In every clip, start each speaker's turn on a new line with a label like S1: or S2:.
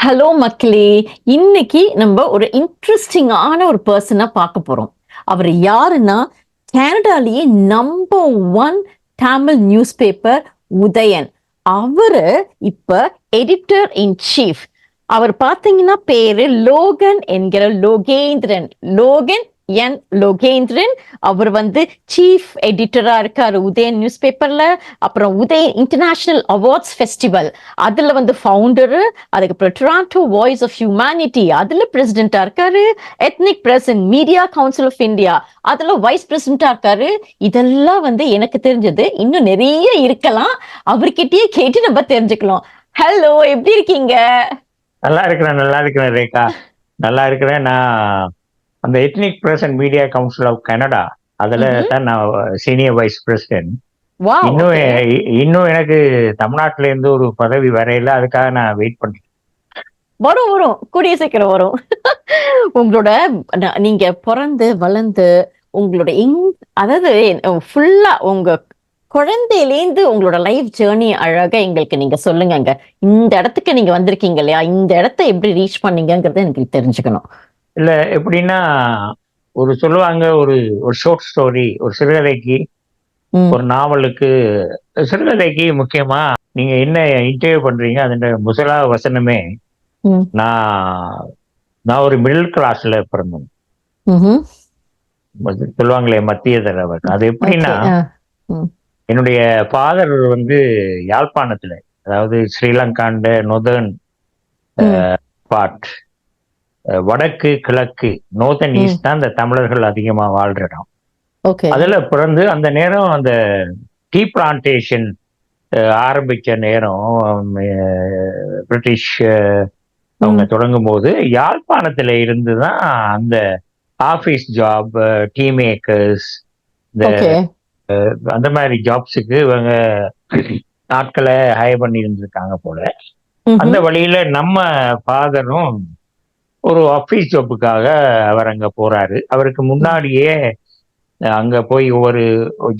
S1: Hello மக்களே! இன்னைக்கு நம்ம ஒரு இன்ட்ரஸ்டிங்கான ஒரு பெர்சன பார்க்க போறோம். அவரு யாருன்னா, கனடாலயே number 1 Tamil news paper Uthayan. அவரு இப்ப எடிட்டர் இன் சீஃப். அவர் பார்த்தீங்கன்னா பேரு லோகன் என்கிற லோகேந்திரன். லோகேந்திரன். அவர் சீஃப் எடிட்டரா இருக்காரு உதயன் நியூஸ் பேப்பர்ல. அப்புறம் உதயன் இன்டர்நேஷனல் அவார்ட்ஸ் ஃபெஸ்டிவல் அதுல ஃபவுண்டரு. அதுக்கப்புறம் டொராண்டோ வாய்ஸ் ஆஃப் ஹியூமனிட்டி அதுல பிரசிடென்டா இருக்காரு. Ethnic press and media council of India அதுல வைஸ் பிரசிடென்டா இருக்காரு. இதெல்லாம் எனக்கு தெரிஞ்சது. இன்னும் நிறைய இருக்கலாம். அவர்கிட்டயே கேட்டு நம்ம தெரிஞ்சுக்கலாம். ஹலோ, எப்படி இருக்கீங்க?
S2: நல்லா இருக்கிறேன் ரேகா. நல்லா இருக்கிறேன். நான் அந்த ethnic press and media council of Canada அதுல தான் நான் சீனியர் வைஸ் பிரசிடென்ட்.
S1: வாவ்!
S2: இன்னும்
S1: ஓகே.
S2: இன்னும் எனக்கு தமிழ்நாட்டுல இருந்து ஒரு பதவி வரையில, அதுக்காக நான் வெயிட் பண்றேன்.
S1: வரும். கூடிய சீக்கிரம் வரும். உங்களோட நீங்க பொறந்து, வளர்ந்து, உங்களோட அதாவது ஃபுல்லா உங்க குழந்தையிலேருந்து உங்களோட லைஃப் ஜேர்னி அழகா எங்களுக்கு நீங்க சொல்லுங்கங்க. இந்த இடத்துக்கு நீங்க வந்திருக்கீங்க இல்லையா? இந்த இடத்த எப்படி ரீச் பண்ணீங்கங்கிறத எனக்கு தெரிஞ்சுக்கணும்.
S2: இல்ல எப்படின்னா, சொல்லுவாங்க, ஒரு ஒரு ஷார்ட் ஸ்டோரி, ஒரு சிறுகதைக்கு,
S1: ம்.
S2: ஒரு நாவலுக்கு, சிறுகதைக்கு முக்கியமா நீங்க என்ன இன்டர்வியூ பண்றீங்க, அதோட முதலாவது வசனமே
S1: ம்.
S2: நான் நான் ஒரு மிடில் கிளாஸ்ல பிறந்தேன்.
S1: ம்ஹ்ம்.
S2: சொல்லுவாங்களே மத்திய தரவர். அது
S1: ஓகே.
S2: எப்படின்னா,
S1: ம்.
S2: என்னுடைய ஃபாதர் யாழ்ப்பாணத்துல, அதாவது ஸ்ரீலங்காண்ட நொதர்ன்
S1: ம்.
S2: பார்ட், வடக்கு கிழக்கு, நோர்தன்
S1: ம்.
S2: ஈஸ்ட் தான் இந்த தமிழர்கள் அதிகமா வாழ்ற இடம்.
S1: ஓகே.
S2: அதுல பிறந்து அந்த நேரம் அந்த டீ பிளான்டேஷன் ஆரம்பிச்ச நேரம், பிரிட்டிஷ் அவங்க தொடங்கும் போது யாழ்ப்பாணத்துல இருந்து தான் அந்த ஆபீஸ் ஜாப், டீ மேக்கர்ஸ், இந்த
S1: ஓகே.
S2: அந்த மாதிரி ஜாப்ஸுக்கு இவங்க ஆட்களை ஹையர் பண்ணி இருந்திருக்காங்க போல. அந்த
S1: ம்ஹ்ம்.
S2: வழியில நம்ம ஃபாதரும் ஒரு ஆபீஸ் ஜாப்புக்காக அவர் அங்க போறாரு. அவருக்கு
S1: ம்.
S2: முன்னாடியே அங்க போய் ஒவ்வொரு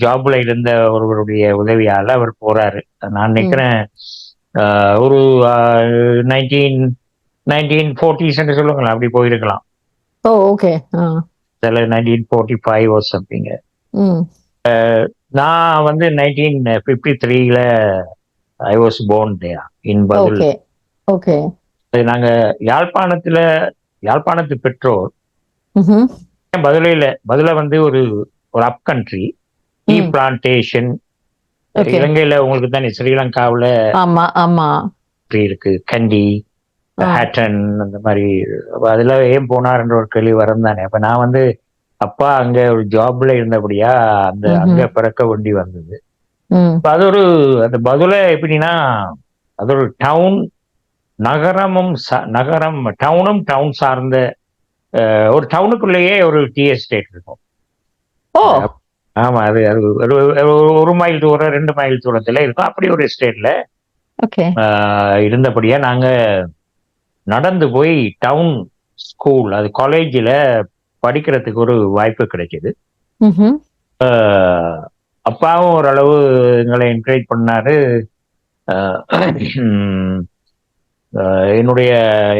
S2: ஜாப்ல இருந்த ஒருவருடைய உதவியால அவர் போறாரு. நான்
S1: ம்.
S2: நினைக்கிறேன் ஒரு 1940s சொல்லுங்களேன், அப்படி போயிருக்கலாம்.
S1: ஓ! ஓகே.
S2: சில 1945 or something.
S1: ம்.
S2: நான் 1953ல I was born there in Badulla.
S1: Okay. Okay.
S2: நாங்க யாழ்ப்பாணத்து பெற்றோர்.
S1: ம்ஹ்ம்.
S2: பதுல ஒரு ஒரு அப் கண்ட்ரி, டீ
S1: ம்.
S2: பிளான்டேஷன்.
S1: ஓகே.
S2: இலங்கையில உங்களுக்கு தானே, ஸ்ரீலங்காவுல
S1: ஆமா, ஆமா.
S2: இருக்கு, கண்டி,
S1: ஆ.
S2: ஹேட்டன், அந்த மாதிரி. அதுல ஏன் போனார்ன்ற ஒரு கேள்வி வரும் தானே. அப்ப நான் அப்பா அங்க ஒரு ஜாப்ல இருந்தபடியா அங்க பிறக்க வேண்டி வந்தது.
S1: ம்.
S2: அது அந்த பதுல எப்படின்னா, அது ஒரு டவுன், டவுனும் டவுன் சார்ந்த ஒரு டவுனுக்குள்ளேயே ஒரு டீ எஸ்டேட் இருக்கும்.
S1: ஓ!
S2: ஆமா, அது அது ஒரு 1 மைல் தூரம், 2 மைல் தூரத்துல இருக்கும். அப்படி ஒரு எஸ்டேட்ல
S1: ஓகே.
S2: இருந்தபடியா நாங்க நடந்து போய் டவுன் ஸ்கூல், அது காலேஜில் படிக்கிறதுக்கு ஒரு வாய்ப்பு கிடைக்குது.
S1: ம்ஹ்ம்.
S2: அப்பாவும் ஓரளவு எங்களை என்கரேஜ் பண்ணாரு. என்னுடைய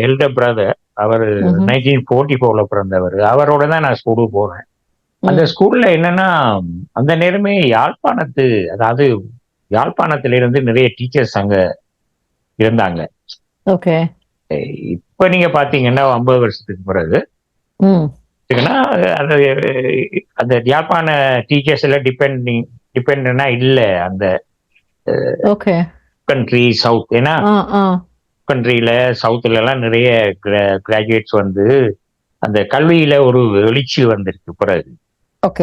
S2: எல்டர் பிரதர், அவர் 1944ல பிறந்தவர். அவரோட தான் நான் ஸ்கூலுக்கு போறேன். அந்த ஸ்கூல்ல என்னன்னா, அந்த நேரமே அதாவது யாழ்ப்பாணத்திலிருந்து நிறைய டீச்சர்ஸ் அங்க இருந்தாங்க.
S1: ஓகே.
S2: இப்ப நீங்க பாத்தீங்கன்னா 50 வருஷத்துக்கு பிறகு அந்த அந்த யாழ்ப்பாண டீச்சர்ஸ் எல்லாம் டிபெண்டா இல்ல அந்த
S1: ஓகே.
S2: Country south. ஏன்னா கண்ட்ரியில சவுத்துல எல்லாம் நிறைய கிராஜுவேட்ஸ் அந்த கல்வியில ஒரு எழுச்சி வந்திருக்கு பிறகு.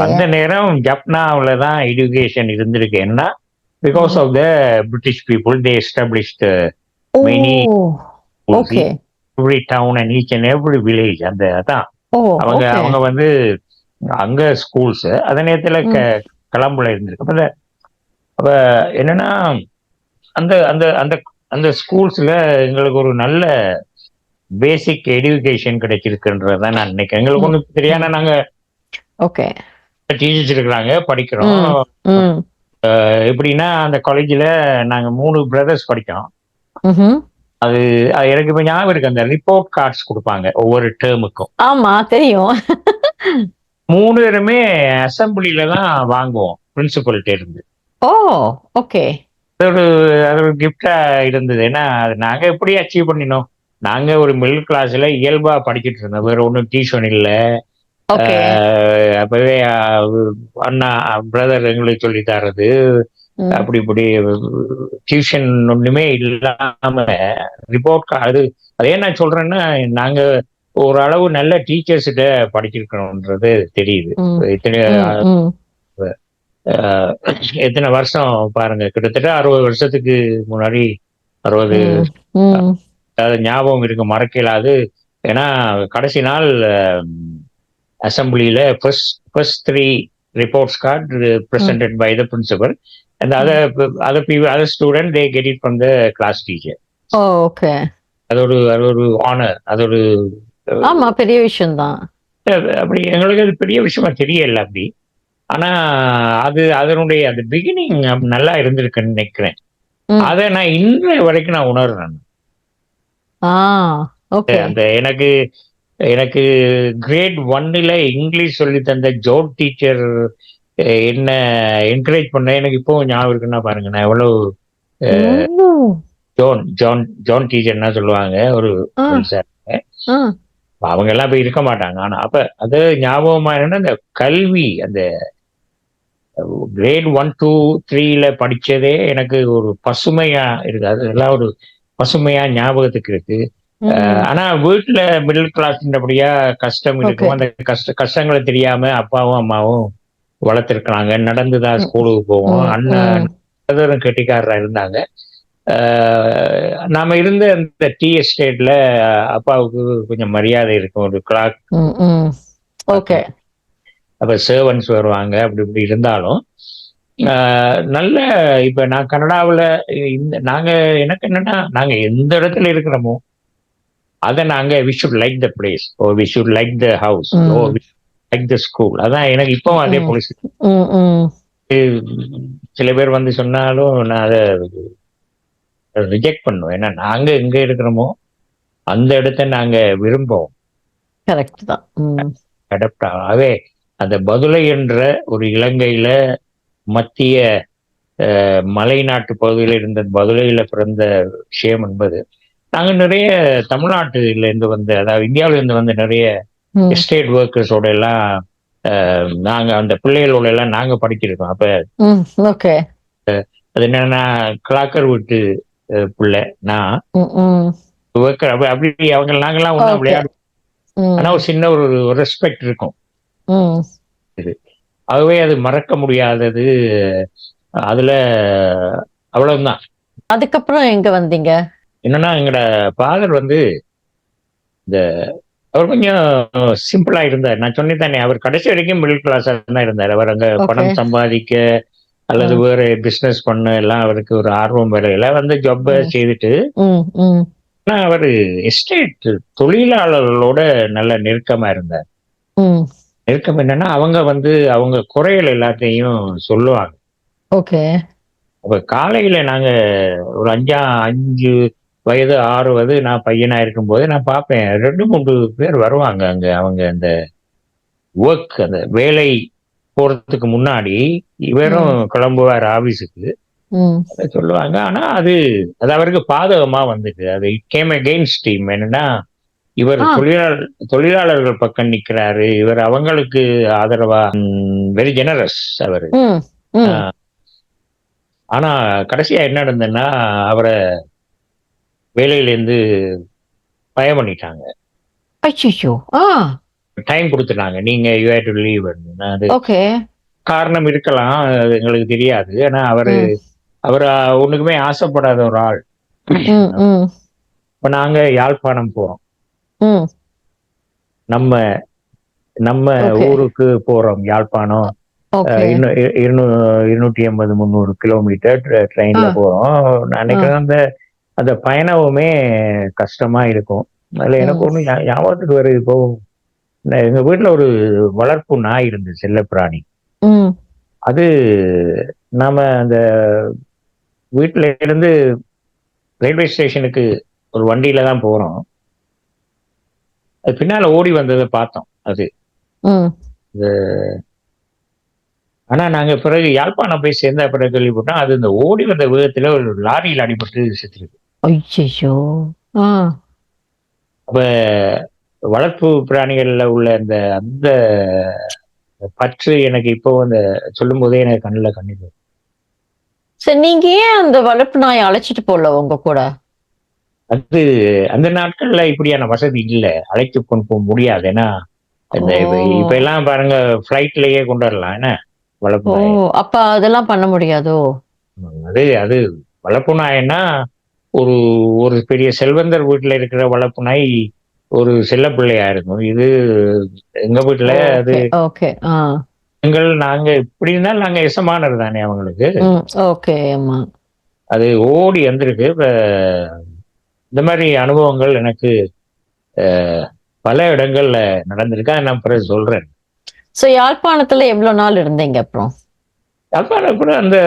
S2: அந்த நேரம் ஜப்னாவில தான் எஜுகேஷன் இருந்திருக்கு. என்ன, because of the British people, they established many every town and each and every village. அதான் அவங்க அங்க ஸ்கூல்ஸ் அதே நேரத்துல கிளம்புல இருந்திருக்கு. அப்ப என்னன்னா, அந்த அந்த அந்த அந்த ஸ்கூல்ஸ்ல எங்களுக்கு ஒரு நல்ல பேசிக் எஜுகேஷன் கிடைச்சிருக்குன்றதான் நான் நினைக்கிறேன். எங்களுக்கு ஒன்றும் தெரியாம நாங்க டீச்சர்ஸ் இருக்கிறாங்க, படிக்கிறோம். எப்படின்னா, அந்த காலேஜ்ல நாங்க 3 பிரதர்ஸ் படிக்கிறோம். அது எனக்கு இப்ப ஞாபகம் இருக்கு. அந்த ரிப்போர்ட் கார்ட்ஸ் கொடுப்பாங்க ஒவ்வொரு டேர்முக்கும்.
S1: ஆமா தெரியும்.
S2: 3 பேருமே அசம்பிளில தான் வாங்குவோம் பிரின்சிபல்ட்ட இருந்து.
S1: ஓ! ஓகே.
S2: அது ஒரு கிஃப்ட்டா இருந்தது. ஏன்னா, அது நாங்க எப்படி அச்சீவ் பண்ணினோம்? நாங்க ஒரு மிடில் கிளாஸ்ல இயல்பா படிச்சுட்டு இருந்தோம். வேற ஒண்ணும் டியூஷன் இல்ல.
S1: ஓகே.
S2: அப்பவே அண்ணா, பிரதர் எங்களுக்கு சொல்லி தர்றது.
S1: ம்.
S2: அப்படி இப்படி டியூஷன் ஒண்ணுமே இல்லாம ரிப்போர்ட் அது அதே நான் சொல்றேன்னா, நாங்க ஓரளவு நல்ல டீச்சர்ஸ் கிட்ட படிச்சிருக்கணும்ன்றது தெரியுது.
S1: ம்.
S2: இத்தனை
S1: ம். ம்.
S2: அஹ், எத்தனை வருஷம் பாருங்க, கிட்டத்தட்ட 60 வருஷத்துக்கு முன்னாடி 60
S1: ம். ம்.
S2: ஞாபகம் இருக்கு, மறக்க இயலாது. ஏன்னா கடைசி நாள் அசம்பிளியில ஃபர்ஸ்ட் 3 ரிப்போர்ட்ஸ் கார்டு
S1: ம்.
S2: presented by the principal and
S1: ம்.
S2: other student they get it from the class teacher.
S1: ஓ! ஓகே.
S2: அது ஒரு ஆனர். அது ஒரு
S1: ஆமா, பெரிய விஷயம் தான்.
S2: அப்படி எங்களுக்கு அது பெரிய விஷயமா தெரியல அப்படி. ஆனா அதனுடைய அந்த பிகினிங் நல்லா இருந்திருக்குன்னு நினைக்கிறேன்.
S1: ம்.
S2: அதை நான் இன்றைய வரைக்கும் நான் உணர்றேன்.
S1: ஆ, ஓகே.
S2: அந்த எனக்கு எனக்கு கிரேட் 1ல இங்கிலீஷ் சொல்லி தந்த ஜோன் டீச்சர் என்ன என்கரேஜ் பண்ண எனக்கு இப்போ ஞாபகம் இருக்குன்னா பாருங்க. நான் எவ்வளவு
S1: ஓ!
S2: ஜோன் ஜான் ஜான் டீச்சர் என்ன சொல்லுவாங்க, ஒரு
S1: ஆ,
S2: சார்.
S1: ஆ.
S2: அவங்க எல்லாம் போய் இருக்க மாட்டாங்க. ஆனா அப்ப அது ஞாபகமா என்னன்னா, அந்த கல்வி அந்த கிரேட் 1, 2, 3ல படிச்சதே எனக்கு ஒரு பசுமையா இருக்கு. அதெல்லாம் ஒரு பசுமையா ஞாபகத்துக்கு இருக்கு.
S1: ம்.
S2: ஆனா வீட்டுல மிடில் கிளாஸ்ன்றபடியா கஷ்டம்
S1: ஓகே.
S2: இருக்கும். அந்த கஷ்டங்களை தெரியாம அப்பாவும் அம்மாவும் வளர்த்திருக்கிறாங்க. நடந்துதான்
S1: ம்.
S2: ஸ்கூலுக்கு போவோம்.
S1: ம்.
S2: அண்ணன்
S1: ம்.
S2: கெட்டிக்காரரா இருந்தாங்க. நாம இருந்த இந்த டீ எஸ்டேட்ல அப்பாவுக்கு கொஞ்சம் மரியாதை இருக்கும். ஒரு கிளாக்,
S1: ம். ம். ஓகே.
S2: அப்ப சர்வன்ஸ் வருவாங்க. அப்படி இப்படி இருந்தாலும் நல்ல இப்ப நான் கனடாவில் நாங்க எனக்கு என்னன்னா, நாங்க எந்த இடத்துல இருக்கிறோமோ அதை நாங்க we should like the place, oh we should like the house, oh
S1: ம்.
S2: We like the school. அதான் எனக்கு இப்பவும் அதே
S1: ம்.
S2: பாலிசி.
S1: ம். ம்.
S2: சில பேர் வந்து சொன்னாலும் நான் அதை ரிஜெக்ட் பண்ணுவேன். ஏன்னா நாங்க எங்க இருக்கிறோமோ அந்த இடத்த நாங்க விரும்புவோம்.
S1: கரெக்ட் தான். ம்.
S2: அடாப்ட் ஆகவே அந்த பதுளை என்ற ஒரு இலங்கையில மத்திய மலைநாட்டு பகுதியில் இருந்த பதுளையில பிறந்த விஷயம் என்பது, நாங்க நிறைய தமிழ்நாட்டுல இருந்து வந்து, அதாவது இந்தியாவில இருந்து வந்து நிறைய
S1: ம்.
S2: எஸ்டேட் ஒர்க்கர்ஸோட எல்லாம் நாங்க அந்த பிள்ளைகளோட எல்லாம் நாங்க படிச்சிருக்கோம். அப்ப
S1: ம். ஓகே.
S2: அது என்னன்னா, கிளாக்கர் வீட்டு பிள்ளை நான்
S1: ம். ம்.
S2: ஒர்க்கர். அப்படி அவங்க நாங்கெல்லாம் ஒண்ணா
S1: ஓகே.
S2: விளையாடுவோம். ஆனா
S1: ம்.
S2: ஒரு சின்ன ஒரு ரெஸ்பெக்ட் இருக்கும்.
S1: ம்.
S2: ஆகவே அது மறக்க முடியாதது. அதுல அவ்வளவுதான்.
S1: அதுக்கப்புறம் எங்க வந்தீங்க?
S2: என்னன்னா, எங்கட ஃபாதர் வந்து இந்த அவர் கொஞ்சம் சிம்பிளா இருந்தார். நான் சொன்னேன் தானே, அவர் கடைசி வரைக்கும் மிடில் கிளாஸா தான் இருந்தார். அவர் அங்க
S1: ஓகே.
S2: பணம் சம்பாதிக்க அல்லது
S1: ம்.
S2: வேற பிசினஸ் பண்ண எல்லாம் அவருக்கு ஒரு ஆர்வம் வரையில வந்து ஜாப்பை
S1: ம்.
S2: செய்துட்டு,
S1: ம். ம்.
S2: ஆனா அவர் எஸ்டேட் தொழிலாளர்களோட நல்ல நெருக்கமா இருந்தார்.
S1: ம்.
S2: நெருக்கம் என்னன்னா, அவங்க வந்து அவங்க குறைகள் எல்லாத்தையும் சொல்லுவாங்க.
S1: ஓகே.
S2: அப்ப காலையில நாங்க ஒரு 5 வயது 6 வயது நான் பையனா இருக்கும்போது நான் பார்ப்பேன், 2, 3 பேர் வருவாங்க அங்க. அவங்க அந்த அந்த வேலை போறதுக்கு முன்னாடி இவரும்
S1: ம்.
S2: கிளம்புவார் ஆபீஸுக்கு.
S1: ம்.
S2: அதை சொல்லுவாங்க. ஆனா அது அது அவருக்கு பாதகமா வந்துட்டு, அது இட் கேம் அகெயின்ஸ்ட் டீம். என்னன்னா, இவர்
S1: ஆ.
S2: தொழிலாளர்கள் பக்கம் நிக்கிறாரு, இவர் அவங்களுக்கு ஆதரவா, வெரி ஜெனரஸ் அவரு.
S1: ம். ம்.
S2: ஆஹ் ஆனா கடைசியா என்ன நடந்ததுன்னா, அவரை வேலையிலேருந்து பயம் பண்ணிட்டாங்க.
S1: அச்சச்சோ! ஆ.
S2: டைம் கொடுத்துட்டாங்க. நீங்க யூ ஹேவ் டு லீவ். அது
S1: ஓகே.
S2: காரணம் இருக்கலாம், அது எங்களுக்கு தெரியாது. ஆனா அவரு
S1: ம்.
S2: அவர் ஒண்ணுக்குமே ஆசைப்படாத ஒரு ஆள்.
S1: ம். ம்.
S2: இப்ப நாங்க யாழ்ப்பாணம் போறோம்.
S1: ம்.
S2: நம்ம நம்ம
S1: ஓகே.
S2: ஊருக்கு போறோம் யாழ்ப்பாணம்.
S1: ஓகே.
S2: இன்னும் 280, 300 கிலோமீட்டர்
S1: ஆ.
S2: ட்ரெயின்ல போறோம். நான்
S1: ஆ.
S2: நினைக்கிறேன் அந்த அந்த பயணமுமே கஷ்டமா இருக்கும். அதுல எனக்கு
S1: ம்.
S2: ஒண்ணு ஞாபகத்துக்கு வருது இப்போ. எங்க வீட்டுல ஒரு வளர்ப்பு நாய் இருந்துச்சு, செல்லப்பிராணி.
S1: ம்.
S2: அது நாம அந்த வீட்டுல இருந்து ரயில்வே ஸ்டேஷனுக்கு ஒரு வண்டியில தான் போறோம். அது பின்னால ஓடி வந்தத பார்த்தோம். அது.
S1: ம்.
S2: இது ஆனா நாங்க பிறகு யாழ்ப்பாணம் போய் சேர்ந்த பிறகு கேள்விப்பட்டோம். அது இந்த ஓடி வந்த விதத்துல ஒரு லாரியில அடிபட்டு செத்துருக்கு.
S1: ஐயய்யோ! ஆ.
S2: அப்ப வளர்ப்பு பிராணிகள்ல உள்ள அந்த பற்று எனக்கு இப்போ அந்த சொல்லும்போதே எனக்கு கண்ணுல கண்ணீர் வருது.
S1: சரி, நீங்க ஏன் அந்த வளர்ப்பு நாய அழைச்சிட்டு போல உங்க கூட?
S2: அது அந்த நாட்கள்ல இப்படியான வசதி இல்ல. அழைத்து கொண்டு போ முடியாது. ஏன்னா, இந்த இப்ப
S1: ஓ!
S2: இப்ப எல்லாம் பாருங்க ஃப்ளைட்லயே கொண்டு வரலாம் என்ன? வளர்ப்பு
S1: ஓ!
S2: நாய.
S1: அப்ப அதெல்லாம் பண்ண முடியாதோ?
S2: அது அது வளர்ப்பு நாய்ன்னா, ஒரு ஒரு பெரிய செல்வந்தர் வீட்ல இருக்கிற வளர்ப்பு நாய் ஒரு செல்ல பிள்ளையா இருக்கும். இது எங்க வீட்ல அது
S1: ஓகே, ஓகே. ஆ.
S2: நாங்க எப்படி இருந்தாலும் நாங்க எசமானர் தானே அவங்களுக்கு.
S1: ம். ஓகே. ஆமா.
S2: அது ஓடி வந்திருக்கு. இப்ப இந்த மாரி அனுபவங்கள் எனக்கு பல இடங்கள்ல நடந்திருக்கு. அத நான் பிறகு சொல்றேன்.
S1: சோ யாழ்ப்பாணத்துல எவ்ளோ நாள் இருந்தீங்க அப்புறம்?
S2: அப்புறம் கூட அந்த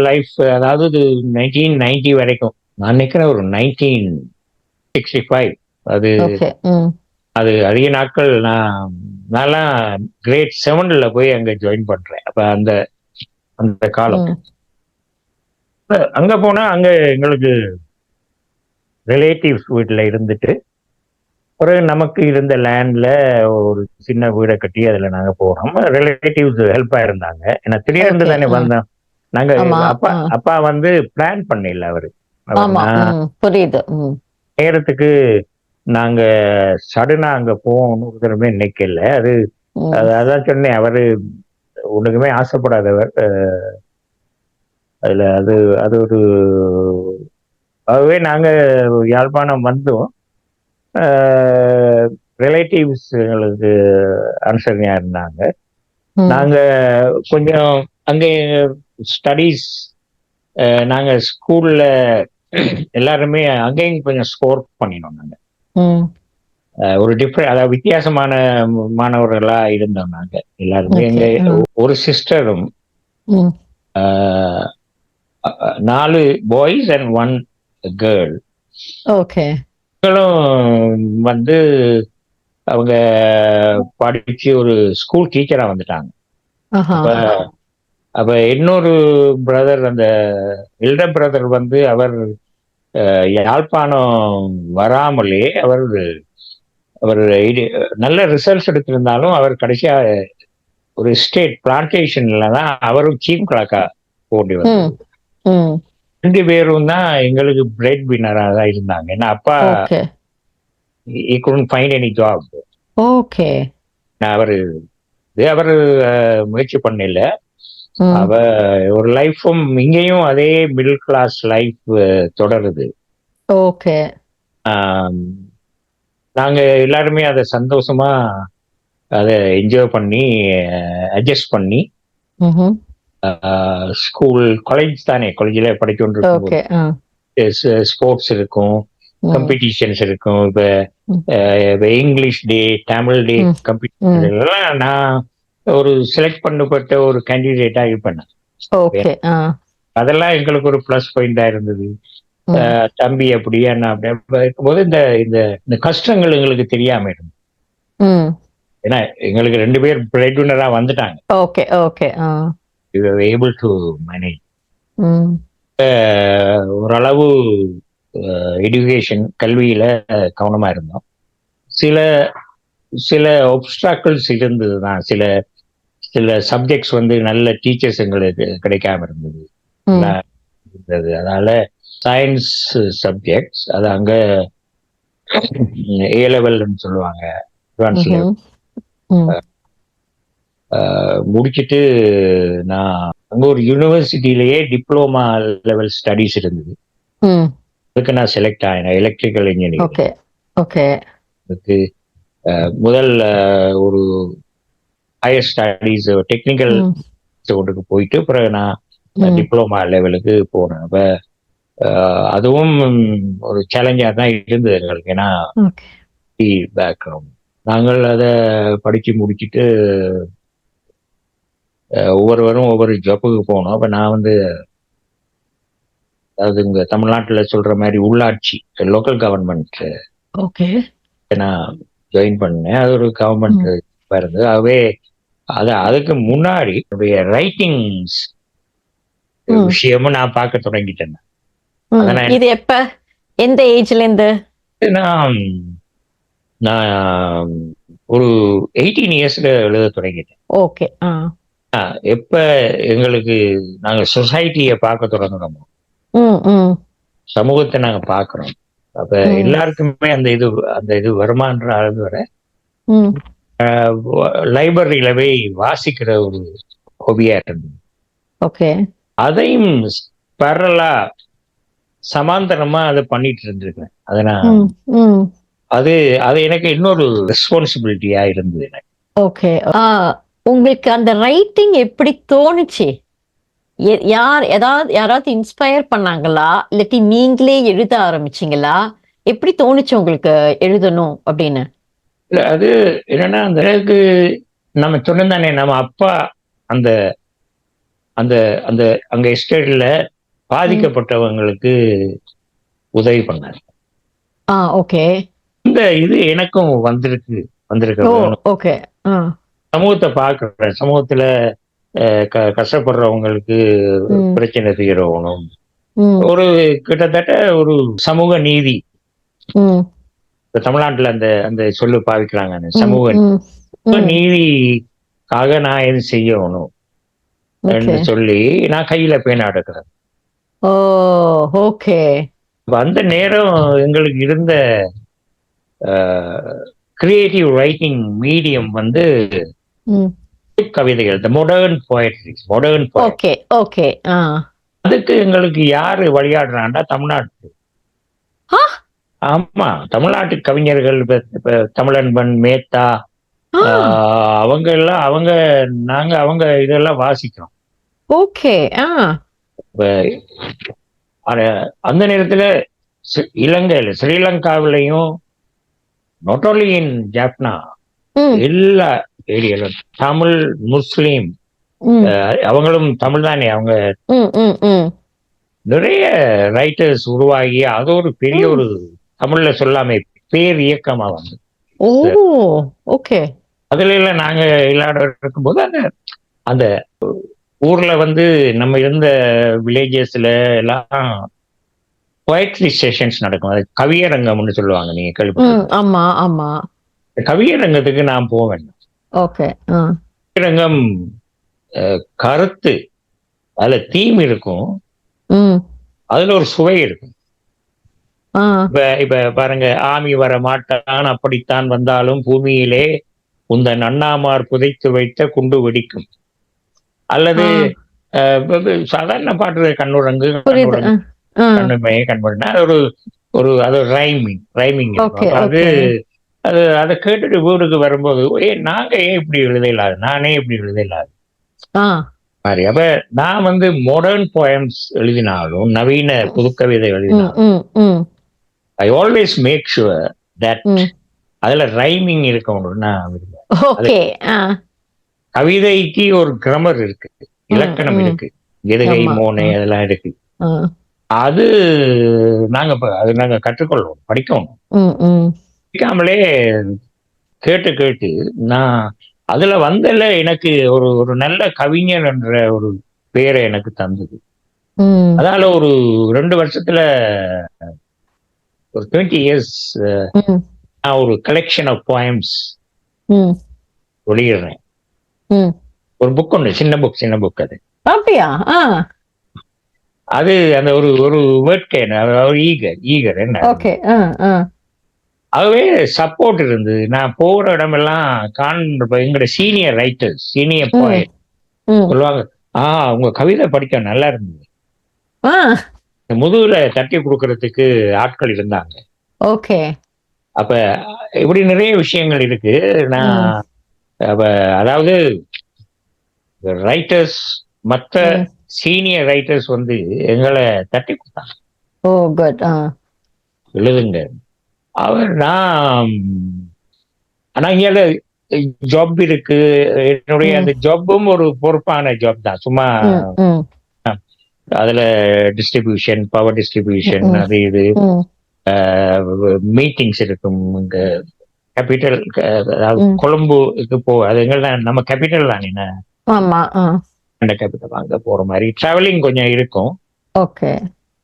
S2: லைஃப் அதாவது இது 1990 வரைக்கும். நான் நினைக்கிறேன் ஒரு 1965 அது
S1: ஓகே. ம்.
S2: அது அதிக நாட்கள் நான்லாம் கிரேட் 7ல போய் அங்க ஜாயின் பண்றேன். அப்ப அந்த அந்த காலம்.
S1: ம்.
S2: அங்க போனா அங்க எங்களுக்கு ரிலேட்டிவ்ஸ் வீட்ல இருந்துட்டு, பிறகு நமக்கு இருந்த லேண்ட்ல ஒரு சின்ன வீட கட்டி அதுல நாங்க போனோம். ரிலேட்டிவ்ஸ் ஹெல்ப்பா இருந்தாங்க. ஏன்னா திடீரென்று
S1: ஓகே.
S2: தானே
S1: ஆ.
S2: வந்தோம். நாங்க
S1: ஆமா.
S2: அப்பா
S1: ஆ.
S2: அப்பா வந்து பிளான் பண்ணல அவரு. அவர்
S1: ஆமா.
S2: நான்
S1: ம். புரியுது. ம்.
S2: நேரத்துக்கு நாங்க சடனா அங்க போகணுங்கிறமே நினைக்கல. அது
S1: ம்.
S2: அதான் சொன்னேன். அவரு ஒண்ணுக்குமே ஆசைப்படாதவர். அதுல அது அது ஒரு ஆகவே நாங்க யாழ்ப்பாணம் வந்தோம். அ ரிலேட்டிவ்ஸ் எங்களுக்கு அனுசரணையா இருந்தாங்க.
S1: ம்.
S2: நாங்க கொஞ்சம் அங்கே ஸ்டடீஸ் நாங்க ஸ்கூல்ல எல்லாருமே அங்கேயும் கொஞ்சம் ஸ்கோர் பண்ணினோம் நாங்க.
S1: ம்.
S2: ஒரு அதாவது வித்தியாசமான மாணவர்களா இருந்தோம் நாங்க. எல்லாருமே
S1: ஓகே.
S2: எங்க
S1: ஆ.
S2: ஒரு சிஸ்டரும்
S1: ம்.
S2: 4 பாய்ஸ் அண்ட் 1 கேர்ள்.
S1: ஓகே.
S2: அவங்களும் வந்து அவங்க படிச்சு ஒரு ஸ்கூல் டீச்சரா வந்துட்டாங்க.
S1: ஆஹா.
S2: அப்ப அப்ப இன்னொரு பிரதர் அந்த எல்டர் பிரதர் வந்து அவர் யாழ்ப்பாணம் வராமலே அவர் நல்ல ரிசல்ட்ஸ் எடுத்திருந்தாலும் அவர் கடைசியா ஒரு ஸ்டேட் பிளான்டேஷன்ல தான் அவரும் சீஃப் கிளாக்கா போண்டி
S1: ம்.
S2: வந்தது.
S1: ம்.
S2: 2 பேரும் தான் எங்களுக்கு பிரெட் வின்னரா தான் இருந்தாங்க. ஏன்னா அப்பா
S1: okay.
S2: he couldn't find any job.
S1: Okay.
S2: அவரு அவரு முயற்சி பண்ணல.
S1: ம்.
S2: அவ ஒரு லைஃப்பும் இங்கேயும் அதே மிடில் கிளாஸ் லைஃப் தொடருது.
S1: ஓகே.
S2: ஆம், நாங்க எல்லாருமே அத சந்தோஷமா அத என்ஜாய் பண்ணி அட்ஜஸ்ட் பண்ணி
S1: ம்ஹ்ம்.
S2: ஸ்கூல் காலேஜ் தானே காலேஜ்ல படிச்சுட்டு இருக்கும்போது
S1: ஓகே. ஆ.
S2: ஸ்போர்ட்ஸ் இருக்கும்,
S1: ம்.
S2: கம்பெடிஷன்ஸ் இருக்கும்.
S1: ம்.
S2: இப்ப இங்கிலீஷ் டே, தமிழ் டே
S1: ம்.
S2: கம்பெடிஷன்
S1: ம்.
S2: எல்லாம் நான் ஒரு செலக்ட் பண்ணப்பட்ட ஒரு கேண்டிடேட்டா இருப்பேன் நான்.
S1: ஓகே. ஆ.
S2: அதெல்லாம் எங்களுக்கு ஒரு ப்ளஸ் பாயிண்டா இருந்தது.
S1: ம்.
S2: தம்பி அப்படி அண்ணா அப்படி அப்ப இருக்கும்போது இந்த இந்த இந்த கஷ்டங்கள் எங்களுக்கு தெரியாம இருந்தது.
S1: ம்.
S2: ஏன்னா எங்களுக்கு 2 பேர் பிரெட் வின்னரா வந்துட்டாங்க.
S1: Okay, okay. ஆ.
S2: we were able to manage.
S1: ம்.
S2: ஓரளவு எஜுகேஷன் கல்வியில கவனமா இருந்தோம். சில சில ஒப்ஸ்டாக்கிள்ஸ் இருந்தது தான். சில சில சப்ஜெக்ட்ஸ் வந்து நல்ல டீச்சர்ஸ் எங்களுக்கு கிடைக்காம இருந்தது.
S1: ம்.
S2: எல்லாம் இருந்தது. அதனால சயின்ஸ் சப்ஜெக்ட்ஸ் அது அங்க ஏ லெவல்னு சொல்லுவாங்க. Advance level.
S1: ம்ஹ்ம். ம்.
S2: முடிச்சிட்டு நான் அங்க ஒரு யூனிவர்சிட்டியிலேயே டிப்ளோமா லெவல் ஸ்டடீஸ் இருந்தது.
S1: ம்.
S2: அதுக்கு நான் செலக்ட் ஆயினேன். Electrical engineering.
S1: ஓகே. ஓகே.
S2: அதுக்கு முதல் ஒரு ஹையர் ஸ்டடீஸ் டெக்னிக்கல்
S1: ம்.
S2: ஒன்றுக்கு போயிட்டு பிறகு நான்
S1: ம்.
S2: டிப்ளோமா லெவலுக்கு போனேன். அப்ப அதுவும் ஒரு சேலஞ்சா தான் இருந்தது எங்களுக்கு. ஏன்னா
S1: ஓகே.
S2: பேக்ரவுண்ட் நாங்கள் அதை படிச்சு முடிச்சிட்டு ஒவ்வொருவரும் ஒவ்வொரு ஜப்புக்கு போனோம். அப்ப நான் வந்து அதாவது இங்க தமிழ்நாட்டுல சொல்ற மாதிரி உள்ளாட்சி லோக்கல் கவர்மெண்ட்
S1: ஓகே.
S2: நான் ஜாயின் பண்ணேன். அது ஒரு கவர்மெண்ட் வருது. ஆகவே அதுக்கு முன்னாடி என்னுடைய ரைட்டிங்ஸ் விஷயமும் நான் பார்க்க தொடங்கிட்டேன்.
S1: இது எப்ப, எந்த ஏஜ்ல இருந்து?
S2: நான் நான் ஒரு 18 இயர்ஸ்ல எழுத தொடங்கிட்டேன்.
S1: ஓகே.
S2: எப்ப எங்களுக்கு நாங்க சொசைட்டிய பார்க்க தொடங்குறோமோ, சமூகத்தை நாங்க பார்க்கிறோம், அப்ப எல்லாருக்குமே அந்த இது வருமான்ற அளவு வர லைப்ரரியில போய் வாசிக்கிற ஒரு ஹொபியா இருந்தது.
S1: ஓகே. அதையும்
S2: பரலா சமாந்தரமா அதை பண்ணிட்டு இருந்திருக்கேன். அது எனக்கு இன்னொரு ரெஸ்பான்சிபிலிட்டியா இருந்தது எனக்கு.
S1: ஓகே. உங்களுக்கு அந்த ரைட்டிங் எப்படி தோணுச்சு? யாராவது இன்ஸ்பயர் பண்ணாங்களா, இல்லாட்டி நீங்களே எழுத ஆரம்பிச்சீங்களா? எப்படி தோணுச்சு உங்களுக்கு எழுதணும் அப்படின்னு?
S2: அது என்னன்னா, அந்த நம்ம சொன்னதானே, நம்ம அப்பா அந்த அந்த அந்த அங்க எஸ்டேட்ல பாதிக்கப்பட்டவங்களுக்கு உதவி பண்ணாரு.
S1: ஓகே.
S2: இந்த இது எனக்கும் வந்திருக்கு.
S1: ஓகே.
S2: சமூகத்தை பார்க்கிறேன், சமூகத்துல கஷ்டப்படுறவங்களுக்கு பிரச்சனை தீரணும், ஒரு கிட்டத்தட்ட ஒரு சமூக நீதி. தமிழ்நாட்டுல அந்த சொல்லு பாவிக்கிறாங்க, சமூக நீதிக்காக நான் எது செய்யணும் என்று சொல்லி நான் கையில பேனா எடுக்கிறேன்.
S1: ஓகே.
S2: அந்த நேரம் எங்களுக்கு இருந்த கிரியேட்டிவ் ரைட்டிங் மீடியம் வந்து கவிதைகள், மாடர்ன் போயட்ரி.
S1: ஓகே.
S2: அதுக்கு எங்களுக்கு யாரு வழியாடுறாண்டா, தமிழ்நாட்டு. ஆமா, தமிழ்நாட்டு கவிஞர்கள், தமிழன்பன், மேத்தா, அவங்க இதெல்லாம் வாசிக்கிறோம்.
S1: ஓகே.
S2: அந்த நேரத்துல இலங்கையில, ஸ்ரீலங்காவிலையும், நாட் ஓன்லி இன் ஜாப்னா, எல்லா ஏரியாலும் தமிழ், முஸ்லீம், அவங்களும் தமிழ் தானே, அவங்க நிறைய ரைட்டர்ஸ் உருவாகி அது ஒரு பெரிய ஒரு தமிழ்ல சொல்லாமே பேர் இயக்கமா வந்து. அதுல எல்லாம் நாங்க எல்லாரும் இருக்கும்போது அந்த ஊர்ல வந்து நம்ம இருந்த வில்லேஜஸ்ல எல்லாம் போயட்ரி செஷன்ஸ் நடக்கும். அது கவியரங்கம்னு சொல்லுவாங்க, நீங்க கேள்விப்பட்டிருக்கீங்களா?
S1: ஆமா ஆமா.
S2: கவியரங்கத்துக்கு நான் போவேன்.
S1: ஓகே.
S2: கவியரங்கம் கருத்து, அதுல தீம் இருக்கும், அதுல ஒரு சுவை இருக்கும். இப்ப பாருங்க, ஆமி வர மாட்டான், அப்படித்தான் வந்தாலும் பூமியிலே உந்தன் அண்ணாமார் புதைத்து வைத்த குண்டு வெடிக்கும். அல்லது சாதாரண பாட்டு, கண்ணுரங்கு கண்ணுமையை கண்பண்ண, அது ரைமிங் அது அதை கேட்டுட்டு வீடுக்கு வரும்போது, நாங்க ஏன் இப்படி எழுதலாது, நானே இப்படி எழுதலாது மாதிரி. அப்ப நான் வந்து மாடர்ன் போயம்ஸ் எழுதினாலும், நவீன புதுக்கவிதை எழுதினாலும், I always make sure that அதுல ரைமிங் இருக்கணும்னு நான் விரும்புவேன். கவிதைக்கு ஒரு கிராமர் இருக்கு, இலக்கணம் இருக்கு, எதுகை, மோனை, அதெல்லாம் இருக்கு. அது நாங்க கற்றுக்கொள்ளணும், படிக்கணும். படிக்காமலே கேட்டு நான் அதுல வந்தல எனக்கு ஒரு நல்ல கவிஞர் என்ற ஒரு பேரை எனக்கு தந்தது. அதனால ஒரு 2 வருஷத்துல, ஒரு 20 இயர்ஸ் நான் ஒரு கலெக்ஷன் ஆஃப் போயம்ஸ் வெளியிடுறேன். ஒரு புக் ஒண்ணு, சின்ன புக். அது
S1: அப்படியா?
S2: அது அந்த ஒரு வேட்கை, ஈகர் என்ன. ஆகவே சப்போர்ட் இருந்தது. நான் போற இடமெல்லாம் எங்களோட சீனியர் ரைட்டர்ஸ், சீனியர் போயட் சொல்லுவாங்க, உங்க கவிதை படிக்க நல்லா இருந்தது. முதுகுல தட்டி கொடுக்கறதுக்கு ஆட்கள் இருந்தாங்க.
S1: ஓகே.
S2: அப்ப இப்படி நிறைய விஷயங்கள் இருக்கு. நான் அதாவது ரைட்டர்ஸ், மற்ற சீனியர் ரைட்டர்ஸ் வந்து எங்களை தட்டி கொடுத்தாங்க. எழுதுங்க. ஆனா இங்க ஜாப் இருக்கு. என்னுடைய அந்த ஜாப்பும் ஒரு பொறுப்பான ஜாப் தான். சும்மா அதுல டிஸ்ட்ரிபியூஷன், பவர் டிஸ்ட்ரிபியூஷன்,
S1: ம்,
S2: அது இது
S1: ம்,
S2: மீட்டிங்ஸ் இருக்கும். இங்க கேபிட்டல், அதாவது
S1: ம்.
S2: கொழும்புக்கு அது எங்க நம்ம கேபிட்டல் தானே,
S1: ஆமா.
S2: அந்த கேபிட்டல் அங்க போற மாதிரி டிராவலிங் கொஞ்சம் இருக்கும்.
S1: ஓகே.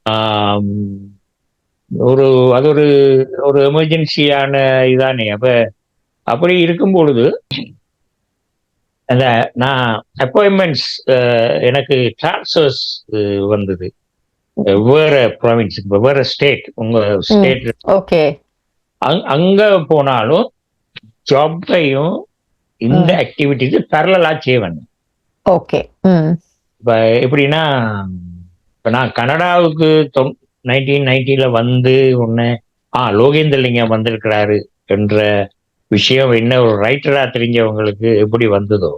S2: ஆம், ஒரு அது ஒரு ஒரு எமர்ஜென்சியான இதானே. அப்படி இருக்கும் பொழுது அந்த நான் அப்பாயின்மெண்ட்ஸ், எனக்கு டிரான்ஸ்ஃபர்ஸ் வந்தது. வேற ப்ராவின்ஸுக்கு, வேற ஸ்டேட். உங்க ஸ்டேட்
S1: ஓகே.
S2: அங்க போனாலும் ஜாப்பையும் இந்த ஆக்டிவிட்டிஸ் பேரலா செய்வேன்.
S1: ஓகே.
S2: இப்ப எப்படின்னா, இப்ப நான் கனடாவுக்கு 1990 வந்து ஒன்னு லோகேந்திரலிங்கம் வந்திருக்கிறாரு என்ற விஷயம் என்ன ஒரு ரைட்டரா தெரிஞ்சவங்களுக்கு எப்படி வந்ததோ,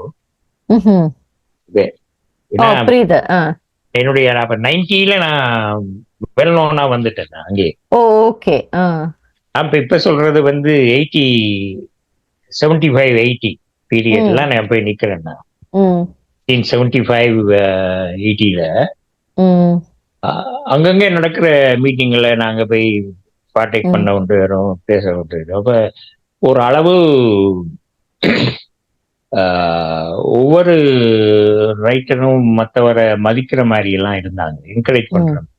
S1: புரியுது.
S2: என்னுடைய 90ல நான் வெல் நோனா வந்துட்டேன் அங்கே.
S1: ஓகே.
S2: இப்ப சொல்றது வந்து 75 80 பீரியட்ல நான் போய் நிக்கிறேன். 1975 80ல அங்கங்க நடக்கிற மீட்டிங்ல நாங்க போய் பார்ட்டேக் பண்ண கொண்டு வரோம், பேச கொண்டு வரோம். அப்ப ஒரு அளவு ஒவ்வொரு ரைட்டரும் மற்றவரை மதிக்கிற மாதிரி எல்லாம் இருந்தாங்க, என்கரேஜ் பண்றாங்க.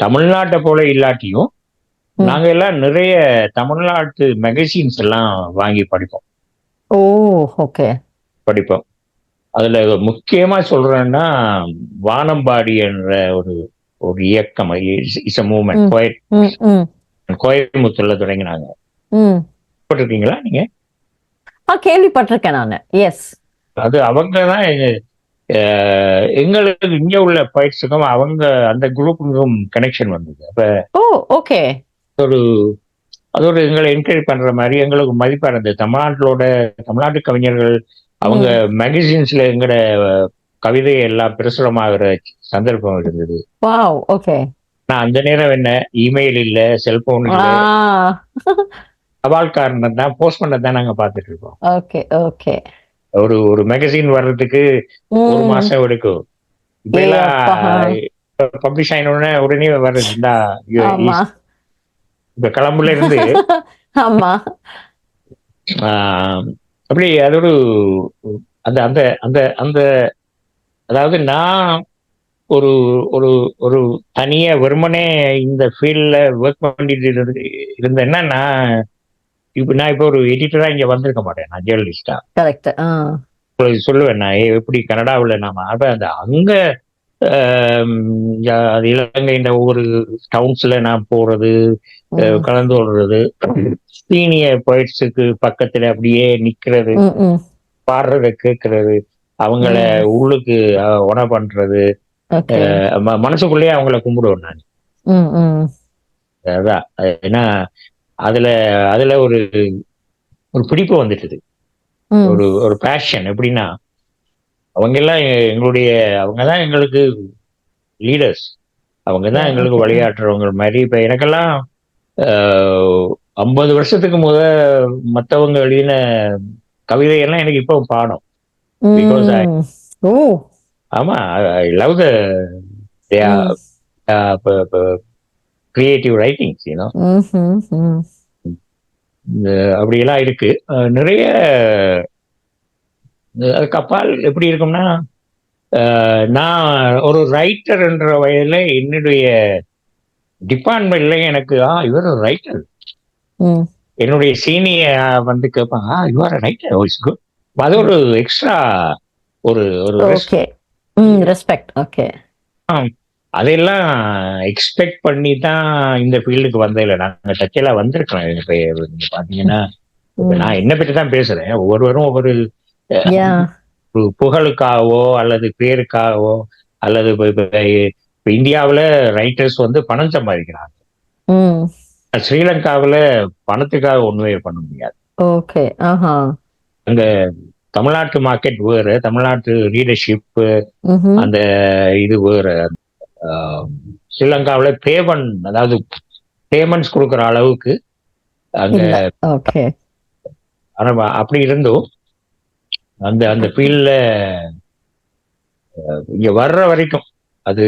S2: தமிழ்நாட்டை போல இல்லாட்டியும் நாங்க எல்லாம் நிறைய தமிழ்நாட்டு மேகசின்ஸ் எல்லாம் வாங்கி படிப்போம்.
S1: ஓகே.
S2: படிப்போம். அதுல முக்கியமா சொல்றேன்னா, வானம்பாடி என்ற ஒரு ஒரு இயக்கம், இஸ் அ மூவ்மெண்ட், கோயம்புத்தூர்ல தொடங்கினாங்க. போட்டிருக்கீங்களா நீங்க?
S1: கேள்விப்பட்டிருக்கேன் நானு. எஸ்.
S2: அது அவங்க தான் எங்களுக்கு இங்க உள்ள பயிற்சிக்கும் அவங்க அந்த குரூப்புக்கும் கனெக்ஷன் வந்தது. அப்ப
S1: ஓகே.
S2: ஒரு அது ஒரு எங்களை என்கரேஜ் பண்ற மாதிரி எங்களுக்கு மதிப்பா இருந்தது. தமிழ்நாட்டு கவிஞர்கள் அவங்க மேகசின்ஸ்ல எங்கட கவிதை எல்லாம் பிரசுரமாகிற சந்தர்ப்பம் இருந்தது.
S1: ஓகே.
S2: நான் அந்த நேரம் என்ன இமெயில் இல்ல, செல்போன் இல்ல, தபால்காரன் தான், போஸ்ட்மேன் தான் நாங்க பாத்துட்டு இருக்கோம்.
S1: ஓகே. ஓகே.
S2: ஒரு மேகசின் வர்றதுக்கு ஒரு மாசம் எடுக்கும். இப்ப எல்லாம் பப்ளிஷ் ஆயின உடனே வர்றது. இப்ப கிளம்புல இருந்து அப்படி அது ஒரு அந்த அந்த அந்த அந்த அதாவது நான் ஒரு ஒரு ஒரு தனியா வெறுமனே இந்த ஃபீல்ட்ல ஒர்க் பண்ணிட்டு இருந்தேன்னா நான் இப்ப ஒரு எடிட்டரா இங்க வந்திருக்க மாட்டேன். நான் ஜேர்னலிஸ்டா சொல்லுவேன். நான் எப்படி கனடாவில் நாம அந்த அங்க இலங்கையின் ஒவ்வொரு டவுன்ஸ்ல நான் போறது, கலந்து கொள்றது, சீனியர் போயிட்ஸுக்கு பக்கத்துல அப்படியே நிக்கிறது, பாடுறத கேட்கறது, அவங்கள உள்ளுக்கு உண பண்றது, மனசுக்குள்ளேயே அவங்கள கும்பிடுவேன் நான். அதான் ஏன்னா அதுல அதுல ஒரு ஒரு பிடிப்பு வந்துட்டுது, ஒரு ஒரு பேஷன். எப்படின்னா அவங்க எல்லாம் அவங்கதான் எங்களுக்கு லீடர்ஸ், அவங்கதான் எங்களுக்கு வழியாற்றுறவங்க மாதிரி. இப்ப எனக்கெல்லாம் 50 வருஷத்துக்கு மத்தவங்க எழுதின கவிதையெல்லாம் எனக்கு இப்போ பாடம். பிகாஸ் ஆமா, I love the creative writings, அப்படியெல்லாம் இருக்கு நிறைய. அதுக்கு அப்பால் எப்படி இருக்கும்னா, நான் ஒரு ரைட்டர் என்ற வயதுல என்னுடைய டிபார்ட்மெண்ட்ல எனக்கு இவர் ஒரு ரைட்டர், என்னுடைய சீனியர் வந்து கேட்பாங்க, யுவர் ரைட்டர், இட்ஸ் குட். அது ஒரு எக்ஸ்ட்ரா ஒரு
S1: ரெஸ்பெக்ட். ஓகே.
S2: அதெல்லாம் எக்ஸ்பெக்ட் பண்ணி தான் இந்த ஃபீல்டுக்கு வந்ததில்லை. நாங்கள் டச்செல்லாம் வந்திருக்கிறோம். நீங்க பாத்தீங்கன்னா நான் என்ன பற்றி தான் பேசுறேன். ஒவ்வொருவரும் ஒவ்வொரு புகழுக்காகவோ அல்லது பேருக்காகவோ அல்லது இப்ப இந்தியாவுல ரைட்டர்ஸ் வந்து பணம் சம்பாதிக்கிறாங்க. ஸ்ரீலங்காவுல பணத்துக்காக ஒண்ணுமே பண்ண முடியாது.
S1: ஓகே.
S2: அங்க தமிழ்நாட்டு மார்க்கெட் வேறு, தமிழ்நாட்டு லீடர்ஷிப் அந்த இது வேறு. ஸ்ரீலங்காவுல அதாவது பேமெண்ட்ஸ் கொடுக்குற அளவுக்கு அங்க அப்படி இருந்தும் அந்த ஃபீல்ட்ல இங்க வர்ற வரைக்கும் அது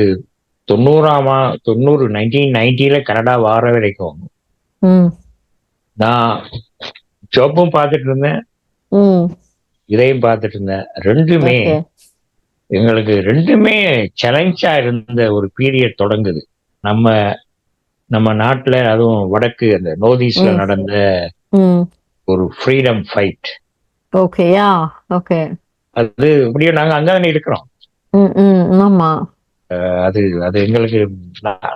S2: 1990 கனடா வர வரைக்கும் நான் ஜாப்பும் பார்த்துட்டு இருந்தேன், இதையும் பார்த்துட்டு இருந்தேன். ரெண்டுமே எங்களுக்கு ரெண்டுமே சேலஞ்சா இருந்த ஒரு பீரியட் தொடங்குது. நம்ம நம்ம நாட்டுல, அதுவும் வடக்கு அந்த நார்த் ஈஸ்ட்ல நடந்த ஒரு ஃப்ரீடம் ஃபைட். அது இப்படியும் நாங்க அங்கதானே இருக்கிறோம்.
S1: ஆமா.
S2: அது அது எங்களுக்கு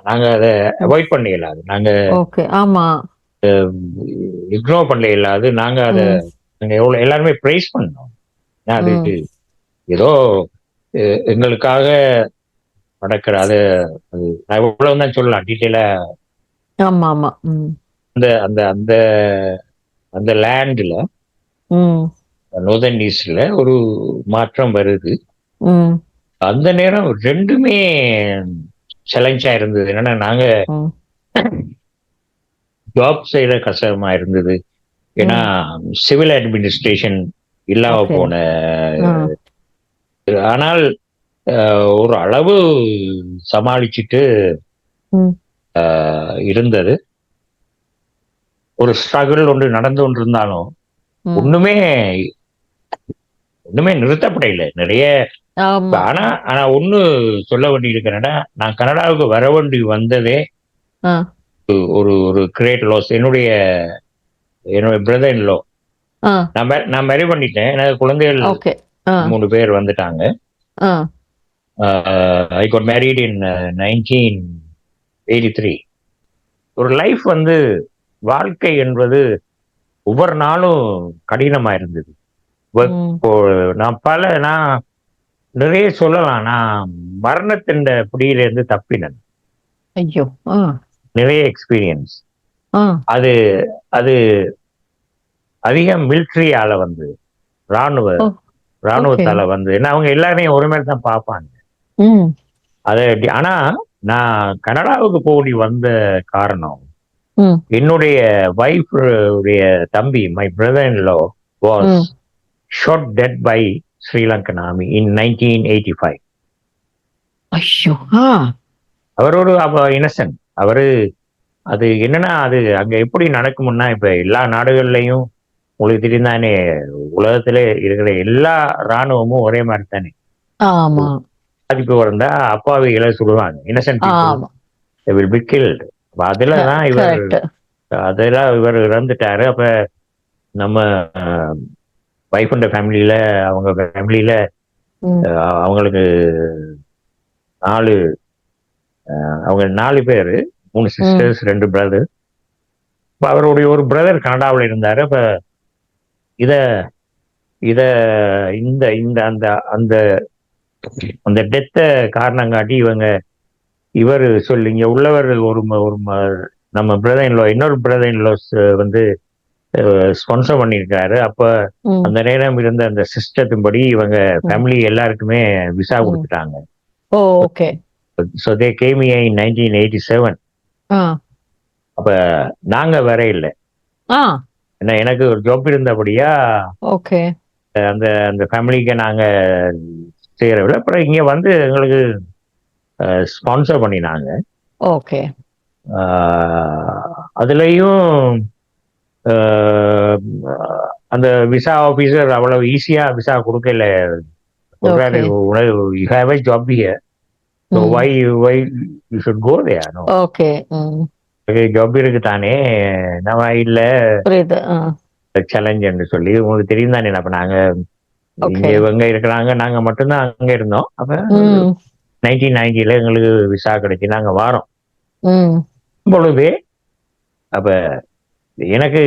S2: நாங்க அதை அவாய்ட் பண்ண இயலாது, நாங்க
S1: ஆமா
S2: இக்னோர் பண்ண இயலாது. நாங்க அதை எவ்வளவு எல்லாருமே பிரைஸ் பண்ணோம். அது ஏதோ எங்களுக்காக நடக்கிற அது அது நான் இவ்வளவுதான் சொல்லலாம் டீட்டெயிலா.
S1: ஆமா ஆமா.
S2: அந்த அந்த அந்த அந்த லேண்ட்ல நோர்தர்ன் ஈஸ்ட்ல ஒரு மாற்றம் வருது. அந்த நேரம் ரெண்டுமே சேலஞ்சா இருந்தது. என்னன்னா நாங்க ஜாப் செய்யற கஷ்டமா இருந்தது. ஏன்னா சிவில் அட்மினிஸ்ட்ரேஷன் இல்லாம போன, ஆனால் ஒரு அளவு சமாளிச்சுட்டு இருந்தது. ஒரு ஸ்ட்ரகிள் ஒன்று நடந்து கொண்டு இருந்தாலும் ஒண்ணுமே நிறுத்தப்பட இல்லை. நிறைய ஆனா ஆனா ஒண்ணு சொல்ல வேண்டி இருக்கிறேன்னா, நான் கனடாவுக்கு வர வேண்டி வந்ததே ஒரு ஒரு கிரேட் லாஸ். என்னுடைய பிரதர் இன் லா, நான் மேரி பண்ணிட்டேன். எனக்கு குழந்தைகள் 3 பேர் வந்துட்டாங்க. ஐ காட் மேரிட் இன் 1983. ஒரு லைஃப் வந்து வாழ்க்கை என்பது ஒவ்வொரு நாளும் கடினமா இருந்தது. நான் நிறைய சொல்லலாம். நான் மரணத்தின் பிடியில இருந்து தப்பினேன்.
S1: ஐயோ,
S2: நிறைய எக்ஸ்பீரியன்ஸ். அது அது அதிகம் மிலிட்ரியால வந்து ராணுவத்தால வந்து, ஏன்னா அவங்க எல்லாரையும் ஒரு மாதிரி தான் பார்ப்பாங்க. அது ஆனா நான் கனடாவுக்கு போடி வந்த காரணம், என்னுடைய வைஃப் உடைய தம்பி, my brother in law was shot dead by Sri Lankan army in 1985. அவர் ஒரு இன்னசென்ட். அவரு அது என்னன்னா, அது அங்க எப்படி நடக்கும்னா, இப்ப எல்லா நாடுகள்லயும் உங்களுக்கு தெரியுந்தானே, உலகத்திலே இருக்கிற எல்லா ராணுவமும் ஒரே மாதிரி தானே. பாதிப்பு வந்தா அப்பாவிகளை சுடுவாங்க. Innocent will be guilt. அதுலதான் அதெல்லாம் இவர் இறந்துட்டாரு. அப்ப நம்ம வைஃப் அண்ட் ஃபேமிலியில, அவங்க ஃபேமிலியில அவங்களுக்கு 4 பேரு, 3 சிஸ்டர்ஸ், 2 பிரதர். அவருடைய ஒரு பிரதர் கனடாவில் இருந்தாரு. அப்ப இத இத இந்த இந்த அந்த அந்த அந்த டெத்த காரணம் காட்டி இவர் சொல்லி இங்க உள்ளவர் ஒரு நம்ம பிரதர் இன் லா, இன்னொரு பிரதர் இன் லாஸ் வந்து ஸ்பான்சர் பண்ணியிருக்காரு. அப்ப அந்த நேரம் இருந்த அந்த சிஸ்டத்தின்படி இவங்க ஃபேமிலி எல்லாருக்குமே விசா கொடுத்துட்டாங்க. So they came here in 1987. அப்ப நாங்க வர இல்லை. ஏன்னா எனக்கு ஒரு ஜாப் இருந்தபடியா அந்த அந்த ஃபேமிலிக்கு நாங்க செய்யறவில்லை. அப்புறம் இங்க வந்து எங்களுக்கு ஸ்பான்சர் பண்ணினாங்க. அதுலயும் அந்த விசா ஆபீசர் அவ்வளவு ஈஸியா விசா கொடுக்கல. you have a job here, so why you should go there? No, job இருக்கு தானே, நம்ம இல்ல சேலஞ்ச் என்று சொல்லி. உங்களுக்கு தெரியும் தானே, அப்ப நாங்க இங்க இவங்க இருக்கிறாங்க, நாங்க மட்டும்தான் அங்க இருந்தோம். அப்ப 1990 எங்களுக்கு விசா கிடைச்சு நாங்க வாரோம் பொழுது. அப்ப எனக்கு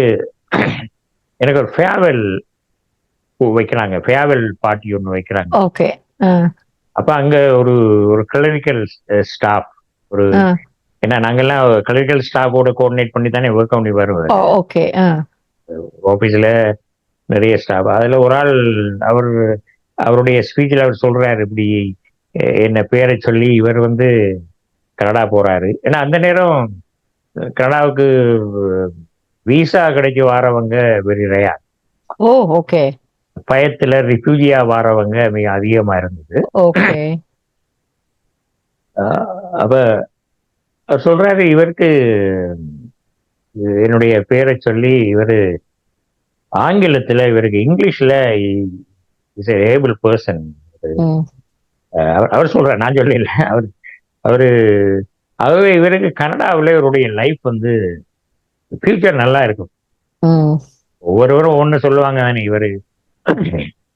S2: ஒரு ஃபேர்வெல் வைக்கிறாங்க, ஃபேர்வெல் பார்ட்டி ஒன்று வைக்கிறாங்க. அப்ப அங்க ஒரு கிளினிக்கல் ஸ்டாஃப், ஒரு ஏன்னா நாங்கெல்லாம் கிளினிக்கல் ஸ்டாஃபோட கோஆர்டினேட் பண்ணி தானே ஒர்க் பண்ணி வருவோம் ஆபீஸ்ல, நிறைய ஸ்டாஃப். அதுல ஒரு ஆள் அவருடைய ஸ்பீச்சில் அவர் சொல்றாரு, இப்படி என்ன பேரை சொல்லி இவர் வந்து கனடா போறாரு. ஏன்னா அந்த நேரம் கனடாவுக்கு விசா கிடைக்க வாரவங்க வெரி ரேர். பயத்துல ரிஃப்யூஜியா வாரவங்க மிக அதிகமா இருந்தது.
S1: ஓகே.
S2: அப்ப அவர் சொல்றாரு, இவருக்கு என்னுடைய பேரை சொல்லி இவரு ஆங்கிலத்துல, இவருக்கு இங்கிலீஷ்ல இஸ் ஏபிள் பர்சன். அவர் சொல்றார், நான் சொல்லல. அவர் அவரு ஆகவே இவருக்கு கனடாவில் இவருடைய லைஃப் வந்து ஃபியூச்சர் நல்லா இருக்கும். ஒவ்வொருவரும் ஒண்ணு சொல்லுவாங்க தானே, இவரு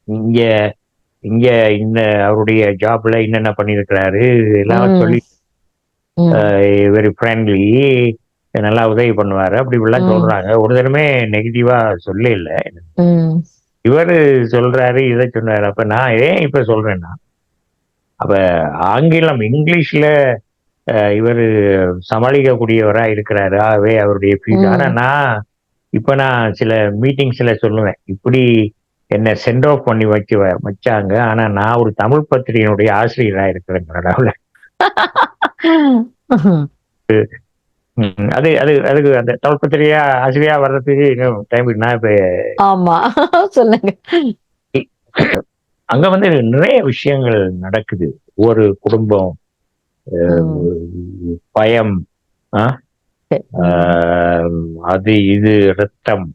S2: இங்க இங்க இந்த அவருடைய ஜாப்ல என்னென்ன பண்ணிருக்கிறாரு எல்லாம் சொல்லி வெரி ஃப்ரெண்ட்லி, நல்லா உதவி பண்ணுவாரு அப்படி இப்படிலாம் சொல்றாங்க. ஒரு தடவை நெகட்டிவா சொல்ல இல்ல. இவரு சொல்றாரு, இதை சொன்னாரு. அப்ப நான் ஏன் இப்ப சொல்றேன்னா, அப்ப ஆங்கிலம் இங்கிலீஷ்ல இவரு சமாளிக்கக்கூடியவரா இருக்கிறாரு. ஆகவே அவருடைய ஃபியூச்சர். ஆனா நான் சில மீட்டிங்ஸ்ல சொல்லுவேன், இப்படி என்ன சென்ட் ஆஃப் பண்ணி வச்சாங்க. ஆனா நான் ஒரு தமிழ் பத்திரிகையினுடைய ஆசிரியரா இருக்கிறேன் கனடாவில். அது அது அதுக்கு அந்த தமிழ் பத்திரிகையா ஆசிரியா வர்றதுக்கு இன்னும் டைம். நான் இப்ப
S1: ஆமா சொல்லுங்க.
S2: அங்க வந்து நிறைய விஷயங்கள் நடக்குது. ஒரு குடும்பம், பயம், அது இது, ரத்தம்,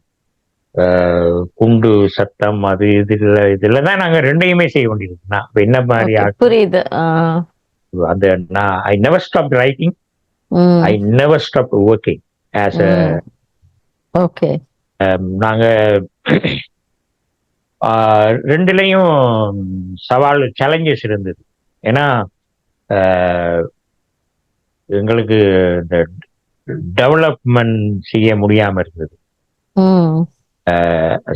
S2: குண்டு சத்தம், அது இதுலதான் நாங்க ரெண்டையுமே செய்ய வேண்டியது. நான் என்ன மாதிரி
S1: புரியுது.
S2: அந்த நான் I never stop writing, I never stop working as
S1: okay.
S2: நாங்க ரெண்டுலையும் சவால், சேலஞ்சஸ் இருந்தது. ஏன்னா எங்களுக்கு இந்த டெவலப்மெண்ட் செய்ய முடியாம இருந்தது.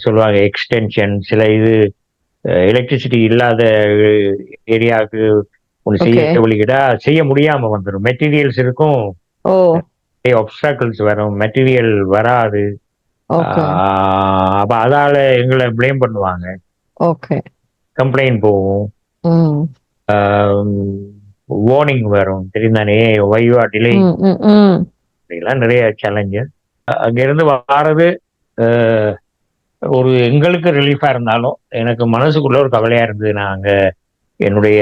S2: சொல்லுவாங்க எக்ஸ்டென்ஷன், சில இது எலக்ட்ரிசிட்டி இல்லாத ஏரியாவுக்கு ஒன்று செய்ய வழிகிட்டா செய்ய முடியாம வந்துடும். மெட்டீரியல்ஸ் இருக்கும், ஆப்ஸ்டாக்கிள்ஸ் வரும், மெட்டீரியல் வராது. அப்ப அதால எங்களை பிளேம் பண்ணுவாங்க, கம்ப்ளைண்ட் போகும், வார்னிங் வரும், தெரியுதானே, வைவா டிலே, நிறைய சேலஞ்சஸ். அங்க இருந்து வாரது ஒரு எங்களுக்கு ரிலீஃபா இருந்தாலும் எனக்கு மனசுக்குள்ள ஒரு கவலையா இருந்தது. நான் அங்க என்னுடைய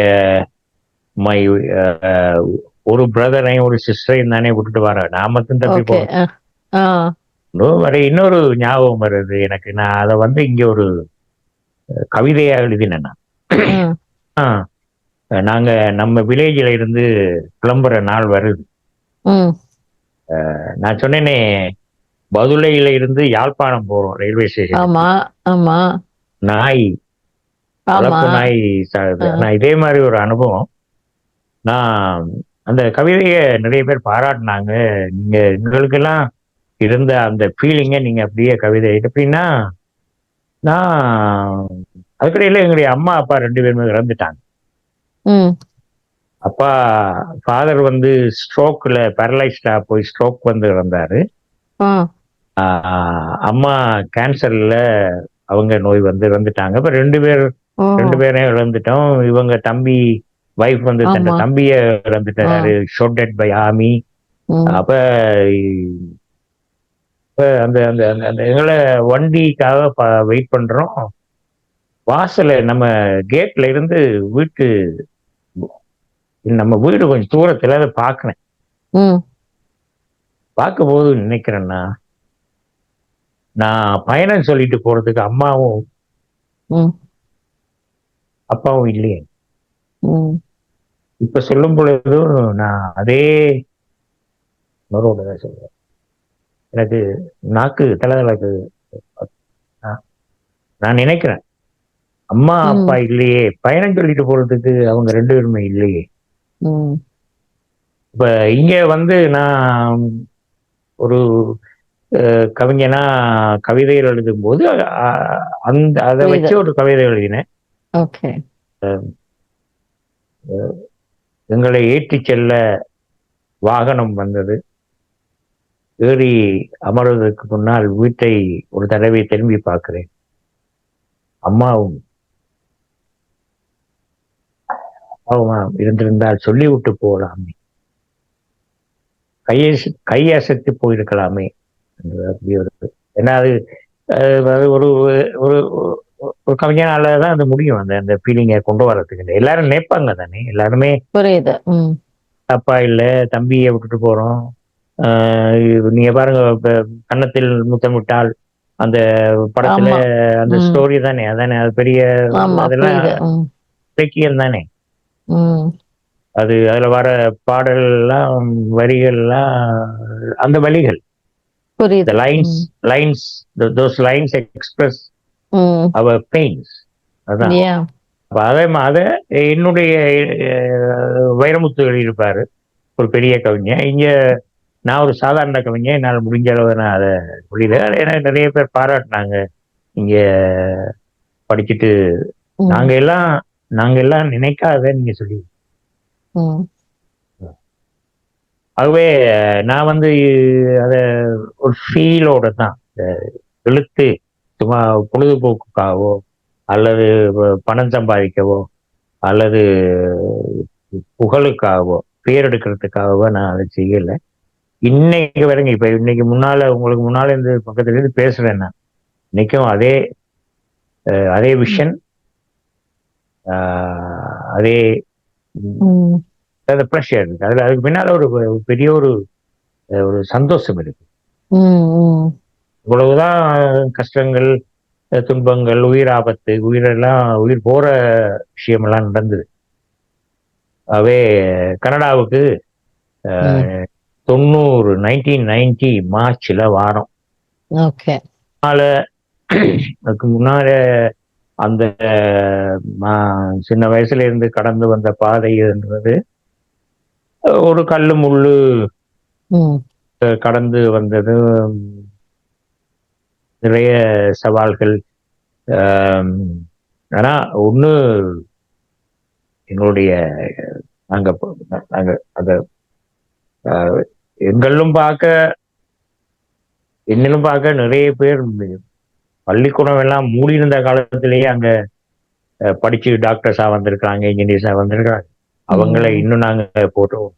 S2: ஒரு பிரதரையும் ஒரு சிஸ்டரையும் தானே விட்டுட்டு வரேன். நான் மட்டும் தப்பி போறேன். இன்னொரு ஞாபகம் வருது எனக்கு. நான் அதை வந்து இங்க ஒரு கவிதையா எழுதினேன். நாங்க நம்ம வில்லேஜ்ல இருந்து கிளம்புற நாள் வருது. நான் சொன்னேனே, பதுளையில இருந்து யாழ்ப்பாணம் போறோம் ரயில்வே ஸ்டேஷன்.
S1: ஆமா ஆமா.
S2: நாய், வளர்ப்பு நாய் சாகுது. நான் இதே மாதிரி ஒரு அனுபவம். நான் அந்த கவிதையை நிறைய பேர் பாராட்டினாங்க. நீங்க எங்களுக்கெல்லாம் இருந்த அந்த ஃபீலிங்க நீங்க அப்படியே கவிதை எப்படின்னா, நான் அதுக்கடையில எங்களுடைய அம்மா அப்பா 2 பேருமே இறந்துட்டாங்க. அப்பா ஃபாதர் வந்து ஸ்ட்ரோக்ல பேரலைஸ்டா போய் ஸ்ட்ரோக் வந்து இறந்தாரு. அம்மா கேன்சர்ல அவங்க நோய் வந்து இறந்துட்டாங்க. இப்ப 2 பேரையும் இழந்துட்டோம். இவங்க தம்பி வைஃப் வந்து தன் தம்பிய இறந்துட்டாரு, ஷார்டட் பை ஆர்மி. அப்ப அந்த அந்த அந்த எங்களை வண்டிக்காக வெயிட் பண்றோம். வாசல நம்ம கேட்ல இருந்து நம்ம வீடு கொஞ்சம் தூரத்துல அதை பாக்குறேன். பார்க்கும்போது நினைக்கிறேன்னா, நான் பயணம் சொல்லிட்டு போறதுக்கு அம்மாவும் அப்பாவும் இல்லையே. இப்ப சொல்லும் பொழுதும் நான் அதே உணர்வோட சொல்றேன். எனக்கு நாக்கு தலதலக்கு. நான் நினைக்கிறேன், அம்மா அப்பா இல்லையே, பயணம் சொல்லிட்டு போறதுக்கு அவங்க 2 பேருமே இல்லையே. இப்ப இங்க வந்து நான் ஒரு கவிஞனா கவிதைகள் எழுதும் போது அதை வச்சு ஒரு கவிதை எழுதினேன். எங்களை ஏற்றி செல்ல வாகனம் வந்தது. ஏறி அமர்வதற்கு முன்னால் வீட்டை ஒரு தடவை திரும்பி பார்க்கிறேன். அம்மாவும் இருந்திருந்தால் சொல்லிவிட்டு போகலாமே, கையசைத்து போயிருக்கலாமே. ஏன்னா அது ஒரு ஒரு கவிஞனால தான் அது முடியும். அந்த அந்த ஃபீலிங்கை கொண்டு வர்றதுக்கு எல்லாரும் நினைப்பாங்க தானே, எல்லாருமே
S1: புரியுது.
S2: அப்பா இல்ல, தம்பியை விட்டுட்டு போறோம். நீங்க பாருங்க, இப்ப கன்னத்தில் முத்தமிட்டால் அந்த படத்துல
S1: ஆமா.
S2: அந்த
S1: ம்.
S2: ஸ்டோரி தானே, அதானே அது பெரிய,
S1: ஆமா,
S2: அதெல்லாம்
S1: புரியுது.
S2: இலக்கியம் தானே.
S1: ம்.
S2: அது அதுல வர பாடல்லாம், வரிகள்லாம் அந்த வழிகள், the
S1: புரியுது.
S2: lines lines those lines express
S1: ம்.
S2: our pains. அதான்.
S1: Yeah.
S2: அப்ப அத என்னுடைய வைரமுத்து எழுதியிருப்பாரு, ஒரு பெரிய கவிஞன். இங்க நான் ஒரு சாதாரண கவிஞன், என்னால் முடிஞ்ச அளவு நான் அதை வெளியில, ஏன்னா நிறைய பேர் பாராட்டினாங்க இங்க படிச்சுட்டு.
S1: ம்.
S2: நாங்க எல்லாம் நாங்க எல்லாம் நினைக்காத நீங்க சொல்லி.
S1: ம்.
S2: ஆகவே நான் வந்து அத ஒரு ஃபீலோட தான் இழுத்து, சும்மா பொழுதுபோக்குக்காகவோ அல்லது பணம் சம்பாதிக்கவோ அல்லது புகழுக்காகவோ பேர் எடுக்கிறதுக்காகவோ நான் அதை செய்யல. இன்னைக்கு வரைங்க, இப்ப இன்னைக்கு முன்னால, உங்களுக்கு முன்னால இந்த பக்கத்துல இருந்து பேசுறேன் நான். இன்னைக்கும் அதே அதே விஷன், அதே
S1: ம்.
S2: ப்ரெஷர் இருக்கு. அதுல அதுக்கு பின்னால ஒரு பெரிய ஒரு ஒரு சந்தோஷம் இருக்கு.
S1: ம்.
S2: இவ்வளவுதான் கஷ்டங்கள், துன்பங்கள், உயிர் ஆபத்து, உயிர் போற விஷயமெல்லாம் நடந்தது. அவே கனடாவுக்கு
S1: ம்.
S2: 1990 மார்ச்ல வாரம்.
S1: ஓகே.
S2: அதுக்கு முன்னால அந்த சின்ன வயசுல இருந்து கடந்து வந்த பாதைன்றது ஒரு கல்லு முள்ளு கடந்து வந்தது, நிறைய சவால்கள். ஆனா ஒண்ணு, எங்களுடைய நாங்க நாங்க அத எங்களும் பார்க்க, என்னிலும் பார்க்க நிறைய பேர் பள்ளிக்கூடம் எல்லாம் மூடி இருந்த காலத்திலேயே அங்க படிச்சு டாக்டர்ஸா வந்திருக்காங்க, இன்ஜினியர்ஸா வந்திருக்காங்க. அவங்கள இன்னும் நாங்க போட்டோம்.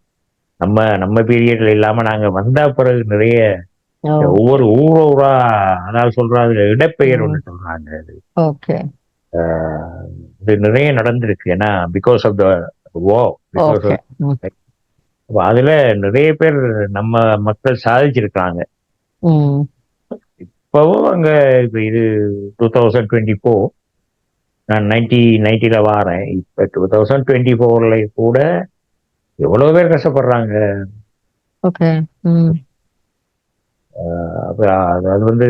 S2: நம்ம நம்ம பீரியட்ல இல்லாம நாங்க வந்த பிறகு நிறைய ஒவ்வொரு ஊரா, அதாவது சொல்றாங்க இடப்பெயர் ஒண்ணு சொல்றாங்க.
S1: ஓகே.
S2: இது நிறைய நடந்திருக்கு. ஏன்னா because of the war, because அதுல நிறைய பேர் நம்ம மக்கள் சாதிச்சிருக்காங்க. இப்பவும் அங்க இப்ப இது 2024, நான் 1990ல வாரேன். இப்ப 2024ல கூட எவ்வளவு பேர் கஷ்டப்படுறாங்க. அது வந்து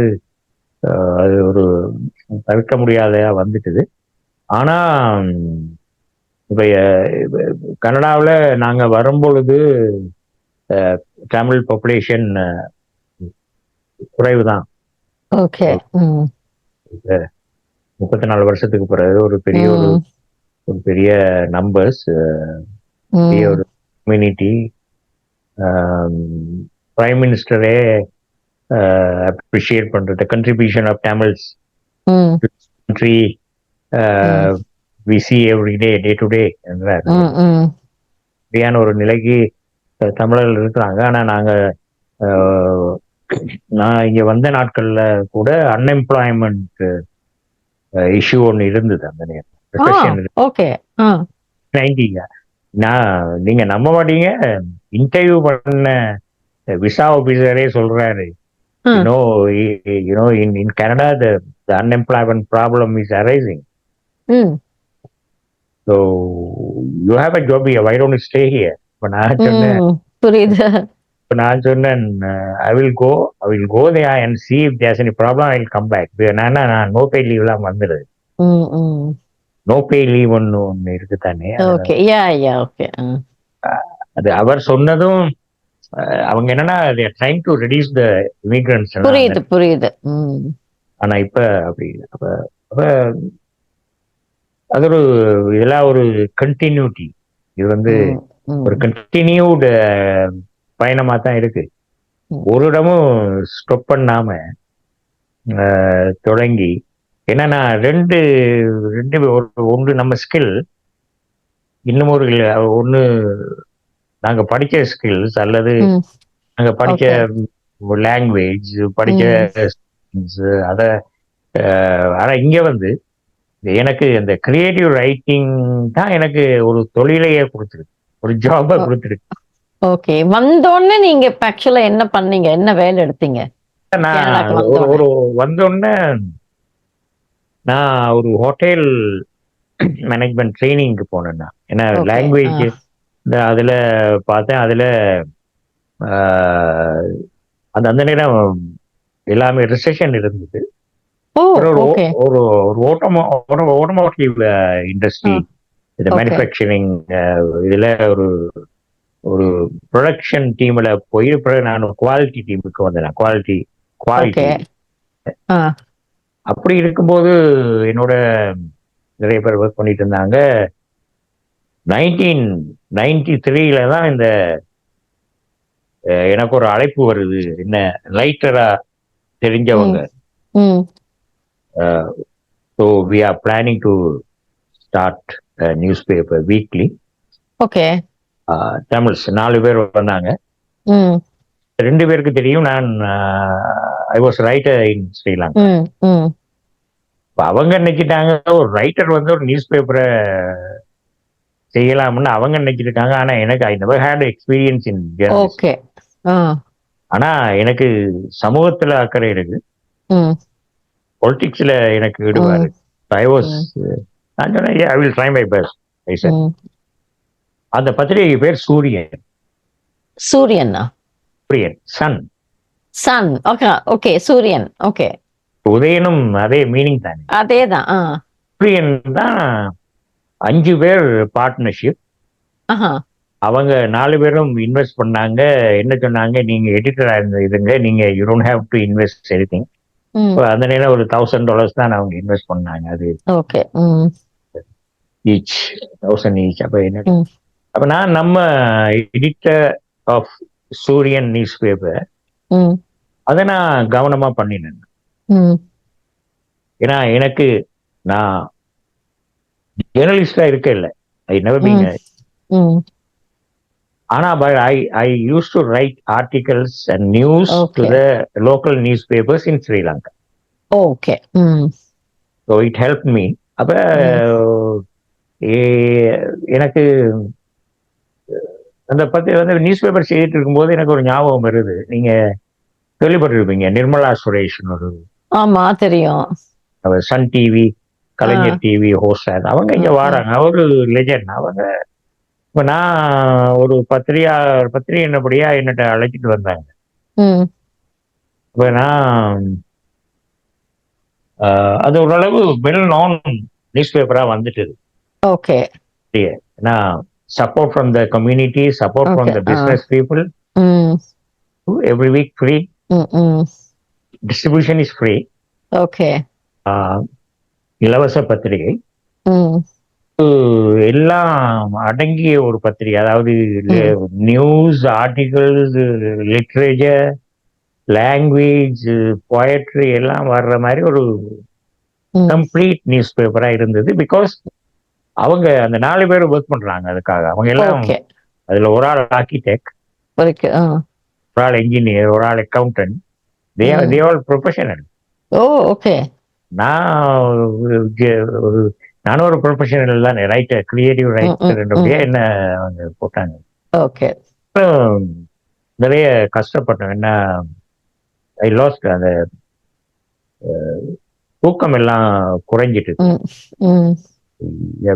S2: அது ஒரு தவிர்க்க முடியாதையா வந்துட்டுது. ஆனா இப்ப கனடாவில் நாங்க வரும்பொழுது தமிழ் பாப்புலேஷன் குறைவுதான். 34 வருஷத்துக்கு பிறகு ஒரு பெரிய நம்பர்ஸ், பெரிய ஒரு கம்யூனிட்டி. பிரைம் மினிஸ்டரே அப்ரிஷியேட் பண்றது contribution of Tamils to this country, we see every day to day என்றார். இப்படியான ஒரு நிலைக்கு தமிழர்கள் இருக்கிறாங்க. ஆனா நான் இங்க வந்த நாட்கள்ல கூட அன்எம்ப்ளாய்மெண்ட் இஷ்யூ ஒண்ணு இருந்தது அந்த நேரம். நீங்க நம்ப மாட்டீங்க, இன்டர்வியூ பண்ண விசா ஆபீசரே சொல்றாரு, in Canada the unemployment problem is arising. So you have a job here, why don't you stay here? இப்ப நான் சொன்னேன் I will go there and see if there's any problem, I will come back. நான் no பே leave எல்லாம் வந்துடுது. No பே leave ஒண்ணு இருக்கு தானே. அது அவர் சொன்னதும், அவங்க என்னன்னா trying to reduce the immigrants.
S1: புரியுது.
S2: ஆனா இப்ப அப்படி அப்ப அது ஒரு இதெல்லாம் ஒரு கண்டினியூட்டி. இது வந்து ஒரு கண்டினியூடு பயணமா தான் இருக்கு. ஒரு இடமும் ஸ்டாப் பண்ணாம தொடங்கி. ஏன்னா ரெண்டு ஒன்று நம்ம ஸ்கில், இன்னும் ஒண்ணு நாங்க படிச்ச ஸ்கில்ஸ் அல்லது நாங்க படிச்ச லாங்குவேஜ், படிச்ச அத. ஆனா இங்க வந்து எனக்கு இந்த கிரியேட்டிவ் ரைட்டிங் தான் எனக்கு ஒரு தொழிலையே கொடுத்துருக்கு, ஒரு ஜாபை கொடுத்துருக்கு.
S1: ஓகே, வந்தோடனே நீங்க ஆக்சுவலா என்ன பண்ணீங்க, என்ன வேலை எடுத்தீங்க
S2: நான்
S1: கேரளாக்கு
S2: ஒரு
S1: வந்தோடனே?
S2: ஒரு வந்தோடனே நான் ஒரு ஹோட்டல் மேனேஜ்மெண்ட் ட்ரைனிங்க்கு போனேன். நான் ஏன்னா
S1: ஓகே.
S2: லாங்குவேஜ் அதுல பார்த்தேன். அதுல ஆஹ், அந்த அந்த நேரம் எல்லாமே ரிசெஷன் இருந்தது.
S1: ஓ,
S2: ஒரு ஒரு
S1: ஓகே.
S2: ஒரு ஒரு ஆட்டோமோட்டிவ் இண்டஸ்ட்ரி, இந்த
S1: ஓகே.
S2: மேனுஃபேக்சரிங் இதுல ஒரு ஒரு ப்ரொடக்ஷன் டீம்ல போய் பிறகு நான் குவாலிட்டி டீமுக்கு வந்தேன். Quality
S1: okay.
S2: அப்படி இருக்கும்போது என்னோட நிறைய பேர் ஒர்க் பண்ணிட்டு இருந்தாங்க. 1993 தான் இந்த எனக்கு ஒரு அழைப்பு வருது, என்ன ரைட்டரா தெரிஞ்சவங்க. So we are planning to start news paper weekly.
S1: Okay.
S2: Tamils 4 பேர் வந்தாங்க. 2 பேருக்கு தெரியும், நான் I was writer in Sri Lanka. அவங்க நினைச்சிட்டாங்க ஒரு ரைட்டர் வந்து ஒரு நியூஸ் பேப்பரை செய்யலாம்னு அவங்க நினைச்சிருக்காங்க. ஆனா எனக்கு I never had experience in journalism. ஆனா எனக்கு சமூகத்துல அக்கறை இருக்கு, பொலிட்டிக்ஸ்ல எனக்கு ஈடுபாடு. ஐ வாஸ் நான் சொன்னேன், I will try my best. அந்த பத்திரிகை பேர் சூரியன்.
S1: சூரியனா?
S2: சூரியன், சன்.
S1: சன். ஓகே, ஓகே, சூரியன். ஓகே.
S2: உதயனும் அதே மீனிங் தானே?
S1: அதேதான்.
S2: சூரியன் தான் 5 பேர் பார்ட்னர்ஷிப். அவங்க 4 பேரும் இன்வெஸ்ட் பண்ணாங்க. என்ன சொன்னாங்க, நீங்க எடிட்டரா இருங்க, நீங்க you don't have to invest anything. அந்த நேரம் ஒரு $1000 தான் அவங்க இன்வெஸ்ட் பண்ணாங்க. அது
S1: ஓகே.
S2: Each 1000 each. அப்ப என்ன, அப்ப நான் நம்ம எடிட்டர் ஆஃப் சூரியன் நியூஸ் பேப்பர் அதை நான் கவனமா பண்ணினேன். ஏன்னா எனக்கு நான் ஜேர்னலிஸ்டா இருக்க இல்லை, ஐ நெவர் பீன். ஆனா I use to write articles and news to the local news papers in Sri Lanka.
S1: Okay.
S2: So it help me. அப்ப எனக்கு அந்த பத்தி வந்து நியூஸ் பேப்பர் செய்துட்டு இருக்கும்போது எனக்கு ஒரு ஞாபகம் வருது. நீங்க கேள்விப்பட்டிருப்பீங்க, நிர்மலா சுரேஷ் ஒரு,
S1: ஆமா தெரியும்,
S2: சன் டிவி, கலைஞர் டிவி ஹோஸ்ட். அவங்க இங்க வாராங்க, ஒரு லெஜண்ட் அவங்க. இப்ப நான் ஒரு பத்திரிகை என்னபடியா என்னட்ட அழைச்சிட்டு வந்தாங்க. இப்ப நான் அது ஓரளவு வெல் நோன் நியூஸ் பேப்பரா வந்துட்டு.
S1: Okay.
S2: support from the community, support from the business people. Every week free. Distribution is free.
S1: Okay.
S2: இலவச பத்திரிகை, எல்லாம் அடங்கிய ஒரு பத்திரிகை. அதாவது news, articles, literature, language, poetry எல்லாம் வர்ற மாதிரி ஒரு கம்ப்ளீட் நியூஸ் பேப்பரா இருந்தது. பிகாஸ் அவங்க அந்த 4 பேர் ஒர்க் பண்றாங்க அதுக்காக. அவங்க எல்லாம் அதுல ஒரு ஆள் ஆர்கிடெக்ட், ஒரு ஆள் என்ஜினியர், ஒரு ஆள் accountant. They all professional.
S1: Okay.
S2: நானும் ஒரு ப்ரொஃபஷனல் தான், ரைட்டர், கிரியேட்டிவ் ரைட்டர். என்ன அவங்க போட்டாங்க.
S1: ஓகே.
S2: நிறைய கஷ்டப்பட்டேன். என்ன, ஐ லாஸ்ட், அந்த தூக்கம் எல்லாம் குறைஞ்சிட்டு.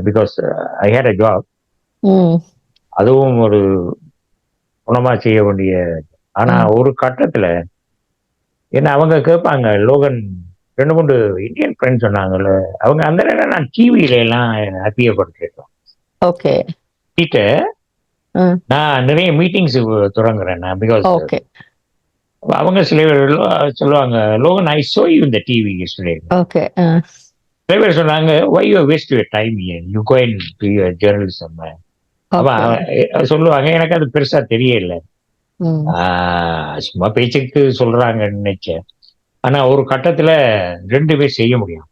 S2: Because I had a job. அதுவும் ஒரு குணமா செய்ய வேண்டிய. ஆனா ஒரு கட்டத்துல என்ன அவங்க கேட்பாங்க, லோகன் 2-3 இந்தியன் ஃப்ரெண்ட்ஸ் சொன்னாங்கல்ல, அவங்க அந்த நேரம் நான் டிவியில எல்லாம் அறியப்படுத்திட்டோம்.
S1: ஓகே.
S2: நான் நிறைய மீட்டிங்ஸ் தொடங்குறேன் நான். பிகாஸ் அவங்க சில பேர் சொல்லுவாங்க, லோகன் ஐ சோ யூ இந்த டிவி எஸ்டர்டே.
S1: ஓகே.
S2: சில பேர் சொன்னாங்க, why you waste your time here, you go and do your journalism. சொல்லுவாங்க. எனக்கு அது பெருசா தெரியல, சும்மா பேச்சுக்கு சொல்றாங்கன்னு நினைச்சேன். ஆனா ஒரு கட்டத்துல 2 பேர் செய்ய முடியும்.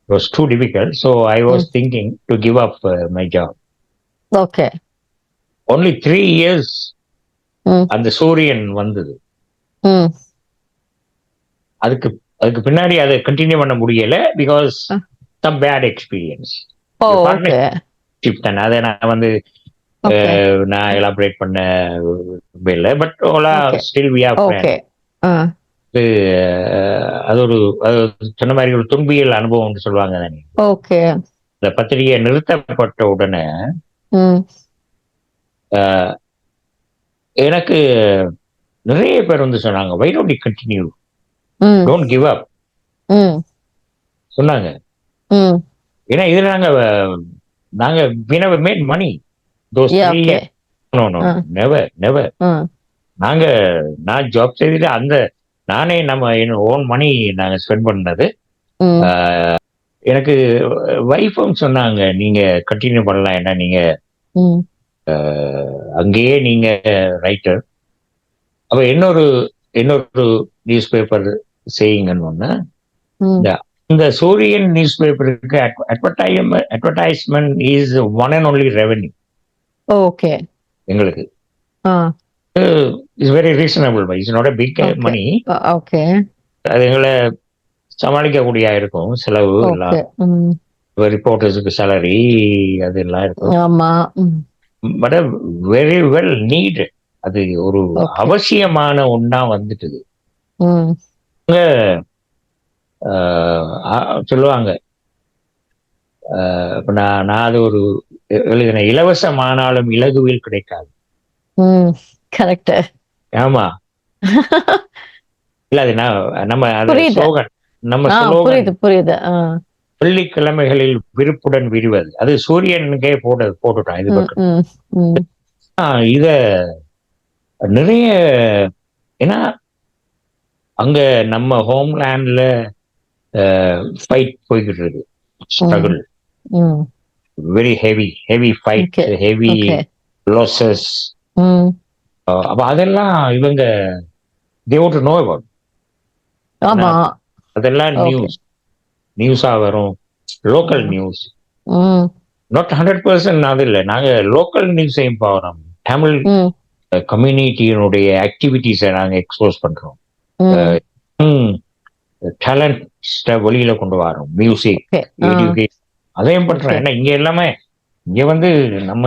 S2: It was too difficult, so I was thinking to give up my job.
S1: Okay.
S2: Only 3 years அந்த சூரியன் வந்தது. அதுக்கு அதுக்கு பின்னாடி அதை கண்டினியூ பண்ண முடியல because some bad experience.
S1: Oh okay
S2: partnership தானே, அதை நான் வந்து
S1: ஓகே
S2: நான் எலாபரேட் பண்ண இல்லை. பட் ஓலா
S1: okay
S2: still we are
S1: okay
S2: அது ஒரு அது சொன்ன மாதிரி ஒரு துன்பியல் அனுபவம்னு சொல்லுவாங்க தானே.
S1: ஓகே
S2: இந்த பத்திரிகை நிறுத்தப்பட்ட உடனே எனக்கு நிறைய பேர் வந்து சொன்னாங்க, why don't you continue, don't give up சொன்னாங்க. ஏன்னா இதுல நாங்க we never made money those 3 years. No, never. நான் ஜாப் செய்துட்டு நானே நம்ம ஓன் மணி நாங்க ஸ்பெண்ட் பண்ணது. எனக்கு வைஃபும் சொன்னாங்க, நீங்க கண்டினியூ பண்ணலாம், ஏன்னா நீங்க அங்கேயே நீங்க ரைட்டர். அப்ப இன்னொரு நியூஸ் பேப்பர் செய்யுங்கன்னு ஒண்ணு. இந்த சூரியன் நியூஸ் பேப்பருக்கு advertisement is one and only revenue.
S1: Okay
S2: எங்களுக்கு it's very reasonable, it's not a big money.
S1: Okay
S2: அது எங்களை சமாளிக்கக்கூடிய இருக்கும் செலவு எல்லாம், ரிப்போர்ட்டர்ஸுக்கு சேலரி அது எல்லாம் இருக்கும். பட் வெரி வெல் நீட், அது ஒரு அவசியமான ஒண்ணா வந்துட்டுது. சொல்லுவாங்க, நான் அது ஒரு எழுதின, இலவசமானாலும் இலகுவில் கிடைக்காது. ஆமா இல்ல, அது நம்ம ஸ்லோகன், நம்ம
S1: புரியுது.
S2: வெள்ளிக்கிழமைகளில் விருப்புடன் விரிவது, அது சூரியனுக்கே போட்டுட்டான். இது இத நிறைய, ஏன்னா அங்க நம்ம ஹோம்லேண்ட்ல ஃபைட் போய்கிட்டு இருக்கு, struggle, very heavy fight, heavy losses. அப்ப அதெல்லாம் இவங்க they want to know about. அதெல்லாம் நியூஸா வரும், லோக்கல் நியூஸ், நாட் 100%. அது இல்லை, நாங்க லோக்கல் நியூஸையும் பார்க்கிறோம், தமிழ் கம்யூனிட்டியினுடைய ஆக்டிவிட்டிஸை நாங்க எக்ஸ்போஸ் பண்றோம், டேலண்ட் வெளியில கொண்டு வரோம், மியூசிக், எஜுகேஷன், அதையும் பண்றோம். ஏன்னா இங்க எல்லாமே இங்க வந்து நம்ம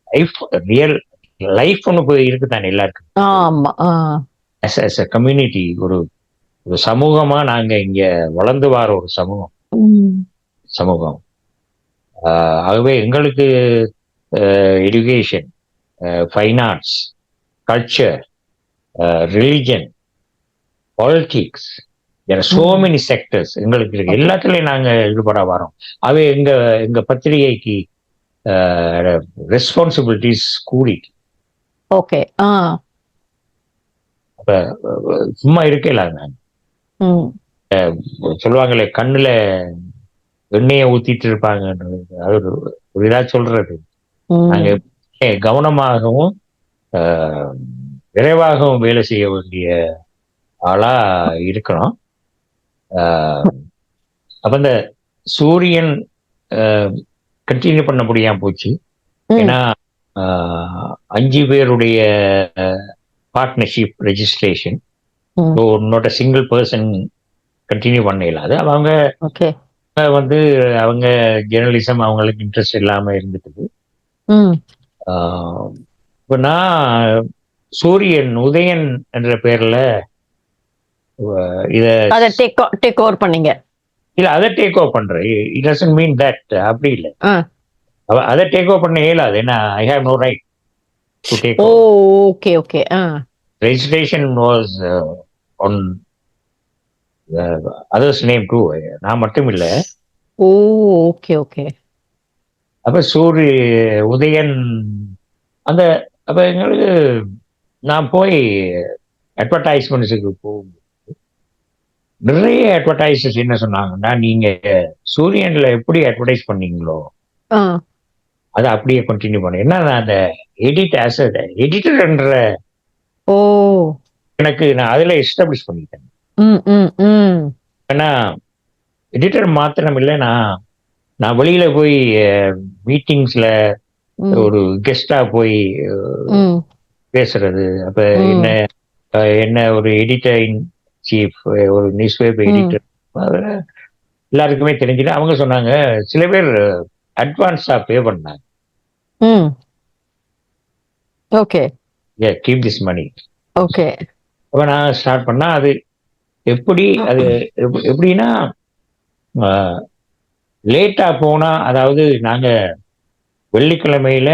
S2: லைஃப், ரியல் லைஃப் ஒண்ணு இருக்குதானே எல்லாருக்கும். கம்யூனிட்டி, ஒரு சமூகமா நாங்க இங்க வளர்ந்து வர ஒரு சமூகம். ஆகவே எங்களுக்கு education, fine arts, culture, religion, politics, so many sectors எங்களுக்கு இருக்கு. எல்லாத்துலயும் நாங்க ஈடுபட வரோம். அவை எங்க பத்திரிகைக்கு ரெஸ்பான்சிபிலிட்டிஸ் கூடிட்டு.
S1: ஓகே
S2: அப்ப சும்மா இருக்கல, சொல்லுவாங்களே கண்ணுல எண்ணெயை ஊத்திட்டு இருப்பாங்க, அது ஒரு இதா சொல்றது. நாங்க கவனமாகவும் விரைவாகவும் வேலை செய்ய வேண்டிய ஆளா இருக்கணும். அப்ப இந்த சூரியன் கண்டினியூ பண்ண முடியாம போச்சு. ஏன்னா 5 பேருடைய partnership registration, not a single person continue பண்ண இல்லாது. அவங்க வந்து அவங்க ஜெர்னலிசம் அவங்களுக்கு இன்ட்ரெஸ்ட் இல்லாம இருந்துட்டு, இப்ப நான் சூரியன் உதயன் என்ற பேர்ல
S1: இத டேக் ஓவர் பண்ணீங்க.
S2: இல்ல, அதை டேக் ஓவர் பண்றேன், இட் டசன்ட் மீன் தட், அப்படி இல்லை. அதை டேக் ஓவர் பண்ண இயலாது, ஏன்னா I have no right to take over.
S1: Okay
S2: registration was on others name too, நான் மட்டும் இல்ல.
S1: ஓகே.
S2: அப்ப உதயன் அந்த, அப்ப எங்களுக்கு நான் போய் அட்வர்டைஸ்மெண்ட்ஸுக்கு போகும்போது நிறைய அட்வர்டைசர்ஸ் என்ன சொன்னாங்கன்னா, நீங்க சூரியன்ல எப்படி அட்வர்டைஸ் பண்ணீங்களோ அதை அப்படியே கண்டினியூ பண்ண. என்ன அந்த எடிட்டர்ன்ற எனக்கு நான் அதுல எஸ்டாப்ளிஷ் பண்ணிட்டேன். ஏன்னா எடிட்டர் மாத்திரம் இல்லை, நான் வெளியில போய் மீட்டிங்ஸ்ல ஒரு கெஸ்டா போய் பேசுறது. அப்ப என்ன ஒரு எடிட்டர் சீஃப், ஒரு நியூஸ் பேப்பர் எடிட்டர், எல்லாருக்குமே தெரிஞ்சுட்டு அவங்க சொன்னாங்க சில பேர் அட்வான்ஸா பே பண்ணாங்க.
S1: Okay
S2: keep this money.
S1: Okay
S2: அப்ப நான் ஸ்டார்ட் பண்ணா அது எப்படி அது எப்படின்னா லேட்டா போனா, அதாவது நாங்க வெள்ளிக்கிழமையில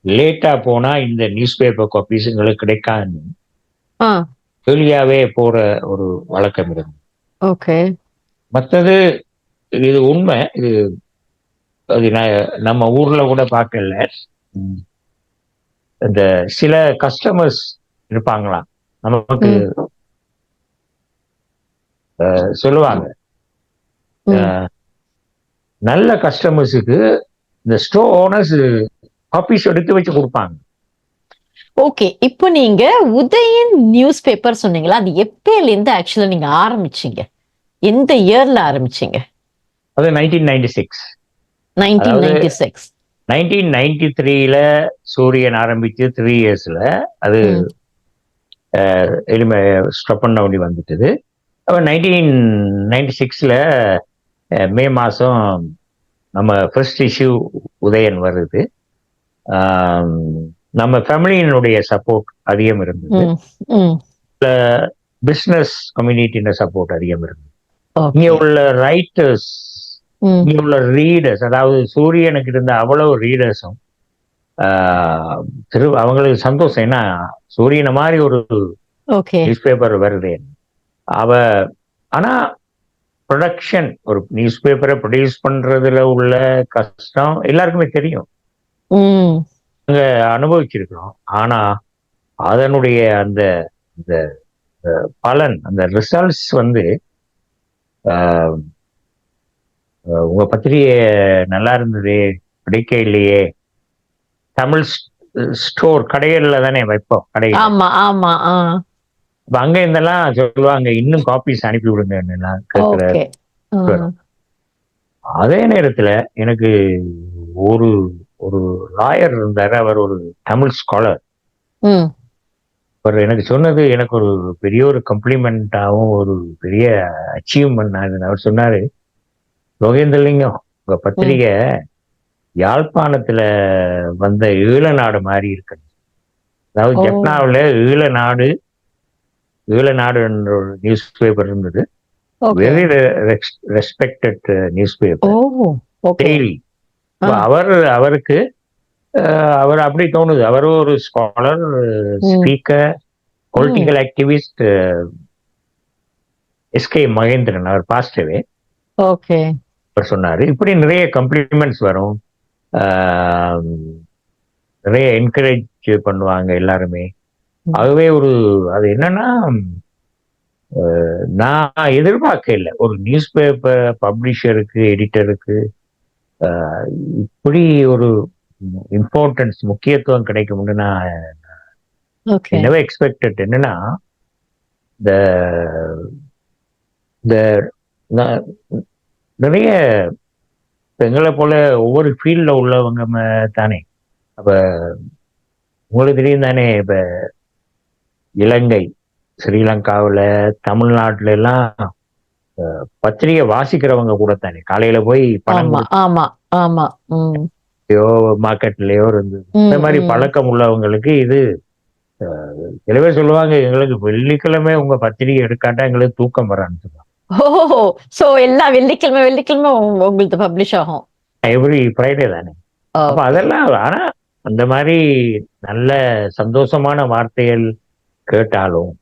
S2: லேட்டா போனா இந்த நியூஸ் பேப்பர் காப்பீஸ் எங்களுக்கு கிடைக்காது, வெளியாவே போற ஒரு வழக்கம் இருக்கு.
S1: ஓகே
S2: மற்றது இது உண்மை, இது அது நம்ம ஊர்ல கூட பார்க்கல. இந்த சில கஸ்டமர்ஸ் இருப்பாங்களாம், நமக்கு சொல்லுவாங்க, நல்ல கஸ்டமர்ஸுக்கு இந்த ஸ்டோர் ஓனர்ஸ் காப்பீஸ் எடுத்து வச்சு கொடுப்பாங்க.
S1: ஓகே, இப்போ நீங்க உதயன் நியூஸ் பேப்பர் சொன்னீங்களா, அது எப்பல இருந்து ஆக்சுவலா நீங்க ஆரம்பிச்சீங்க? எந்த இயர்ல ஆரம்பிச்சீங்க?
S2: அது 1996.
S1: 1996.
S2: 1993ல சூரியன் ஆரம்பிச்சு 3 இயர்ஸ்ல அது எளிமை ஸ்டாப் பண்ண வேண்டி வந்துட்டது. அப்ப 1996ல மே மாசம் நம்ம ஃபர்ஸ்ட் இஷ்யூ உதயன் வருது. நம்ம ஃபேமிலியினுடைய சப்போர்ட் அதிகம் இருந்தது, பிசினஸ் கம்யூனிட்டியோட சப்போர்ட் அதிகம் இருந்தது. இங்க உள்ள ரைட்டர்ஸ், இங்க உள்ள ரீடர்ஸ், அதாவது சூரியனுக்கு இருந்த அவ்வளவு ரீடர்ஸும் அவங்களுக்கு சந்தோஷம். ஏன்னா சூரியனை மாதிரி ஒரு நியூஸ் பேப்பர் வருது. ஆனா ப்ரொடக்ஷன், ஒரு நியூஸ் பேப்பரை ப்ரொடியூஸ் பண்றதுல உள்ள கஷ்டம் எல்லாருக்குமே தெரியும், அங்க அனுபவிச்சிருக்கிறோம். ஆனா அதனுடைய அந்த பலன், அந்த ரிசல்ட்ஸ் வந்து உங்க பத்திரிகை நல்லா இருந்தது, பிடிக்க இல்லையே, தமிழ் ஸ்டோர் கடைகள்ல தானே வைப்போம், கடைகள்.
S1: ஆமா ஆமா.
S2: அங்க இருந்தெல்லாம் சொல்லுவாங்க, இன்னும் காப்பீஸ் அனுப்பி விடுங்க கேட்கிற. அதே நேரத்துல எனக்கு ஒரு ஒரு லாயர் இருந்தாரு, அவர் ஒரு தமிழ் ஸ்காலர். அவர் எனக்கு சொன்னது எனக்கு ஒரு பெரிய ஒரு கம்ப்ளிமெண்டாகவும் ஒரு பெரிய அச்சீவ்மெண்ட் ஆகுது. அவர் சொன்னாரு, லோகேந்திரலிங்கம், உங்க பத்திரிகை யாழ்ப்பாணத்துல வந்த ஈழநாடு மாதிரி இருக்கு. அதாவது ஜப்னாவில் ஈழநாடு என்ற ஒரு நியூஸ் பேப்பர் இருந்தது, very respected news paper daily. அவருக்கு அவர் அப்படி தோணுது. அவரும் ஒரு scholar, speaker, political activist, SK Mahendran, அவர் பாஸ்டவே. அவர் சொன்னாரு, இப்படி நிறைய கம்ப்ளிமெண்ட்ஸ் வரும், நிறைய என்கரேஜ் பண்ணுவாங்க எல்லாருமே. ஆகவே அது என்னன்னா, நான் எதிர்பார்க்க இல்லை ஒரு நியூஸ் பேப்பர் பப்ளிஷருக்கு, எடிட்டருக்கு இப்படி ஒரு இம்பார்ட்டன்ஸ், முக்கியத்துவம் கிடைக்கும்னு நான் நெவர் எக்ஸ்பெக்டட். என்னன்னா நிறைய எங்களை போல ஒவ்வொரு ஃபீல்ட்ல உள்ளவங்க தானே. அப்ப உங்களுக்கு தெரியும் தானே, இப்ப இலங்கை, ஸ்ரீலங்காவில், தமிழ்நாட்டுல எல்லாம் பத்திரிகை வாசிக்கிறவங்க கூட தானே காலையில போய் பணம் மார்க்கெட்லயோ இருந்தது. இந்த மாதிரி பழக்கம் உள்ளவங்களுக்கு இது சில பேர் சொல்லுவாங்க, எங்களுக்கு வெள்ளிக்கிழமை உங்க பத்திரிகை எடுக்காட்டா எங்களுக்கு தூக்கம் வரான்னு சொல்லுவாங்க.
S1: எல்லா வெள்ளிக்கிழமை உங்களுக்கு பப்ளிஷ் ஆகும்,
S2: எவ்ரி ஃப்ரைடே தானே. அப்ப அதெல்லாம், ஆனா அந்த மாதிரி நல்ல சந்தோஷமான வார்த்தைகள் கேட்டாலும்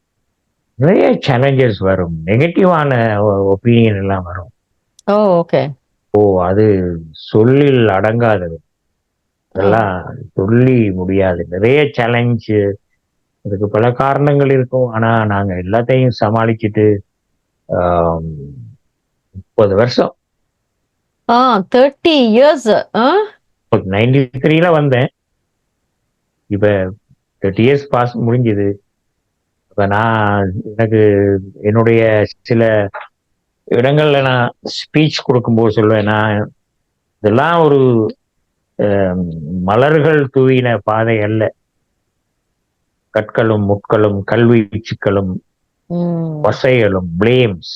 S2: நிறைய சேலஞ்சஸ் வரும், நெகட்டிவான ஒப்பீனியன் எல்லாம் வரும். அது சொல்லில் அடங்காதது, அதெல்லாம் சொல்லி முடியாது. நிறைய சேலஞ்சு, அதுக்கு பல காரணங்கள் இருக்கும். ஆனா நாங்க எல்லாத்தையும் சமாளிச்சுட்டு 30 வருஷம்,
S1: 30 years.
S2: 93ல வந்தேன், இப்ப 30 years பாஸ் முடிஞ்சது. இப்ப எனக்கு என்னுடைய சில இடங்கள்ல நான் ஸ்பீச் கொடுக்கும்போது சொல்லுவேன், நான் இதெல்லாம் ஒரு மலர்கள் தூவின பாதை அல்ல, கற்களும் முட்களும் கல்வி சிக்கலும் கொசைகளும் பிளேம்ஸ்.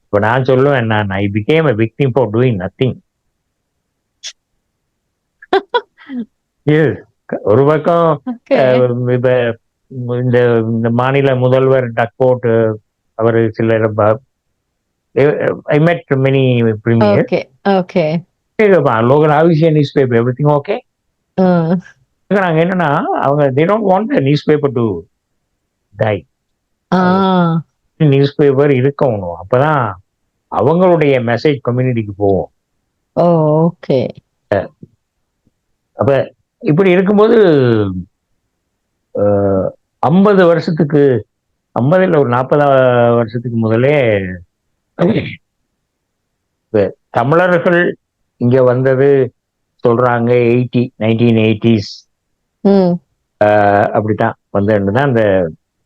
S2: இப்ப நான் சொல்லுவேன், நான் I became a victim for doing nothing. ஒரு பக்கம் இப்ப இந்த மாநில முதல்வர் டக்போர்ட் அவர் சில I met many premiers.
S1: Okay.
S2: Local Aviation newspaper, everything okay? நாங்க என்னன்னா அவங்க they don't want the newspaper to die. News paper இருக்கணும், அப்பதான் அவங்களுடைய மெசேஜ் கம்யூனிட்டிக்கு போகும்.
S1: ஓகே.
S2: அப்ப இப்படி இருக்கும்போது 50 வருஷத்துக்கு 50 இல்ல ஒரு 40 வருஷத்துக்கு முதலே தமிழர்கள் இங்க வந்தது சொல்றாங்க 1980s அப்படித்தான் வந்ததுதான்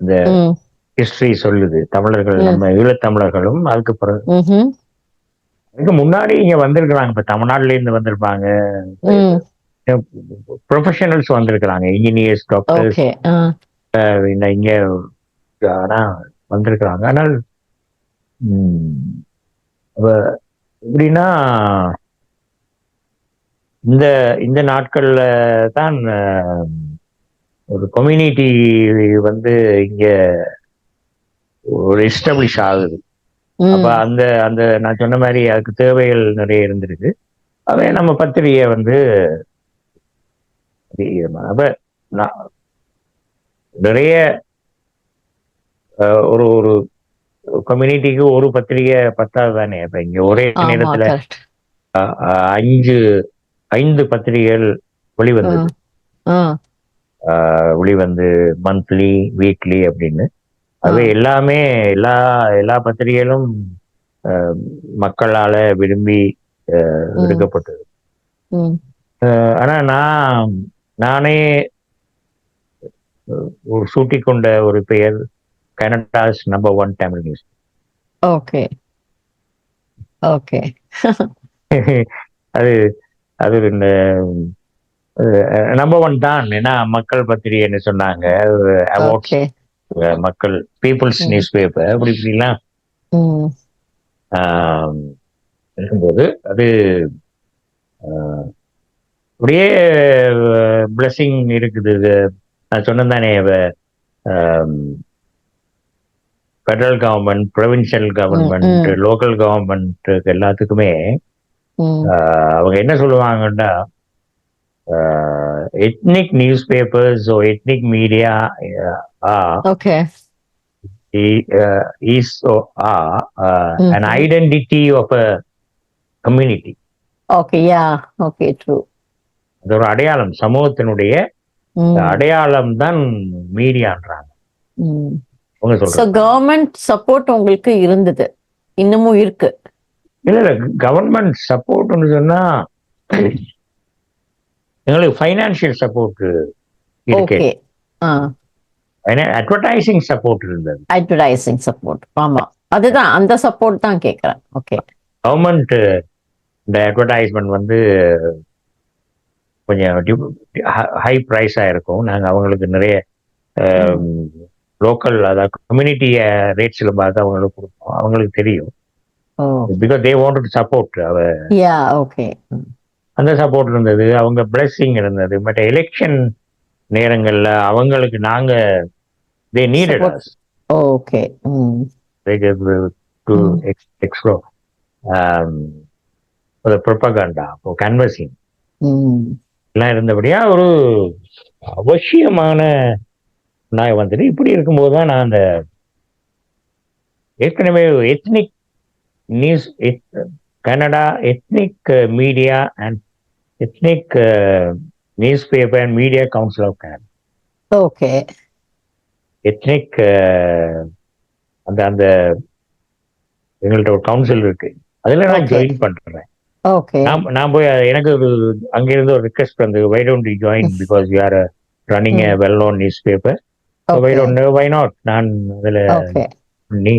S2: இந்த ஹிஸ்டரி சொல்லுது. தமிழர்கள் நம்ம ஈழத்தமிழர்களும் அதுக்கு பிறகு அதுக்கு முன்னாடி இங்க வந்திருக்கிறாங்க. இப்ப தமிழ்நாட்டுல இருந்து வந்திருப்பாங்க, ப்ரொஃபஷனல்ஸ் வந்திருக்கிறாங்க, இன்ஜினியர்ஸ், டாக்டர்ஸ் இங்க ஆனா வந்திருக்கிறாங்க. ஆனால் எப்படின்னா இந்த நாட்கள்ல தான் ஒரு கம்யூனிட்டி வந்து இங்க ஒரு எஸ்டாப்ளிஷ் ஆகுது. அப்ப அந்த நான் சொன்ன மாதிரி அதுக்கு தேவைகள் நிறைய இருந்திருக்கு. அவை நம்ம பத்திரிகை வந்து அப்ப நிறைய ஒரு ஒரு கம்யூனிட்டிக்கு ஒரு பத்திரிகை பத்தாது தானே. இப்ப இங்க ஒரே நேரத்துல 5 பத்திரிகைகள் வெளிவந்து மந்த்லி, வீக்லி அப்படின்னு. அது எல்லாமே எல்லா பத்திரிகைகளும் மக்களால விரும்பி எடுக்கப்பட்டது. ஆனா நானே சூட்டிக்கொண்ட ஒரு பெயர் Canada's number 1 Tamil news.
S1: Okay.
S2: அது இந்த நம்பர் 1 தான். ஏன்னா மக்கள் பத்திரிகைன்னு சொன்னாங்க, அவார்ட்ஸ், மக்கள் பீப்புள்ஸ் நியூஸ் பேப்பர் அப்படி இப்படிலாம் இருக்கும்போது அது அப்படியே பிளஸிங் இருக்குது. நான் சொன்னேன் தானே, federal government, provincial government, local government எல்லாத்துக்குமே அவங்க என்ன சொல்லுவாங்கன்னா, ethnic newspapers or ethnic media an identity of a community.
S1: True.
S2: அது ஒரு அடையாளம், சமூகத்தினுடைய அடையாளம் தான் மீடியான்றாங்க.
S1: கவர்மெண்ட் சப்போர்ட் உங்களுக்கு இருந்தது, இன்னமும் இருக்கு?
S2: இல்ல கவர்மெண்ட் சப்போர்ட்னு சொன்னா எங்களுக்கு ஃபைனான்சியல் சப்போர்ட் இருக்கு. அட்வர்டைசிங் சப்போர்ட் இருந்தது.
S1: அட்வர்டைசிங் சப்போர்ட், ஆமா, அதுதான் அந்த சப்போர்ட் தான் கேக்குறேன். ஓகே.
S2: கவர்மெண்ட் இந்த அட்வர்டைஸ்மெண்ட் வந்து கொஞ்சம் ஹை ப்ரைஸா இருக்கும். நாங்க அவங்களுக்கு நிறைய லோக்கல், அதாவது கம்யூனிட்டி ரேட்ஸ்ல பார்த்து அவங்களுக்கு கொடுப்போம். அவங்களுக்கு தெரியும், because they want to support. அந்த சப்போர்ட் இருந்தது, அவங்க பிளஸிங் இருந்தது. பட் எலெக்ஷன் நேரங்கள்ல அவங்களுக்கு நாங்க they needed us. To explore for the propaganda, for canvassing எல்லாம் இருந்தபடியா ஒரு அவசியமான நான் வந்துட்டு. இப்படி இருக்கும்போது தான் நான் அந்த ஏற்கனவே ethnic news, Canada ethnic media and ethnic news paper and media council of Canada.
S1: Okay.
S2: Ethnic அந்த எங்கள்கிட்ட ஒரு கவுன்சில் இருக்கு, அதுல நான் ஜாயின் பண்றேன். நான் போய் எனக்கு அங்கிருந்து ஒரு ரிக்வெஸ்ட் வந்து, why don't you join, because you are running a well known news paper, why don't, why not. நான் அதுல பண்ணி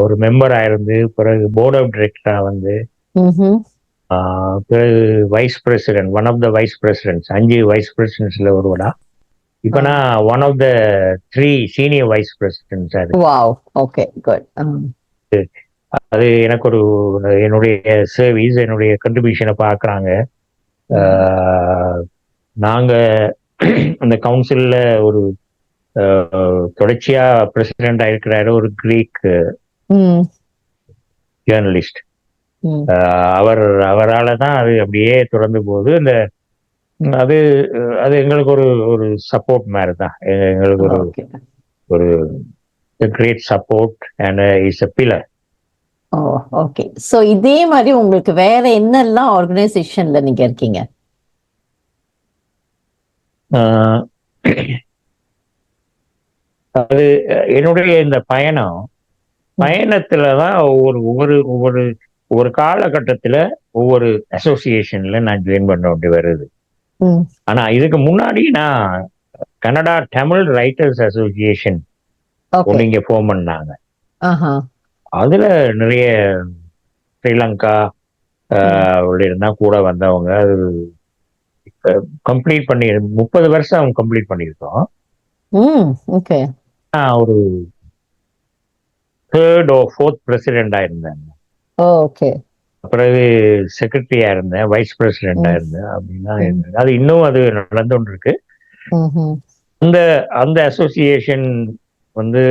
S2: ஒரு மெம்பரா இருந்து, பிறகு போர்ட் ஆஃப் டைரக்டரா வந்து, பிறகு vice president, one of the vice presidents, 5 vice பிரசிடென்ட்ஸ்ல ஒருவனா இப்ப நான் one of the 3 senior vice பிரசிடென்ட்ஸா இருக்கு.
S1: Wow, okay, good.
S2: அது எனக்கு ஒரு என்னுடைய சர்வீஸ், என்னுடைய கண்ட்ரிபியூஷனை பார்க்குறாங்க. நாங்க அந்த கவுன்சில்ல ஒரு தொடர்ச்சியா பிரசிடென்ட் ஆயிருக்கிறாரு ஒரு கிரீக் ஜேர்னலிஸ்ட். அவரால் தான் அது அப்படியே தொடர்ந்து போகுது. இந்த அது அது எங்களுக்கு ஒரு ஒரு சப்போர்ட் மாதிரி தான். எங்களுக்கு ஒரு ஒரு great support and is a pillar.
S1: Okay. So இதே மாதிரி உங்களுக்கு வேற என்னெல்லாம் ஆர்கனைசேஷன்ல நீங்க இருக்கீங்க?
S2: அது என்னுடைய இந்த பயணத்துலதான் ஒவ்வொரு காலகட்டத்துல ஒவ்வொரு அசோசியேஷன்ல நான் ஜாயின் பண்ண வேண்டி வருது. ஆனா இதுக்கு முன்னாடி நான் கனடா தமிழ் ரைட்டர்ஸ் அசோசியேஷன் ஒண்ணு இங்க ஃபார்ம் பண்ணாங்க. அதுல நிறைய ஸ்ரீலங்கா இருந்தா கூட வந்தவங்க. அது கம்ப்ளீட் பண்ணி 30 வருஷம் கம்ப்ளீட் பண்ணியிருக்கோம். ஒரு 3rd or 4th பிரசிடென்டா இருந்தேன். பிறகு செக்ரட்டரியா இருந்தேன், வைஸ் பிரசிடென்டா இருந்தேன். அப்படின்னா அது இன்னும் அது நடந்து கொண்டு இருக்கு. அந்த அசோசியேஷன் வந்து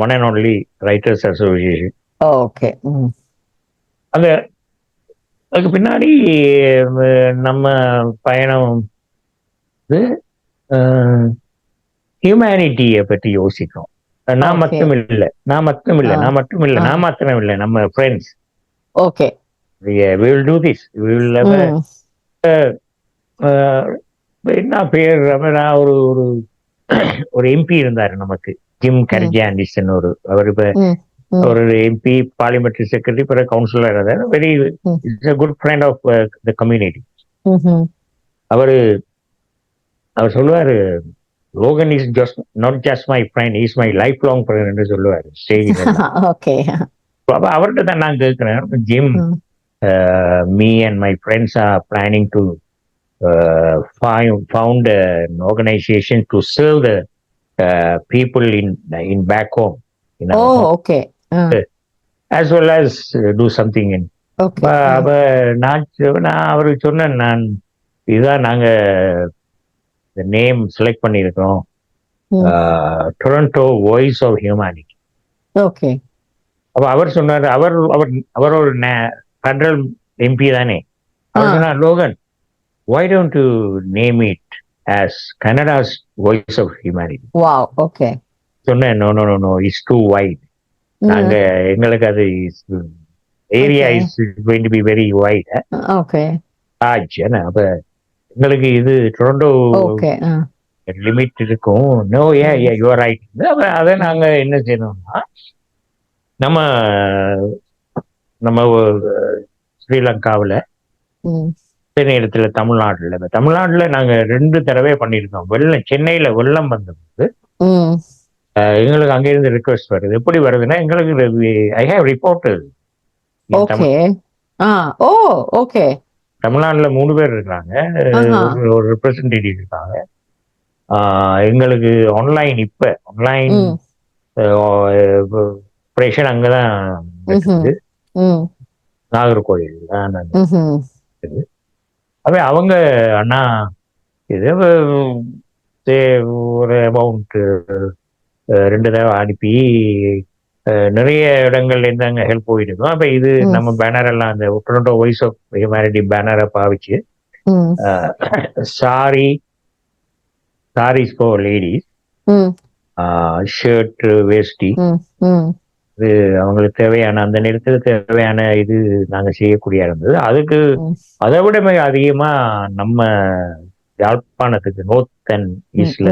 S2: one and only writers association. அதுக்கு பின்னாடி நம்ம பயணம் ஹியூமனிட்டியை பற்றி யோசிக்கிறோம். நான் மட்டும் இல்லை நம்ம friends.
S1: Okay,
S2: we will do this. We will என்ன பேர், நான் ஒரு எம்பி இருந்தாரு நமக்கு, ஜிம் கர்ஜியாண்டிஸ் அவர் இப்ப ஒரு எம்பி, பார்லிமெண்ட்ரி செக்ரட்டரி, பிறகு கவுன்சிலர் இருந்தாரு. Very it's a good friend of the community. அவர் சொல்லுவாரு, Logan is just not just my friend, is my life long friend என்று சொல்லுவாரு ஸ்டேஜில். அப்ப அவர்கிட்ட தான் நான் கேட்கிறேன், Jim, me and my friends are planning to found an organization to serve the people in back home. As well as do something in. நான் அவருக்கு சொன்னேன், நான் இதுதான் நாங்க நேம் செலக்ட் பண்ணியிருக்கோம், டொரண்டோ வாய்ஸ் ஆஃப் ஹியூமனிட்டி. அப்ப அவர் சொன்னார், அவர் ஒரு ஃபெடரல் எம்பி தானே. அவர் சொன்னார், Logan, why don't you name it as Canada's voice of humanity? சொன்னேன், no, it's too wide. நாங்க எங்களுக்கு அது area is going to be very wide. அப்ப எங்களுக்கு இது டொரண்டோ லிமிட் இருக்கும். No, you are right. அதை நாங்க என்ன செய்யணும்னா, நம்ம ஸ்ரீலங்காவில், நேரத்துல தமிழ்நாட்டுல நாங்க 2 தடவை பண்ணியிருக்கோம். சென்னையில வெள்ளம் வந்தபோது எங்களுக்கு அங்கிருந்து ரிக்வெஸ்ட் வருது. எப்படி வருதுன்னா, எங்களுக்கு ஐ ஹேவ் ரிப்போர்ட்டர் தமிழ்நாட்டுல 3 பேர் இருக்காங்க, ஒரு ரெப்ரசன்டேட்டிவ் இருக்காங்க. எங்களுக்கு ஆன்லைன் ஆபரேஷன் அங்கதான் இருக்குது, நாகர்கோவில். அவங்க அண்ணா இது ஒரு அமௌண்ட் 2 தடவை அனுப்பி நிறைய இடங்கள்ல இருந்து அங்க ஹெல்ப் போயிருக்கோம். அப்ப இது நம்ம பேனர் எல்லாம், அந்த டொரண்டோ வாய்ஸ் ஆஃப் ஹியூமனிட்டி பேனரை பாவிச்சு, சாரீஸ் ஃபார் லேடிஸ், ஷர்ட், வேஷ்டி, இது அவங்களுக்கு தேவையான, அந்த நேரத்தில் தேவையான இது நாங்க செய்யக்கூடிய இருந்தது. அதுக்கு அதை விட மிக அதிகமா நம்ம யாழ்ப்பாணத்துக்கு நோர்த் அண்ட் ஈஸ்ட்ல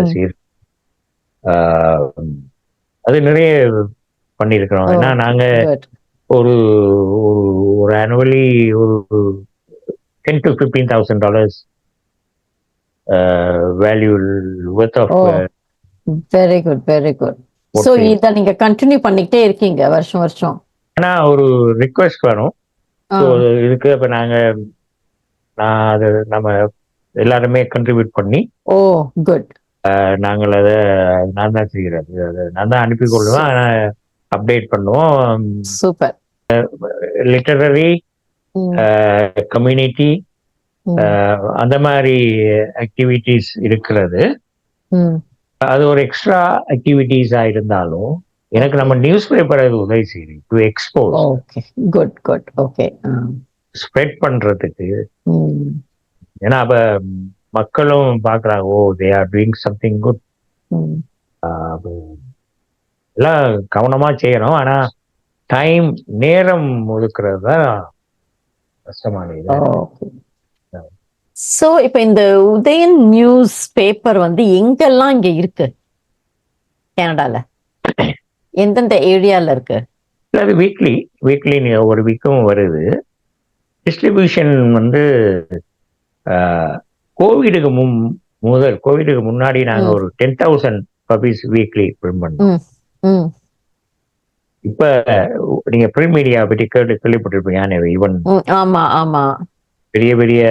S2: அது நிறைய பண்ணியிருக்கிறோம். ஏன்னா நாங்க ஒரு ஆனுவலி ஒரு $10,000 to $15,000 value worth of.
S1: Very good. So இத நீங்க கண்டினியூ பண்ணிட்டே இருக்கீங்க வருஷம்.
S2: ஆனா ஒரு ரிக்வெஸ்ட் வரும் இதுக்கு. அப்ப நான் அது நம்ம எல்லாருமே கண்ட்ரிபியூட் பண்ணி,
S1: குட்,
S2: நாங்கள் அதை நான் தான் செய்கிறது, அதை நான் தான் அனுப்பி கொள்ளுவேன், அப்டேட் பண்ணுவோம்.
S1: சூப்பர்.
S2: லிட்டரரி, கம்யூனிட்டி, அந்த மாதிரி ஆக்டிவிட்டிஸ் இருக்கிறது. அது ஒரு எக்ஸ்ட்ரா ஆக்டிவிட்டிஸா இருந்தாலும் எனக்கு நம்ம நியூஸ் பேப்பர் அது உதவி செய்யுது to expose.
S1: Okay, good good. Okay,
S2: spread பண்றதுக்கு. ஏன்னா அப்ப மக்களும் பாக்குறாங்க, oh they are doing something good. எல்லாம் கவனமா செய்யணும், ஆனா டைம், நேரம் ஒதுக்குறது தான் கஷ்டமானது.
S1: சோ இப்ப இந்த உதயன் நியூஸ் பேப்பர் வந்து எங்கெல்லாம் இங்க இருக்கு கனடால? எந்தெந்த ஏரியால இருக்கு?
S2: அது வீக்லி ஒரு வீக்கும் வருது. டிஸ்ட்ரிபியூஷன் வந்து கோவிடுக்கு முன்னாடி நாங்க ஒரு 10,000 பப்பீஸ் வீக்லி பிரிண்ட் பண்ணோம். இப்ப நீங்க பிரிண்ட் மீடியா பற்றி கேள்விப்பட்டிருப்பீங்க. ஈவன் பெரிய பெரிய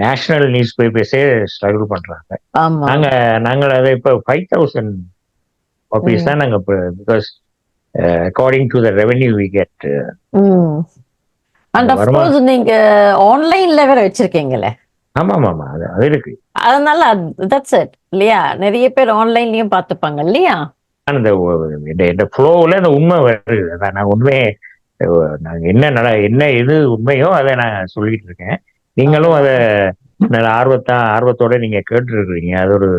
S2: நேஷனல் நியூஸ் பேப்பர்ஸே ஸ்ட்ரகிள் பண்றாங்க. நாங்க அதை இப்ப 5,000 பப்பீஸ் தான் நாங்க, because according to the revenue we get.
S1: And of course நீங்க ஆன்லைன்ல வேற வச்சிருக்கீங்களே.
S2: ஆமா, அது இருக்கு.
S1: அதனால தட்ஸ் இட் இல்லையா? நிறைய பேர் ஆன்லைன்லயும் பார்த்துப்பாங்க இல்லையா?
S2: இந்த ஃப்ளோவில் அந்த உண்மை வருது. அதான் நான் உண்மையை, நாங்க என்ன எது உண்மையோ அதை நான் சொல்லிட்டு இருக்கேன். நீங்களும் அதை நல்ல ஆர்வத்தோட நீங்க கேட்டு இருக்கீங்க. அது ஒரு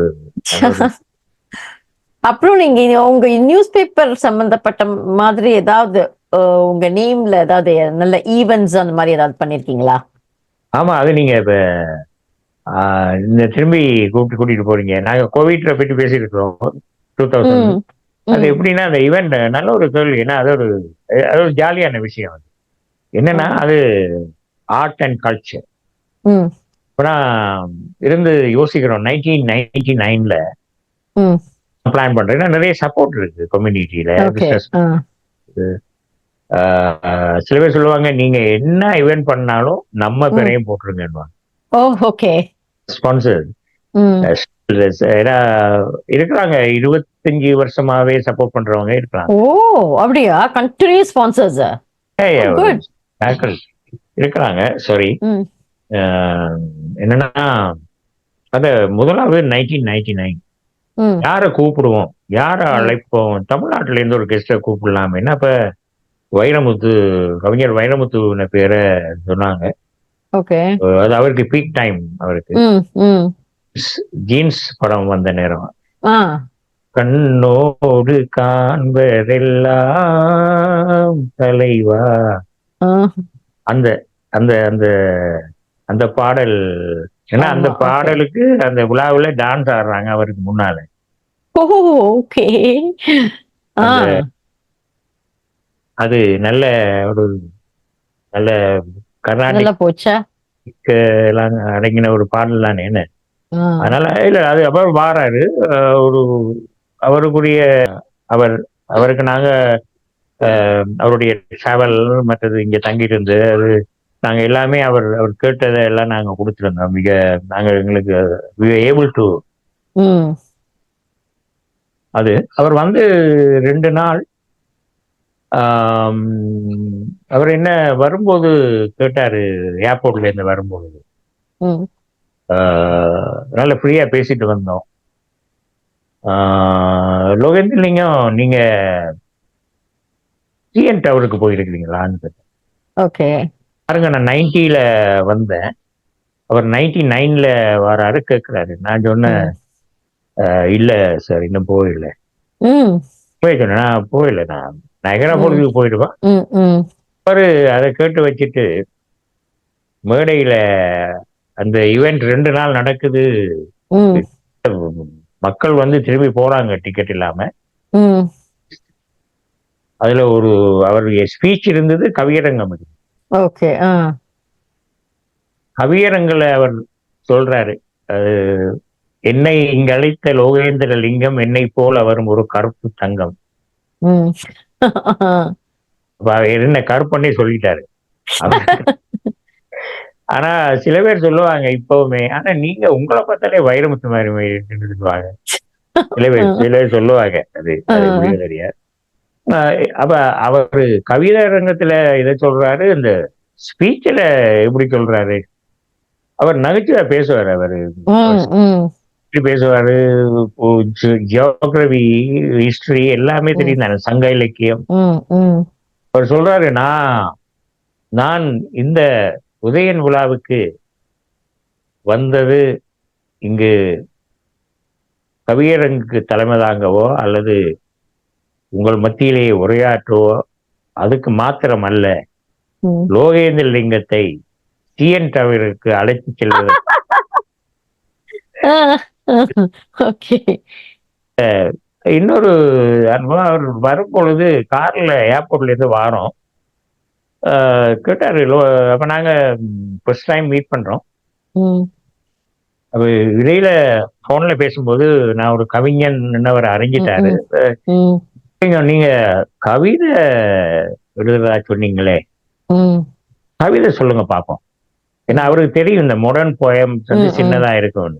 S1: அப்புறம் நீங்க உங்க நியூஸ் பேப்பர் சம்பந்தப்பட்ட மாதிரி ஏதாவது உங்க நேம்ல ஏதாவது நல்ல ஈவென்ட்ஸ் அந்த மாதிரி ஏதாவது பண்ணிருக்கீங்களா?
S2: ஆமா, அது நீங்க இப்ப இந்த திரும்பி கூட்டிட்டு போறீங்க. நாங்க கோவிட்ல பற்றி பேசிட்டு இருக்கோம் 2000. அது எப்படின்னா அந்த ஈவெண்ட் நல்ல ஒரு கேள்வி. ஏன்னா அது ஒரு ஜாலியான விஷயம். அது என்னன்னா அது ஆர்ட் அண்ட் கல்ச்சர். இருந்து யோசிக்கிறோம் 1999ல பிளான் பண்றேன். நிறைய சப்போர்ட் இருக்கு கம்யூனிட்டியில. சில பேர் சொல்லுவாங்க, நீங்க என்ன ஈவென்ட் பண்ணாலும் நம்ம பேரையும் போட்டுருங்க. ஸ்பான்சர் இருக்கிறாங்க, 25 வருஷமாவே சப்போர்ட் பண்றவங்க இருக்கிறாங்க.
S1: ஓ அப்படியா? கண்டினியூஸ் ஸ்பான்சர்ஸ்
S2: இருக்கிறாங்க. சாரி, என்னன்னா அத முதலாவது 1999 யார கூப்பிடுவோம், யார அழைப்போம், தமிழ்நாட்டுல இருந்து ஒரு கெஸ்ட கூப்பிடலாம். என்ன அப்ப கவிஞர் வைரமுத்து பேரை சொன்னாங்க. அது அவருக்கு பீக் டைம். அவருக்கு ஜீன்ஸ் படம் வந்த நேரம். கண்ணோடு காண்பதெல்லாம் தலைவா, அந்த அந்த அந்த அந்த பாடல். ஏன்னா அந்த பாடலுக்கு அந்த விழாவில டான்ஸ் ஆடுறாங்க அவருக்கு முன்னால. அது நல்ல ஒரு நல்ல கர்நாடிக் எல்லாம் அடங்கின ஒரு பாடல் தானே. என்ன அதனால இல்ல, அது அப்புறம் வாராரு அவருக்குரிய அவருக்கு நாங்க அவருடைய டிராவல் மற்றது இங்க தங்கிட்டு இருந்து அது நாங்க எல்லாமே அவர் கேட்டதை எல்லாம் நாங்க கொடுத்துருந்தோம். நாங்க எங்களுக்கு ஏபிள் டு. அது அவர் வந்து 2 நாள் அவர் என்ன வரும்போது கேட்டாரு, ஏர்போர்ட்ல இருந்து வரும்போது. நல்ல ஃப்ரீயா பேசிட்டு வந்தோம். லோகேந்திரலிங்கம், நீங்க சிஎன் டவருக்கு போயிருக்கிறீங்களான்னு கேட்டேன். பாருங்க, நான் 90ல வந்தேன், அவர் 99ல வராரு கேட்கிறாரு. நான் சொன்னேன், இல்ல சார் இன்னும் போயிடல. சொன்னேன், நான் போயிடல, நான் நகரா பொழுதுக்கு போயிடுவேன். அவரு அதை கேட்டு வச்சுட்டு மேடையில அந்த ஈவெண்ட் 2 நாள் நடக்குது. மக்கள் வந்து திரும்பி போறாங்க டிக்கெட் இல்லாம. அதுல அவருடைய ஸ்பீச் இருந்தது, கவியரங்கம். கவியரங்கில் அவர் சொல்றாரு, என்னை இங்க அழைத்த லோகேந்திர லிங்கம் என்னை போல வரும் ஒரு கருப்பு தங்கம். என்ன கருப்பண்ணே சொல்லிட்டாரு. ஆனா சில பேர் சொல்லுவாங்க இப்பவுமே, ஆனா நீங்க உங்களை பார்த்தாலே வைரமுத்து மாதிரி சொல்லுவாங்க. சில பேர் சொல்லுவாங்க. அது அது எப்படியோ தெரியாது. அப்ப அவரு கவிதை அரங்கத்துல இதை சொல்றாரு, இந்த ஸ்பீச்ல எப்படி சொல்றாரு, அவர் நகைச்சுவை பேசுவார். அவரு எப்படி பேசுவாரு, ஜியோகிரபி, ஹிஸ்டரி எல்லாமே தெரியும் தானே, சங்க இலக்கியம். அவர் சொல்றாரு, நான் நான் இந்த உதயன் விழாவுக்கு வந்தது இங்கு கவியரங்குக்கு தலைமை தாங்கவோ அல்லது உங்கள் மத்தியிலேயே உரையாற்றுவோ அதுக்கு மாத்திரம் அல்ல, லோகேந்திர லிங்கத்தை டிஎன் டவருக்கு அழைத்து செல்வது. இன்னொரு அனுபவம், அவர் வரும்பொழுது கார்ல ஏர்போர்ட்ல இருந்து வாரோம், கேட்டாரு. அப்ப நாங்க ஃபர்ஸ்ட் டைம் மீட் பண்றோம். அப்ப இடையில போன்ல பேசும்போது நான் ஒரு கவிஞன் அவர் அறிஞ்சிட்டாரு. நீங்க கவிதை எழுதுறதா சொன்னீங்களே, கவிதை சொல்லுங்க பாப்போம். ஏன்னா அவருக்கு தெரியும் இந்த மாடர்ன் போயம் வந்து சின்னதா இருக்கும்னு.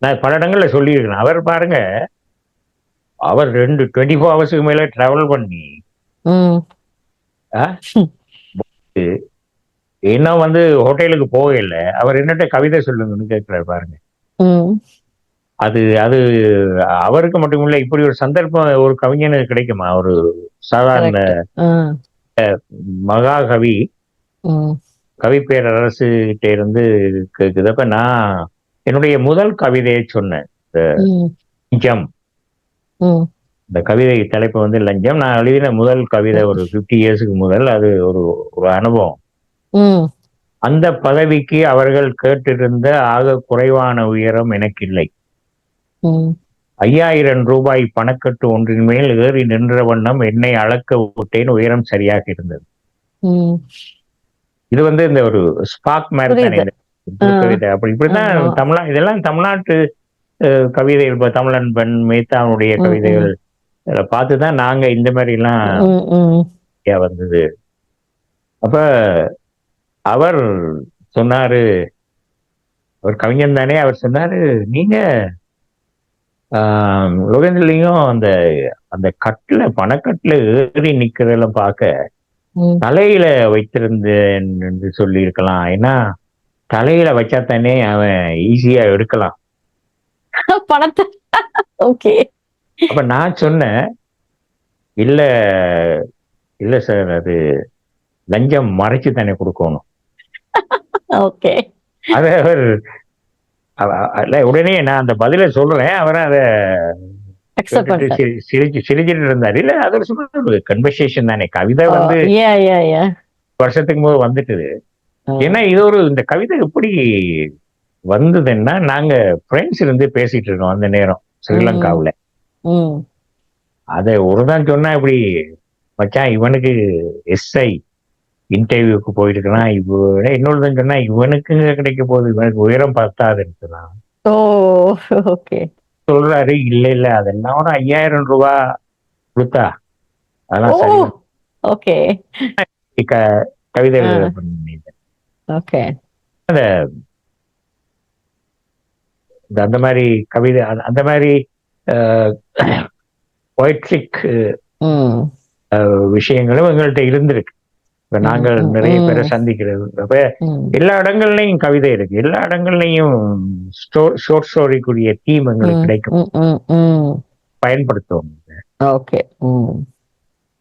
S2: நான் பல இடங்கள்ல சொல்லியிருக்கேன். அவர் பாருங்க, அவர் 24 ஹவர்ஸுக்கு மேல டிராவல் பண்ணி இன்னும் வந்து ஹோட்டலுக்கு போகல, அவர் என்னட்ட கவிதை சொல்லுங்கன்னு கேட்கிறாரு பாருங்க. அது அது அவருக்கு மட்டும் இல்ல, இப்படி ஒரு சந்தர்ப்பம் ஒரு கவிஞனுக்கு கிடைக்குமா? ஒரு சாதாரண மகாகவி கவி பேரரசு கிட்ட இருந்து கேக்குதப்ப, நான் என்னுடைய முதல் கவிதையை சொன்னேன், லஞ்சம். இந்த கவிதை தலைப்பு வந்து லஞ்சம். நான் எழுதின முதல் கவிதை ஒரு 50 இயர்ஸுக்கு முதல். அது ஒரு ஒரு அனுபவம். அந்த பதவிக்கு அவர்கள் கேட்டிருந்த ஆக குறைவான உயரம் எனக்கு இல்லை. 5000 ரூபாய் பணக்கட்டு ஒன்றின் மேல் ஏறி நின்ற வண்ணம் என்னை அளக்க விட்டேன். உயரம் சரியாக இருந்தது. இது வந்து இந்த ஒரு ஸ்பார்க் மாதிரி தானே கவிதை. அப்படி இப்படிதான் இதெல்லாம் தமிழ்நாட்டு கவிதைகள். இப்ப தமிழன் பெண் மேத்தாவுடைய கவிதைகள் பார்த்துதான் நாங்க இந்த மாதிரி எல்லாம் வந்தது. அப்ப அவர் சொன்னாரு, அவர் கவிஞன் தானே, அவர் சொன்னாரு, நீங்க லோகேந்திரலையும் அந்த அந்த கட்டுல பணக்கட்டுல ஏறி நிக்கிறதெல்லாம் பார்க்க தலையில வைத்திருந்தேன் என்று சொல்லி இருக்கலாம். ஏன்னா தலையில வச்சா தானே அவன் ஈஸியா எடுக்கலாம்
S1: பணத்தை. ஓகே.
S2: அப்ப நான் சொன்னேன், இல்ல இல்ல சார், அது லஞ்சம் மறைச்சு தானே கொடுக்கணும்.
S1: ஓகே.
S2: அத அவர் உடனே நான் அந்த பதில சொல்றேன், அவரை அதை சிரிச்சிட்டு இருந்தாரு. இல்ல அது ஒரு கன்வர்சேஷன் தானே. கவிதை வந்து வருஷத்துக்கு போது வந்துட்டுது. ஏன்னா இது ஒரு இந்த கவிதை எப்படி வந்ததுன்னா, நாங்க ஃப்ரெண்ட்ஸ் இருந்து பேசிட்டு இருக்கோம் அந்த நேரம் ஸ்ரீலங்காவுல. அதை ஒருதான் சொன்னா, இப்படி மச்சான் இவனுக்கு எஸ்ஐ இன்டர்வியூக்கு போயிட்டு இருக்கான், இன்னொருதான் சொன்னா இவனுக்கு கிடைக்க போகுது, இவனுக்கு உயரம் பத்தாதுன்னு சொன்னான். சொல்றாரு, இல்ல இல்ல அதெல்லாம் ஒரு 5000 ரூபாய் கொடுத்தா அதெல்லாம் கவிதை அந்த மாதிரி கவிதை, அந்த மாதிரி பொய்ட்ரிக் விஷயங்களும் எங்கள்கிட்ட இருந்திருக்கு. இப்ப நாங்கள் நிறைய பேரை சந்திக்கிறது. அப்ப எல்லா இடங்கள்லயும் கவிதை இருக்கு, எல்லா இடங்கள்லயும் ஷார்ட் ஸ்டோரிக்குரிய தீம் எங்களுக்கு கிடைக்கும், பயன்படுத்துவோம்.
S1: ஓகே.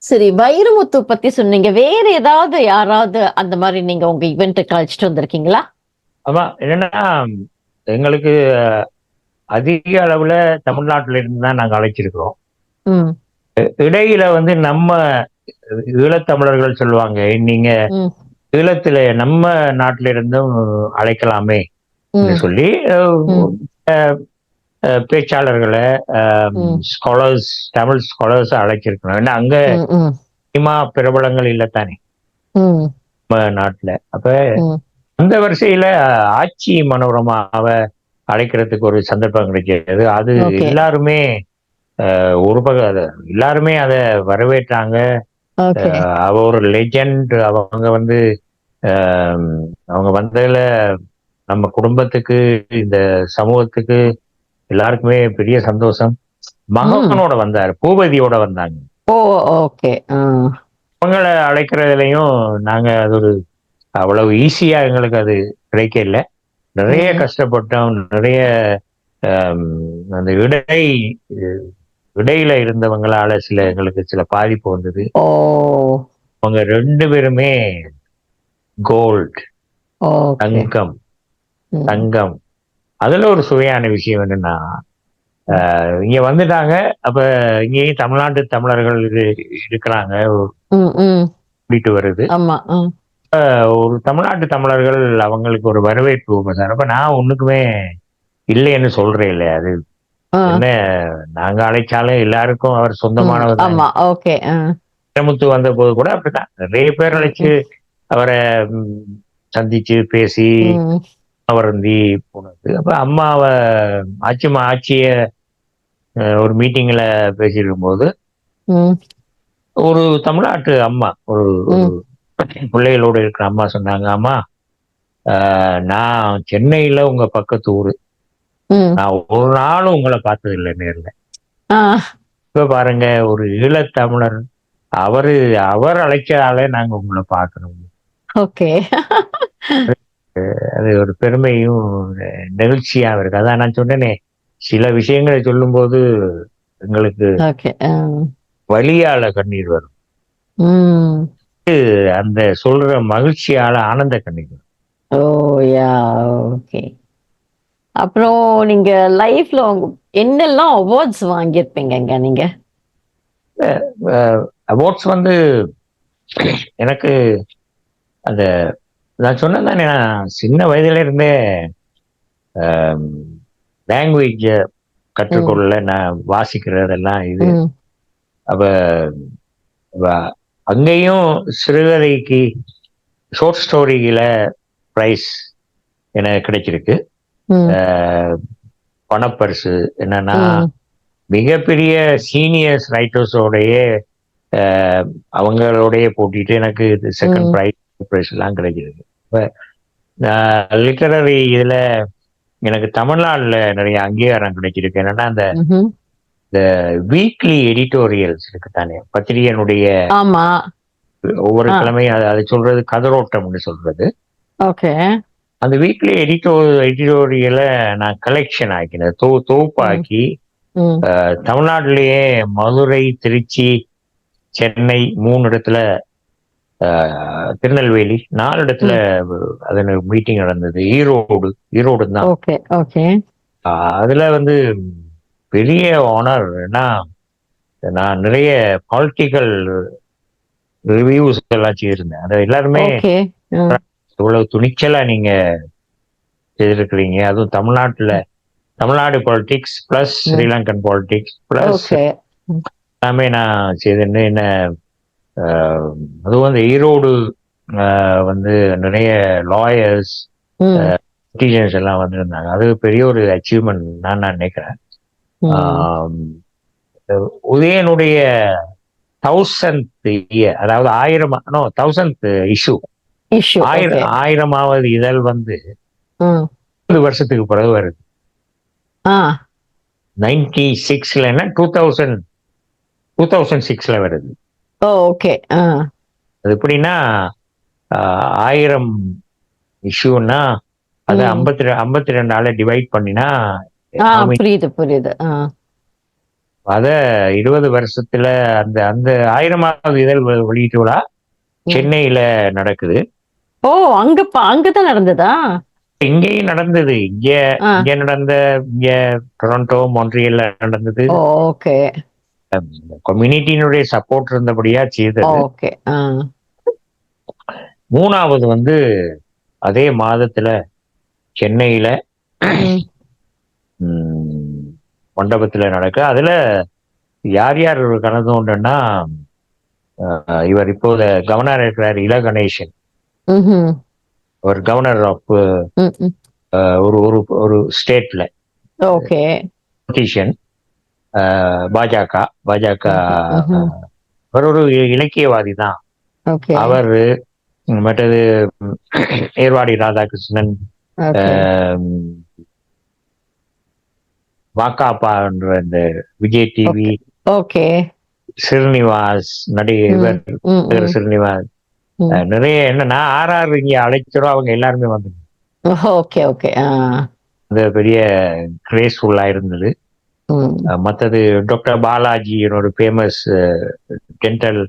S1: சரி, வைரமுத்து பத்தி சொன்னீங்க. வேற ஏதாவது யாராவது அந்த மாதிரி நீங்க உங்க ஈவென்ட்டுக்கு அழைச்சிட்டு வந்திருக்கீங்களா?
S2: ஆமா, என்னன்னா எங்களுக்கு அதிக அளவுல தமிழ்நாட்டுல இருந்து தான் நாங்க அழைச்சிருக்கிறோம். இடையில வந்து நம்ம ஈழத்தமிழர்கள் சொல்லுவாங்க, நீங்க ஈழத்துல நம்ம நாட்டில இருந்தும் அழைக்கலாமே சொல்லி பேச்சாளர்களை, ஸ்காலர்ஸ், தமிழ் ஸ்காலர்ஸ் அழைச்சிருக்கணும். ஏன்னா அங்க சினிமா பிரபலங்கள் இல்லத்தானே நம்ம நாட்டுல. அப்ப அந்த வரிசையில ஆட்சி மனோரமாவை அழைக்கிறதுக்கு ஒரு சந்தர்ப்பம் கிடைக்கிறது. அது எல்லாருமே எல்லாருமே அதை வரவேற்றாங்க. அவ ஒரு லெஜெண்ட். அவங்க வந்து ஆம், அவங்க வந்ததுல நம்ம குடும்பத்துக்கு, இந்த சமூகத்துக்கு எல்லாருக்குமே பெரிய சந்தோஷம்.
S1: ம்.
S2: மகனோட வந்தாரு. பூபதியோட வந்தாங்க.
S1: ஓ! ஓகே.
S2: அவங்கள அழைக்கிறதுலயும் நாங்க அது ஒரு அவ்வளவு ஈஸியா எங்களுக்கு அது கிடைக்கல. நிறைய
S1: ம்.
S2: கஷ்டப்பட்டோம். நிறைய அம், அந்த இடையில இருந்தவங்களால எங்களுக்கு சில பாதிப்பு வந்தது.
S1: ஓ!
S2: அவங்க 2 பேருமே கோல்ட்,
S1: ஓகே.
S2: தங்கம்,
S1: ம்.
S2: தங்கம். அதுல ஒரு சுவையான விஷயம் என்னன்னா,
S1: ம்.
S2: இங்க வந்துட்டாங்க. அப்ப இங்கேயும் தமிழ்நாட்டு தமிழர்கள் இருக்கிறாங்க.
S1: ம். ம்.
S2: கூட்டிட்டு வருது.
S1: ஆமா.
S2: ஒரு தமிழ்நாட்டு தமிழர்கள் அவங்களுக்கு ஒரு வரவேற்பு சார். அப்ப நான் ஒண்ணுக்குமே இல்லைன்னு சொல்றேன் இல்லையா? அது
S1: ஆ.
S2: என்ன, நாங்க அழைச்சாலும் எல்லாருக்கும் அவர்
S1: ம்.
S2: சொந்தமானவர் தான்.
S1: ஆமா. ஓகே.
S2: வைரமுத்து வந்தபோது கூட அப்படித்தான். நிறைய பேர்
S1: ம்.
S2: அழைச்சு அவரை சந்திச்சு பேசி
S1: ம்.
S2: வருந்தி போனது. அப்ப அம்மாவ ஆட்சிய ஒரு மீட்டிங்ல பேசியிருக்கும் போது
S1: ம்.
S2: ஒரு தமிழ்நாட்டு அம்மா, ஒரு ஒரு
S1: ம்.
S2: பிள்ளைகளோட இருக்கிற அம்மா சொன்னாங்க, அம்மா நான் சென்னையில உங்க பக்கத்து ஊரு.
S1: ம்.
S2: நான் ஒரு நாளும் உங்களை பார்த்தது இல்லை நேர்ல.
S1: ஆ.
S2: இப்ப பாருங்க, ஒரு ஈழத்தமிழர், அவரு அவர் அழைச்சாலே நாங்க உங்களை பார்க்கணும்.
S1: ஓகே.
S2: அது ஒரு பெருமையும் நெகிழ்ச்சியாவும் இருக்கு. அதான் நான் சொன்னேனே, சில விஷயங்களை சொல்லும்போது எங்களுக்கு
S1: ஓகே.
S2: வலியால கண்ணீர் வரும்.
S1: ம்.
S2: அந்த சொல்ற மகிழ்ச்சியால ஆனந்த கண்ணீர் வரும்.
S1: ஓ! யா. ஓகே. அப்புறம் நீங்க லைஃப்ல என்னெல்லாம் அவார்ட்ஸ் வாங்கியிருப்பீங்கங்க நீங்க?
S2: அவார்ட்ஸ் வந்து எனக்கு அந்த நான் சொன்னேன் தானே, நான் சின்ன வயதுல இருந்தே லாங்குவேஜ
S1: ம்.
S2: கற்றுக்கொள்ள, நான் வாசிக்கிறதெல்லாம் இது.
S1: ம்.
S2: அப்ப வ- அங்கேயும் சிறுகதைக்கு, ஷார்ட் ஸ்டோரியில பிரைஸ் எனக்கு கிடைச்சிருக்கு.
S1: ம்.
S2: அஹ், பணப்பரிசு என்னன்னா,
S1: ம்.
S2: மிகப்பெரிய சீனியர்ஸ் ரைட்டர்ஸோடைய அவங்களோடய போட்டிட்டு எனக்கு செகண்ட்
S1: ம்.
S2: பிரைஸ் எல்லாம் கிடைச்சிருக்கு. இப்ப லிட்டரரி இதுல எனக்கு தமிழ்நாடுல நிறைய அங்கீகாரம் கிடைச்சிருக்கு. என்னன்னா, அந்த
S1: ம்ஹ்ம்.
S2: வீக்லி எடிட்டோரியல்ஸ் இருக்கு தானே, பத்திரிகையினுடைய
S1: ஆமா.
S2: ஒவ்வொரு
S1: ஆ.
S2: கிழமையும் அதை சொல்றது கதரோட்டம்னு சொல்றது.
S1: ஓகே.
S2: அந்த வீக்லி எடிட்டோரியலை நான் கலெக்ஷன் ஆக்கினேன்,
S1: ம்.
S2: தொகுப்பாக்கி
S1: ம்.
S2: தமிழ்நாட்டிலேயே மதுரை, திருச்சி, சென்னை 3 இடத்துல, திருநெல்வேலி 4 இடத்துல
S1: ம்.
S2: அது மீட்டிங் நடந்தது. ஈரோடு தான்.
S1: ஓகே. ஓகே.
S2: அதுல வந்து பெரிய ஆனர். ஏன்னா நான் நிறைய பொலிட்டிக்கல் ரிவ்யூஸ் எல்லாம் செய்திருந்தேன். அது எல்லாருமே
S1: ஓகே. ம்.
S2: இவ்வளவு துணிச்சலா நீங்க செய்திருக்கிறீங்க, அதுவும் Tamil Nadu politics plus
S1: hmm.
S2: Sri Lankan politics plus
S1: okay. Hmm.
S2: எல்லாமே நான் செய்தேன்னு. என்ன அதுவும் அந்த ஈரோடு வந்து நிறைய லாயர்ஸ்,
S1: ம்.
S2: பொலிட்டீஷியன்ஸ் எல்லாம் வந்திருந்தாங்க. அது பெரிய ஒரு அச்சீவ்மெண்ட் நான் நினைக்கிறேன்.
S1: ம்.
S2: ஆம், உதயனுடைய 1000th இயர், அதாவது 1000th இஷ்யூ,
S1: இஷ்யூ. ஓகே.
S2: 1000வது இதழ் வந்து
S1: ம்.
S2: 20 வருஷத்துக்கு பிறகு வருது.
S1: ஆ.
S2: 96ல 2006ல வருது.
S1: ஓகே.
S2: அது எப்படின்னா, 1000 இஷ்யூன்னா அது
S1: ம்.
S2: 52 டிவைட் பண்ணினா
S1: புரியுது, புரியுது.
S2: அத 20 வருஷத்துல அந்த அந்த 1000வது இதழ் வெளியீட்டு விழா
S1: ம்.
S2: சென்னையில நடக்குது.
S1: ஓ! அங்கதான் நடந்ததா?
S2: இங்கேயும் நடந்தது. இங்க
S1: ஆ.
S2: இங்க நடந்த இங்க டொரண்டோ, மொன்ட்ரியல்ல நடந்தது.
S1: ஓகே.
S2: கம்யூனிட்டியினுடைய சப்போர்ட் இருந்தபடியா செய்தது.
S1: ஓகே.
S2: 3வது வந்து அதே மாதத்துல சென்னையில
S1: ம்.
S2: மண்டபத்துல நடக்க. அதுல யார் யார் கலந்து கொண்டோன்னா, இவர் இப்போத கவர்னர் இருக்கிறார், இல கணேசன்.
S1: ம்ஹ்ம்.
S2: ஒரு கவர்னர் ஆஃப்
S1: ம். ம்.
S2: ஒரு ஒரு ஒரு ஸ்டேட்ல
S1: ஓகே.
S2: பொலிட்டீஷியன், பாஜக
S1: ம்ஹ்ம். ம்ஹ்ம்.
S2: அவர் ஒரு இலக்கியவாதி தான்.
S1: ஓகே.
S2: அவரு மற்றது ஏர்வாடி ராதாகிருஷ்ணன்,
S1: ஓகே
S2: ஆம், வாக்காப்பான்ற இந்த விஜய் டிவி,
S1: ஓகே
S2: ஸ்ரீனிவாஸ் நடிகர்
S1: ம் ம்
S2: ஸ்ரீனிவாஸ்,
S1: ம்
S2: நிறைய என்னன்னா ஆர்ஆர் இங்க அழைச்சிரும், அவங்க எல்லாருமே வந்து
S1: ஓகே ஓகே
S2: இந்த பெரிய கிரேஸ்ஃபுல்லா இருந்தது.
S1: ம்
S2: மற்றது டாக்டர் பாலாஜி ஒரு ஃபேமஸ் டென்டல்,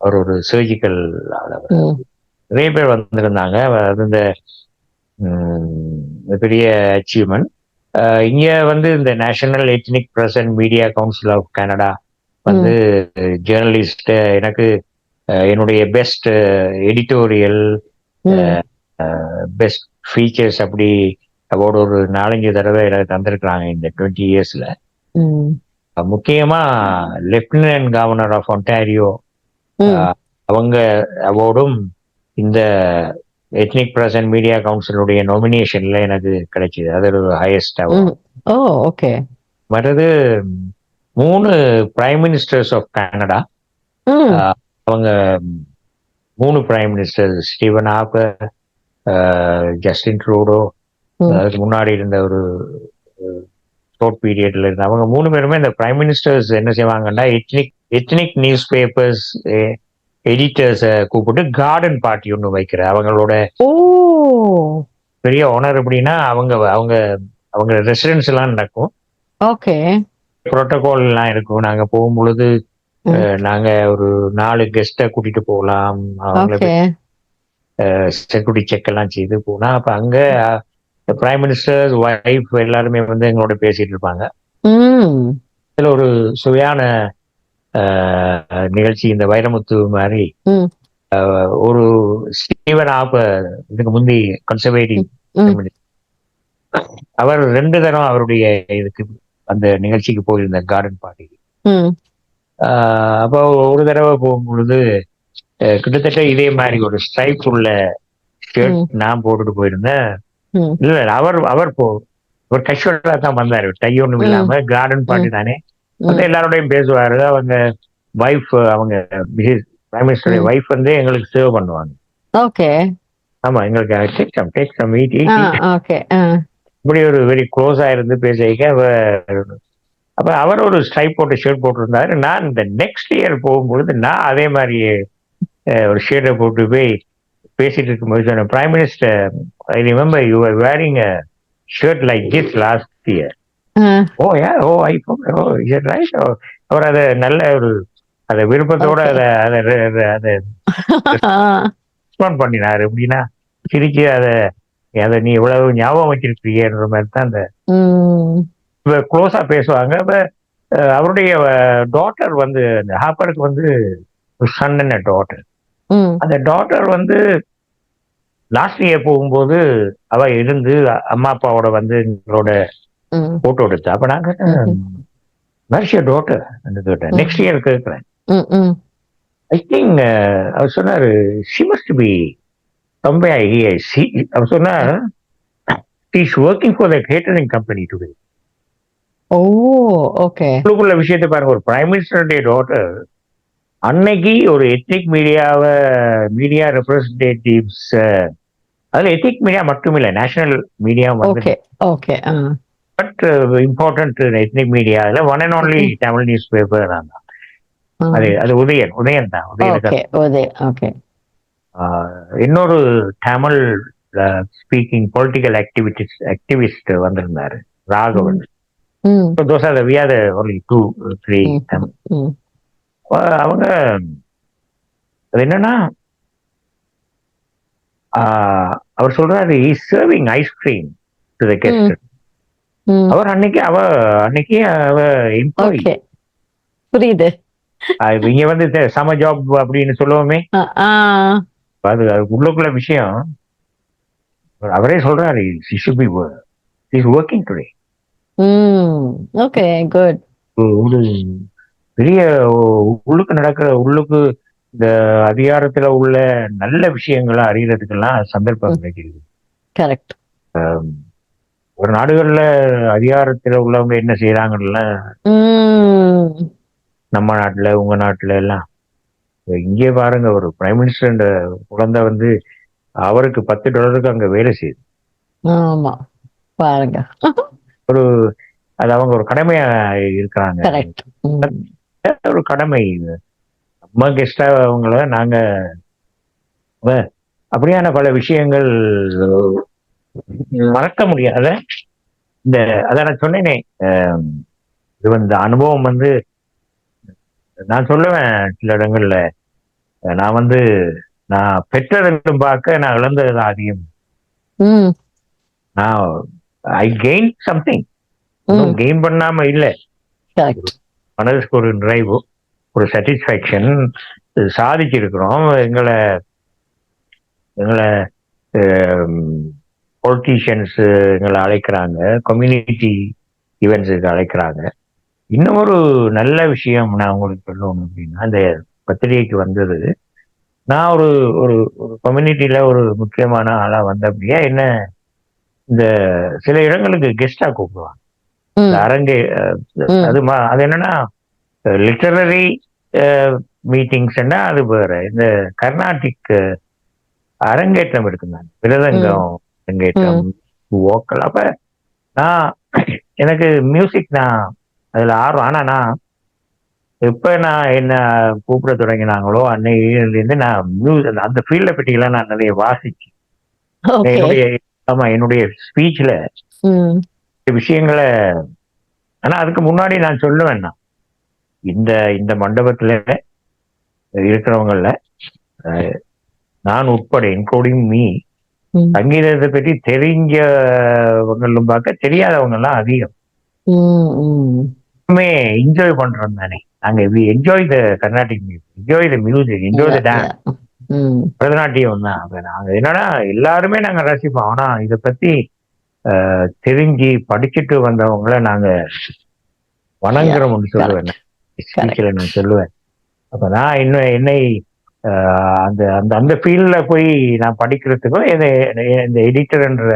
S2: அவர் ஒரு சர்ஜிக்கல்,
S1: ம்
S2: நிறைய பேர் வந்திருந்தாங்க. அது இந்த பெரிய அச்சீவ்மெண்ட். இங்க வந்து இந்த national ethnic press and media council of Canada வந்து ஜேர்னலிஸ்ட் எனக்கு என்னுடைய பெஸ்ட் எடிட்டோரியல், பெஸ்ட் ஃபீச்சர்ஸ் அப்படி அவார்டு ஒரு 4-5 தடவை எனக்கு தந்திருக்கிறாங்க இந்த 20 இயர்ஸ்ல. முக்கியமா லெப்டினன்ட் கவர்னர் ஆஃப் ஒன்டாரியோ அவங்க அவார்டும் இந்த எத்னிக் பிரஸ் அண்ட் மீடியா கவுன்சிலுடைய நாமினேஷன்ல எனக்கு கிடைச்சது. அது ஒரு ஹையஸ்ட் அவார்டு.
S1: ஓ ஓகே.
S2: மற்றது 3 பிரைம் மினிஸ்டர்ஸ் ஆஃப் கனடா, அவங்க 3 prime minister, Stephen Harper, Justin Trudeau, அதுக்கு முன்னாடி இருந்த ஒரு ஷார்ட் பீரியட்ல இருந்த அவங்க 3 பேருமே இந்த பிரைம் மினிஸ்டர்ஸ் என்ன செய்வாங்கன்னா எத்னிக் நியூஸ் பேப்பர்ஸ் எடிட்டர்ஸை கூப்பிட்டு கார்டன் பார்ட்டி ஒன்று வைக்கிற அவங்களோட பெரிய ஆனர். எப்படின்னா அவங்க அவங்க அவங்க ரெசிடென்ஸ் எல்லாம் நடக்கும்.
S1: ஓகே.
S2: புரோட்டோகால் எல்லாம் இருக்கும். நாங்க போகும்பொழுது நாங்க ஒரு 4 கெஸ்ட்டை கூட்டிட்டு போகலாம். அவங்கள செக்யூரிட்டி செக் எல்லாம் செய்து போனா அப்ப அங்க பிரைம் மினிஸ்டர் ஒய்ஃப் எல்லாருமே வந்து எங்களோட பேசிட்டு இருப்பாங்க. இதுல ஒரு சுவையான நிகழ்ச்சி இந்த வைரமுத்து மாதிரி ஒரு ஸ்டீவன் ஹார்பர், இதுக்கு முந்தி கன்சர்வேட்டிவ், அவர் 2 தரம் அவருடைய இதுக்கு அந்த நிகழ்ச்சிக்கு போயிருந்த கார்டன் பார்ட்டிக்கு. அப்போ ஒரு தடவை போகும்பொழுது கிட்டத்தட்ட இதே மாதிரி ஒரு ஸ்ட்ரைப் உள்ள ஷர்ட் நான் போட்டுட்டு போயிருந்தேன். இல்ல அவர் கஷுவலா தான் வந்தாரு, டை ஒண்ணும் இல்லாம. கார்டன் பார்ட்டி தானே, வந்து எல்லாரோடையும் பேசுவாரு. அவங்க வைஃப், அவங்க பிரைம் மினிஸ்டருடைய வைஃப் வந்து எங்களுக்கு சர்வ் பண்ணுவாங்க.
S1: ஓகே.
S2: ஆமா, எங்களுக்கு டேக் சம் மீட். இப்படி ஒரு வெரி க்ளோஸா இருந்து பேசிக்க. அப்ப அவர் ஒரு ஸ்ட்ரைப் போட்ட ஷர்ட் போட்டிருந்தாரு. நான் இந்த நெக்ஸ்ட் இயர் போகும்பொழுது நான் அதே மாதிரி ஒரு ஷர்ட்டை போட்டு போய் பேசிட்டு இருக்கும்போது சொன்னேன், prime minister, I remember you are wearing a shirt like this last year. Oh yeah, oh I oh is it right. அவர் அதை நல்ல ஒரு அதை விருப்பத்தோட அதை ரெஸ்பாண்ட் பண்ணினாரு. எப்படின்னா சிரிச்சு அதை நீ இவ்வளவு ஞாபகம் வச்சிருக்கீங்கன்ற மாதிரி தான் அந்த க்ளோஸா பேசுவாங்க. அவருடைய டாட்டர் வந்து ஹாப்பருக்கு வந்து சன் அண்ட் டாட்டர். அந்த டாட்டர் வந்து லாஸ்ட் இயர் போகும்போது அவ இருந்து அம்மா அப்பாவோட வந்து எங்களோட போட்டோ எடுத்தா. அப்ப நான் கேட்டேன், டாட்டர் கேட்டேன், நெக்ஸ்ட் இயர் கேட்கிறேன். ஐ திங்க் அவர் சொன்னாரு, she must be somewhere here. அவர் சொன்னார், she is working for the catering company today.
S1: Oh okay.
S2: உள்ள விஷயத்தை பாருங்க, ஒரு பிரைம் மினிஸ்டருடைய டாட்டர் அன்னைக்கு ஒரு எத்னிக் மீடியா ரெப்ரஸன்டேட்டிவ்ஸ், அதுல எத்னிக் மீடியா மட்டும் இல்ல, நேஷனல் மீடியா வந்து பட் இம்பார்ட்டன்ட் எத்னிக் மீடியா, அதுல one and only Tamil news paper தான். அது உதயன் தான். இன்னொரு தமிழ் ஸ்பீக்கிங் பொலிட்டிக்கல் ஆக்டிவிஸ்ட் வந்திருந்தாரு, Raghavan. Those are we are the only 2-3 அவங்க. அது என்னன்னா அவர் சொல்றாரு, is serving ice cream to the guest. அவர் அன்னைக்கு அவ எம்ப்ளாயி.
S1: புரியுது.
S2: இங்க வந்து சம ஜாப் அப்படின்னு சொல்லுவோமே, அது உள்ளுக்குள்ள விஷயம். அவரே சொல்றாரு, she should be working today.
S1: Okay, good.
S2: ஒரு பெரிய உள்ளுக்கு இந்த அதிகாரத்துல உள்ள நல்ல விஷயங்களை அறியறதுக்கெல்லாம் சந்தர்ப்பம் கிடைக்கிறது.
S1: கரெக்ட்.
S2: ஒரு நாடுகள்ல அதிகாரத்துல உள்ளவங்க என்ன செய்யறாங்கல்ல, நம்ம நாட்டுல உங்க நாட்டுல எல்லாம் இங்கே பாருங்க, ஒரு பிரைம் மினிஸ்டர் குழந்தை வந்து அவருக்கு $10 அங்க வேலை செய்யுது.
S1: ஆமா பாருங்க.
S2: ஒரு அது அவங்க ஒரு கடமையா இருக்கிறாங்க.
S1: கரெக்ட்.
S2: ஒரு கடமை. நம்ம கெஸ்டா அவங்கள நாங்க அப்படியான பல விஷயங்கள் மறக்க முடியாத இந்த அதான் நான் சொன்னேனே. இது வந்து அனுபவம் வந்து நான் சொல்லுவேன் சில இடங்கள்ல, நான் வந்து நான் பெற்றதும் பார்க்க நான் இழந்தது அதிகம். நான் ஐ கெயின் சம்திங், கெயின் பண்ணாம இல்ல. மனதுக்கு ஒரு நிறைவு, ஒரு சாட்டிஸ்ஃபேக்ஷன் சாதிச்சிருக்கிறோம். எங்களை எங்களை பொலிட்டீஷியன்ஸ் எங்களை அழைக்கிறாங்க, கம்யூனிட்டி ஈவெண்ட்ஸுக்கு அழைக்கிறாங்க. இன்னும் ஒரு நல்ல விஷயம் நான் உங்களுக்கு சொல்லணும் அப்படின்னா, இந்த பத்திரிகைக்கு வந்தது, நான் ஒரு ஒரு ஒரு கம்யூனிட்டியில ஒரு முக்கியமான ஆளா வந்த அப்படியே என்ன இந்த சில இடங்களுக்கு கெஸ்டா கூப்பிடுவாங்க. அரங்கே அது என்னன்னா லிட்டரரி மீட்டிங்ஸ்ன்னா அது வேற. இந்த கர்நாடிக் அரங்கேற்றம் இருக்குங்க, விரதங்கம் அரங்கேற்றம், ஓக்கல். அப்ப நான் எனக்கு மியூசிக் நான் அதுல ஆர்வம். ஆனா நான் எப்ப நான் என்ன கூப்பிட தொடங்கினாங்களோ அன்னையிலிருந்து நான் அந்த ஃபீல்ட பற்றியெல்லாம் நான் நிறைய வாசிச்சு என்னுடைய ஸ்பீச்ல விஷயங்களை. ஆனா அதுக்கு முன்னாடி நான் சொல்லுவேன், இந்த இந்த மண்டபத்துல இருக்கிறவங்கள நான் உட்பட, இன்க்ளூடிங் மீ, சங்கீதத்தை பற்றி தெரிஞ்சவங்களும் பார்க்க தெரியாதவங்க எல்லாம் அதிகம். என்ஜாய் பண்றோம் தானே நாங்க. Enjoy the Carnatic music, enjoy the music, enjoy the dance. Bharatanatyam தான் நாங்க என்னன்னா எல்லாருமே நாங்க ரசிப்போம். ஆனா இதை பத்தி தெரிஞ்சு படிச்சுட்டு வந்தவங்கள நாங்க வணங்குறோம்னு சொல்லுவேன், ஸ்பீச்ல நான் சொல்லுவேன். அப்பதான் இன்னும் என்னை அந்த அந்த அந்த ஃபீல்ட்ல போய் நான் படிக்கிறதுக்கும் இந்த எடிட்டர்ன்ற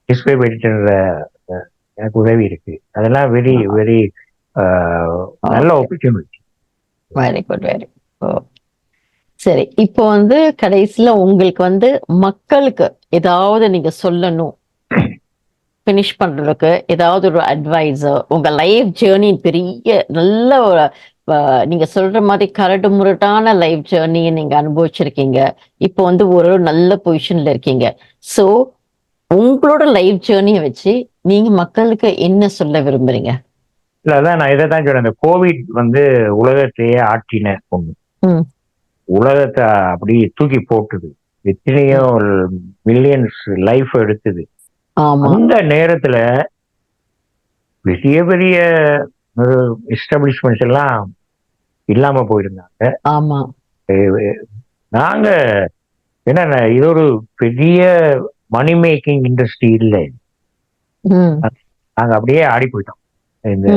S2: நியூஸ் பேப்பர் எடிட்டர்ன்ற எனக்கு உதவி இருக்கு. அதெல்லாம் வெரி வெரி நல்ல opportunity.
S1: Very good, very good. சரி, இப்போ வந்து கடைசியில உங்களுக்கு வந்து மக்களுக்கு ஏதாவது நீங்க சொல்லணும், ஃபினிஷ் பண்றதுக்கு ஏதாவது ஒரு அட்வைஸர், உங்க லைஃப் ஜேர்னி பெரிய நல்ல ஒரு நீங்க சொல்ற மாதிரி கரடு முரட்டான லைஃப் ஜேர்னியை நீங்க அனுபவிச்சிருக்கீங்க. இப்போ வந்து ஒரு நல்ல பொசிஷன்ல இருக்கீங்க. ஸோ உங்களோட லைஃப் ஜேர்னியை வச்சு நீங்க மக்களுக்கு என்ன சொல்ல விரும்புறீங்க?
S2: இல்ல அதான் நான் இதைத்தான் சொல்றேன். இந்த கோவிட் வந்து உலகத்தையே ஆட்டின ஒண்ணு, உலகத்தை அப்படி தூக்கி போட்டுது, எத்தனையோ மில்லியன்ஸ் லைஃப் எடுத்தது. அந்த நேரத்துல பெரிய பெரிய எஸ்டாபிளிஷ்மெண்ட்ஸ் எல்லாம் இல்லாம போயிருந்தாங்க. நாங்க என்ன, இது ஒரு பெரிய மணி மேக்கிங் இண்டஸ்ட்ரி இல்லை, நாங்க அப்படியே ஆடி போயிட்டோம். இந்த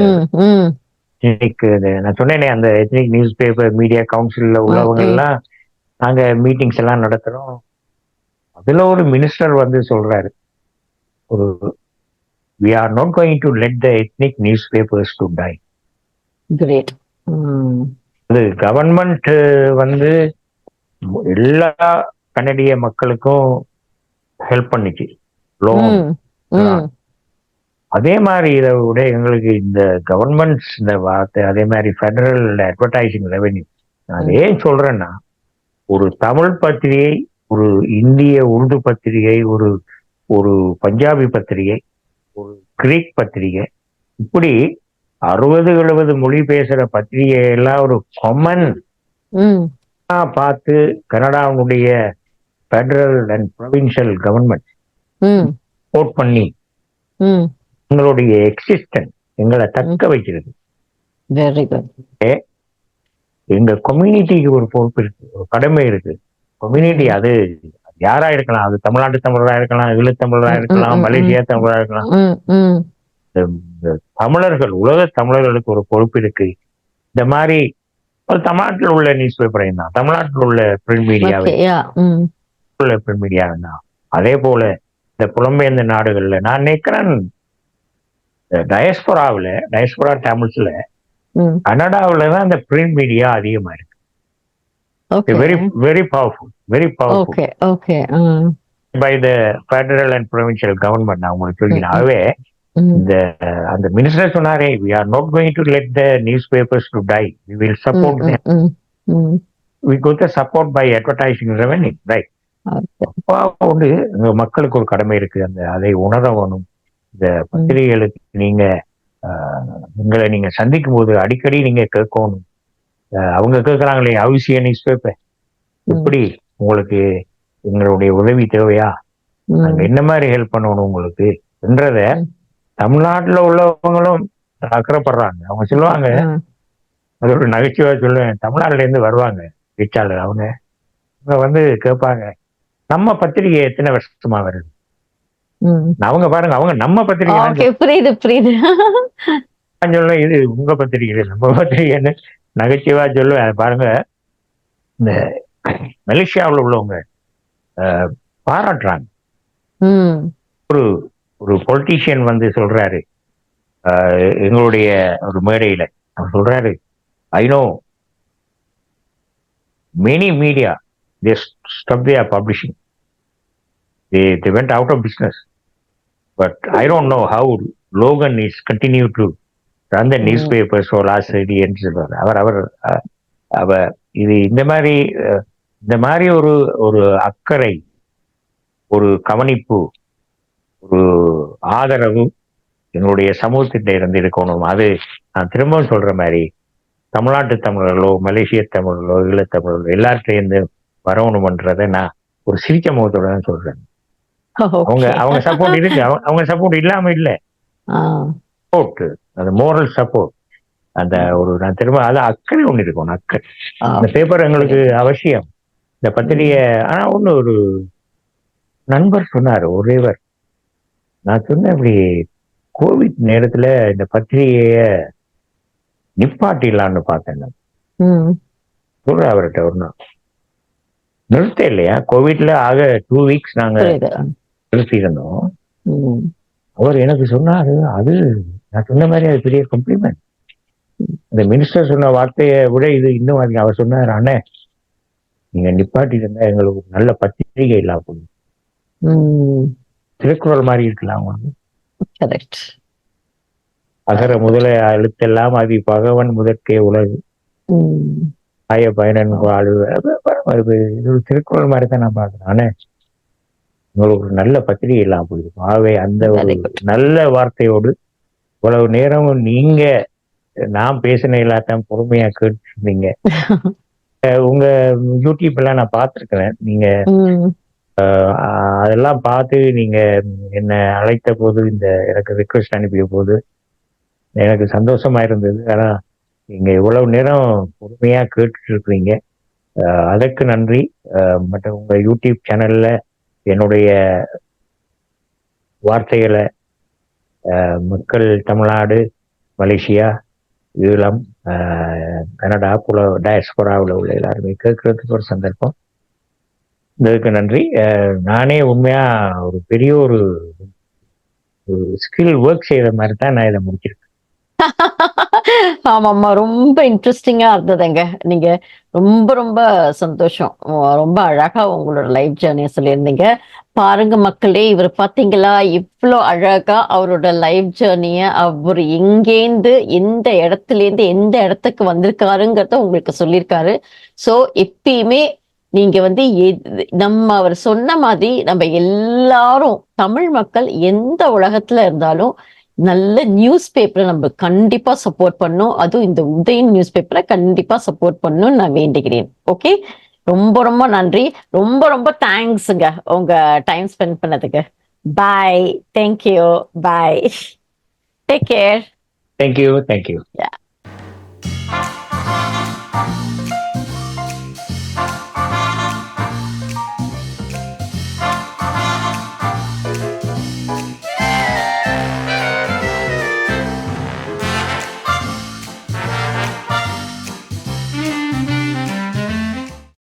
S2: நான் சொன்னேனே, அந்த எத்னிக் நியூஸ் பேப்பர் மீடியா கவுன்சில்ல உள்ளவங்க எல்லாம் நாங்க மீட்டிங்ஸ் எல்லாம் நடத்துறோம். அதுல ஒரு மினிஸ்டர் வந்து சொல்றாரு, ஒரு we are not going to let the ethnic newspapers to die.
S1: Great.
S2: அது கவர்மெண்ட் வந்து எல்லா கனடிய மக்களுக்கும் ஹெல்ப் பண்ணிச்சு, லோன். அதே மாதிரி இதை விட எங்களுக்கு இந்த கவர்மெண்ட்ஸ் இந்த வார்த்தை, அதே மாதிரி ஃபெடரல் அட்வர்டைசிங் ரெவென்யூ. நான் ஏன் சொல்றேன்னா, ஒரு தமிழ் பத்திரிகை, ஒரு இந்திய உருது பத்திரிகை, ஒரு ஒரு பஞ்சாபி பத்திரிகை, ஒரு கிரீக் பத்திரிகை, இப்படி 60-70 மொழி பேசுற பத்திரிகை எல்லாம் ஒரு காமன் பார்த்து கனடாவுடைய federal and provincial government support பண்ணி எங்களுடைய எக்ஸிஸ்டன்ஸ், எங்களை தக்க வைக்கிறது. எங்க கம்யூனிட்டிக்கு ஒரு பொறுப்பு இருக்கு, ஒரு கடமை இருக்கு. கம்யூனிட்டி அது யாரா இருக்கலாம், அது தமிழ்நாட்டு தமிழரா இருக்கலாம், ஈழத்தமிழரா இருக்கலாம், மலேசியா தமிழரா இருக்கலாம். தமிழர்கள், உலக தமிழர்களுக்கு ஒரு பொறுப்பு இருக்கு. இந்த மாதிரி தமிழ்நாட்டில் உள்ள நியூஸ் பேப்பரையும் தான், தமிழ்நாட்டில் உள்ள பிரிண்ட் மீடியாவை உள்ள பிரிண்ட் மீடியாவை தான், அதே போல இந்த புலம்பெயர்ந்த நாடுகள்ல நான் நினைக்கிறேன், டயஸ்போரா தமிழ்ஸ்ல கனடாவில தான் இந்த பிரிண்ட் மீடியா அதிகமா இருக்கு.
S1: Okay.
S2: Very, very powerful, very powerful.
S1: Okay. Okay.
S2: By the federal and provincial government. நான் உங்களுக்கு சொல்கிறேன். ஆகவே இந்த அந்த மினிஸ்டர் சொன்னாரே, we are not going to let the newspapers to die. We will support them. We go to support by advertising revenue, right? அப்பா வந்து மக்களுக்கு ஒரு கடமை இருக்கு, அந்த அதை உணரவணும். இந்த பத்திரிகைகளுக்கு நீங்க உங்களை நீங்க சந்திக்கும் போது அடிக்கடி நீங்க கேட்கணும். அவங்க கேட்கறாங்களே அவசிய நியூஸ் பேப்பர், எப்படி உங்களுக்கு எங்களுடைய உதவி தேவையா, நாங்க என்ன மாதிரி ஹெல்ப் பண்ணணும் உங்களுக்கு என்றத தமிழ்நாட்டுல உள்ளவங்களும் அக்கறைப்படுறாங்க. அவங்க சொல்லுவாங்க, அது ஒரு நகைச்சுவா சொல்லுவேன், தமிழ்நாட்டுல இருந்து வருவாங்க பேச்சாளர், அவங்க வந்து கேட்பாங்க, நம்ம பத்திரிகை எத்தனை வருஷமா வருது. அவங்க பாருங்க, அவங்க நம்ம பத்திரிகை சொல்ல, இது உங்க பத்திரிகை நம்ம பத்திரிகைன்னு நகைச்சுவா சொல்லுவேன். பாருங்க, இந்த மலேசியாவில் உள்ளவங்க பாராட்டுறாங்க. ஒரு ஒரு பொலிட்டீஷியன் வந்து சொல்றாரு எங்களுடைய ஒரு மேடையில, அவர் சொல்றாரு, I know many media they stopped their publishing. They went out of business. But I don't know how Logan is continue to run the newspapers for last 30 years. அவர் இது இந்த மாதிரி ஒரு ஒரு அக்கறை, ஒரு கவனிப்பு, ஒரு ஆதரவு எங்களுடைய சமூகத்திட்ட இருந்து இருக்கணும். அது நான் திரும்பவும் சொல்ற மாதிரி தமிழ்நாட்டு தமிழர்களோ மலேசிய தமிழர்களோ ஈழத்தமிழர்களோ எல்லார்கிட்டையும் வரணும்ன்றத நான் ஒரு சிரிச்ச முகத்தோட தான் சொல்றேன். அவங்க சப்போர்ட் இருக்கு, அவங்க சப்போர்ட் இல்லாம இல்ல, சப்போர்ட், அந்த மோரல் சப்போர்ட், அந்த ஒரு நான் திரும்ப அது அக்கறை ஒண்ணு இருக்கணும். அக்கறை, இந்த பேப்பர் எங்களுக்கு அவசியம், இந்த பத்திரிகை. ஆனா ஒண்ணு, ஒரு நண்பர் சொன்னாரு, ஒரேவர், நான் சொன்னேன், இப்படி கோவிட் நேரத்துல இந்த பத்திரிகைய நிப்பாட்டிடலான்னு பார்த்தேன். சொல்ற அவர்கிட்ட ஒரு நாள் நிறுத்த இல்லையா, கோவிட்ல ஆக 2 weeks நாங்க நிறுத்தி இருந்தோம். அவர் எனக்கு சொன்னாரு, அது நான் சொன்ன மாதிரி அது பெரிய கம்ப்ளிமெண்ட். இந்த மினிஸ்டர் சொன்ன வார்த்தையை விட இது இன்னும் அதிகம். அவர் சொன்னார், அண்ணே நீங்க நிப்பாட்டி இருந்தா எங்களுக்கு நல்ல பத்திரிகை இல்லாம போகும், திருக்குறள் மாதிரி இருக்கலாம். அகர முதல எழுத்தெல்லாம் அது பகவன் முதற்கே உலகு ஆய பயனன் வாழ்வு, இது ஒரு திருக்குறள் மாதிரி தான் நான் பாக்குறேன். ஆனா உங்களுக்கு ஒரு நல்ல பத்திரிகை இல்லாம போயிருக்கும். ஆகவே அந்த ஒரு நல்ல வார்த்தையோடு இவ்வளவு நேரம் நீங்க நான் பேசின எல்லாத்தையும் பொறுமையா கேட்டுருந்தீங்க. உங்க யூடியூப் எல்லாம் நான் பார்த்திருக்கிறேன். நீங்க அதெல்லாம் பார்த்து நீங்க என்ன அழைத்த போது, இந்த எனக்கு ரிக்வெஸ்ட் அனுப்பிய போது எனக்கு சந்தோஷமா இருந்தது. ஆனா நீங்க இவ்வளவு நேரம் பொறுமையா கேட்டுட்டு இருக்கிறீங்க, அதற்கு நன்றி. மற்ற உங்க யூடியூப் சேனல்ல என்னுடைய வார்த்தைகளை மக்கள் தமிழ்நாடு, மலேசியா, ஈழம், கனடா, டயஸ்போராவில் உள்ள எல்லாருமே கேட்கறதுக்கு ஒரு சந்தர்ப்பம். இதுக்கு நன்றி. நானே உண்மையா ஒரு பெரிய ஒரு ஸ்கில் ஒர்க் செய்யற மாதிரி தான் நான் இதை முடிச்சிருக்கேன்.
S1: ஆமாம்மா, ரொம்ப இன்ட்ரெஸ்டிங்கா இருந்ததுங்க. நீங்க ரொம்ப ரொம்ப சந்தோஷம். ரொம்ப அழகா உங்களோட லைஃப் ஜேர்னியை சொல்லியிருந்தீங்க. பாருங்க மக்களே, இவர் பாத்தீங்களா இவ்வளோ அழகா அவரோட லைஃப் ஜேர்னிய, அவர் எங்கேருந்து எந்த இடத்துல இருந்து எந்த இடத்துக்கு வந்திருக்காருங்கிறத உங்களுக்கு சொல்லியிருக்காரு. ஸோ எப்பயுமே நீங்க வந்து நம்ம அவர் சொன்ன மாதிரி நம்ம எல்லாரும் தமிழ் மக்கள் எந்த உலகத்துல இருந்தாலும் நல்ல நியூஸ் பேப்பரை நம்ம கண்டிப்பா சப்போர்ட் பண்ணும். அதுவும் இந்த உதயன் நியூஸ் பேப்பரை கண்டிப்பா சப்போர்ட் பண்ணும் நான் வேண்டுகிறேன். ஓகே, ரொம்ப ரொம்ப நன்றி, ரொம்ப ரொம்ப தேங்க்ஸுங்க உங்க டைம் ஸ்பெண்ட் பண்ணதுக்கு. பாய், தேங்க்யூ, பாய், டேக் கேர்.
S2: தேங்க்யூ.
S1: Yeah.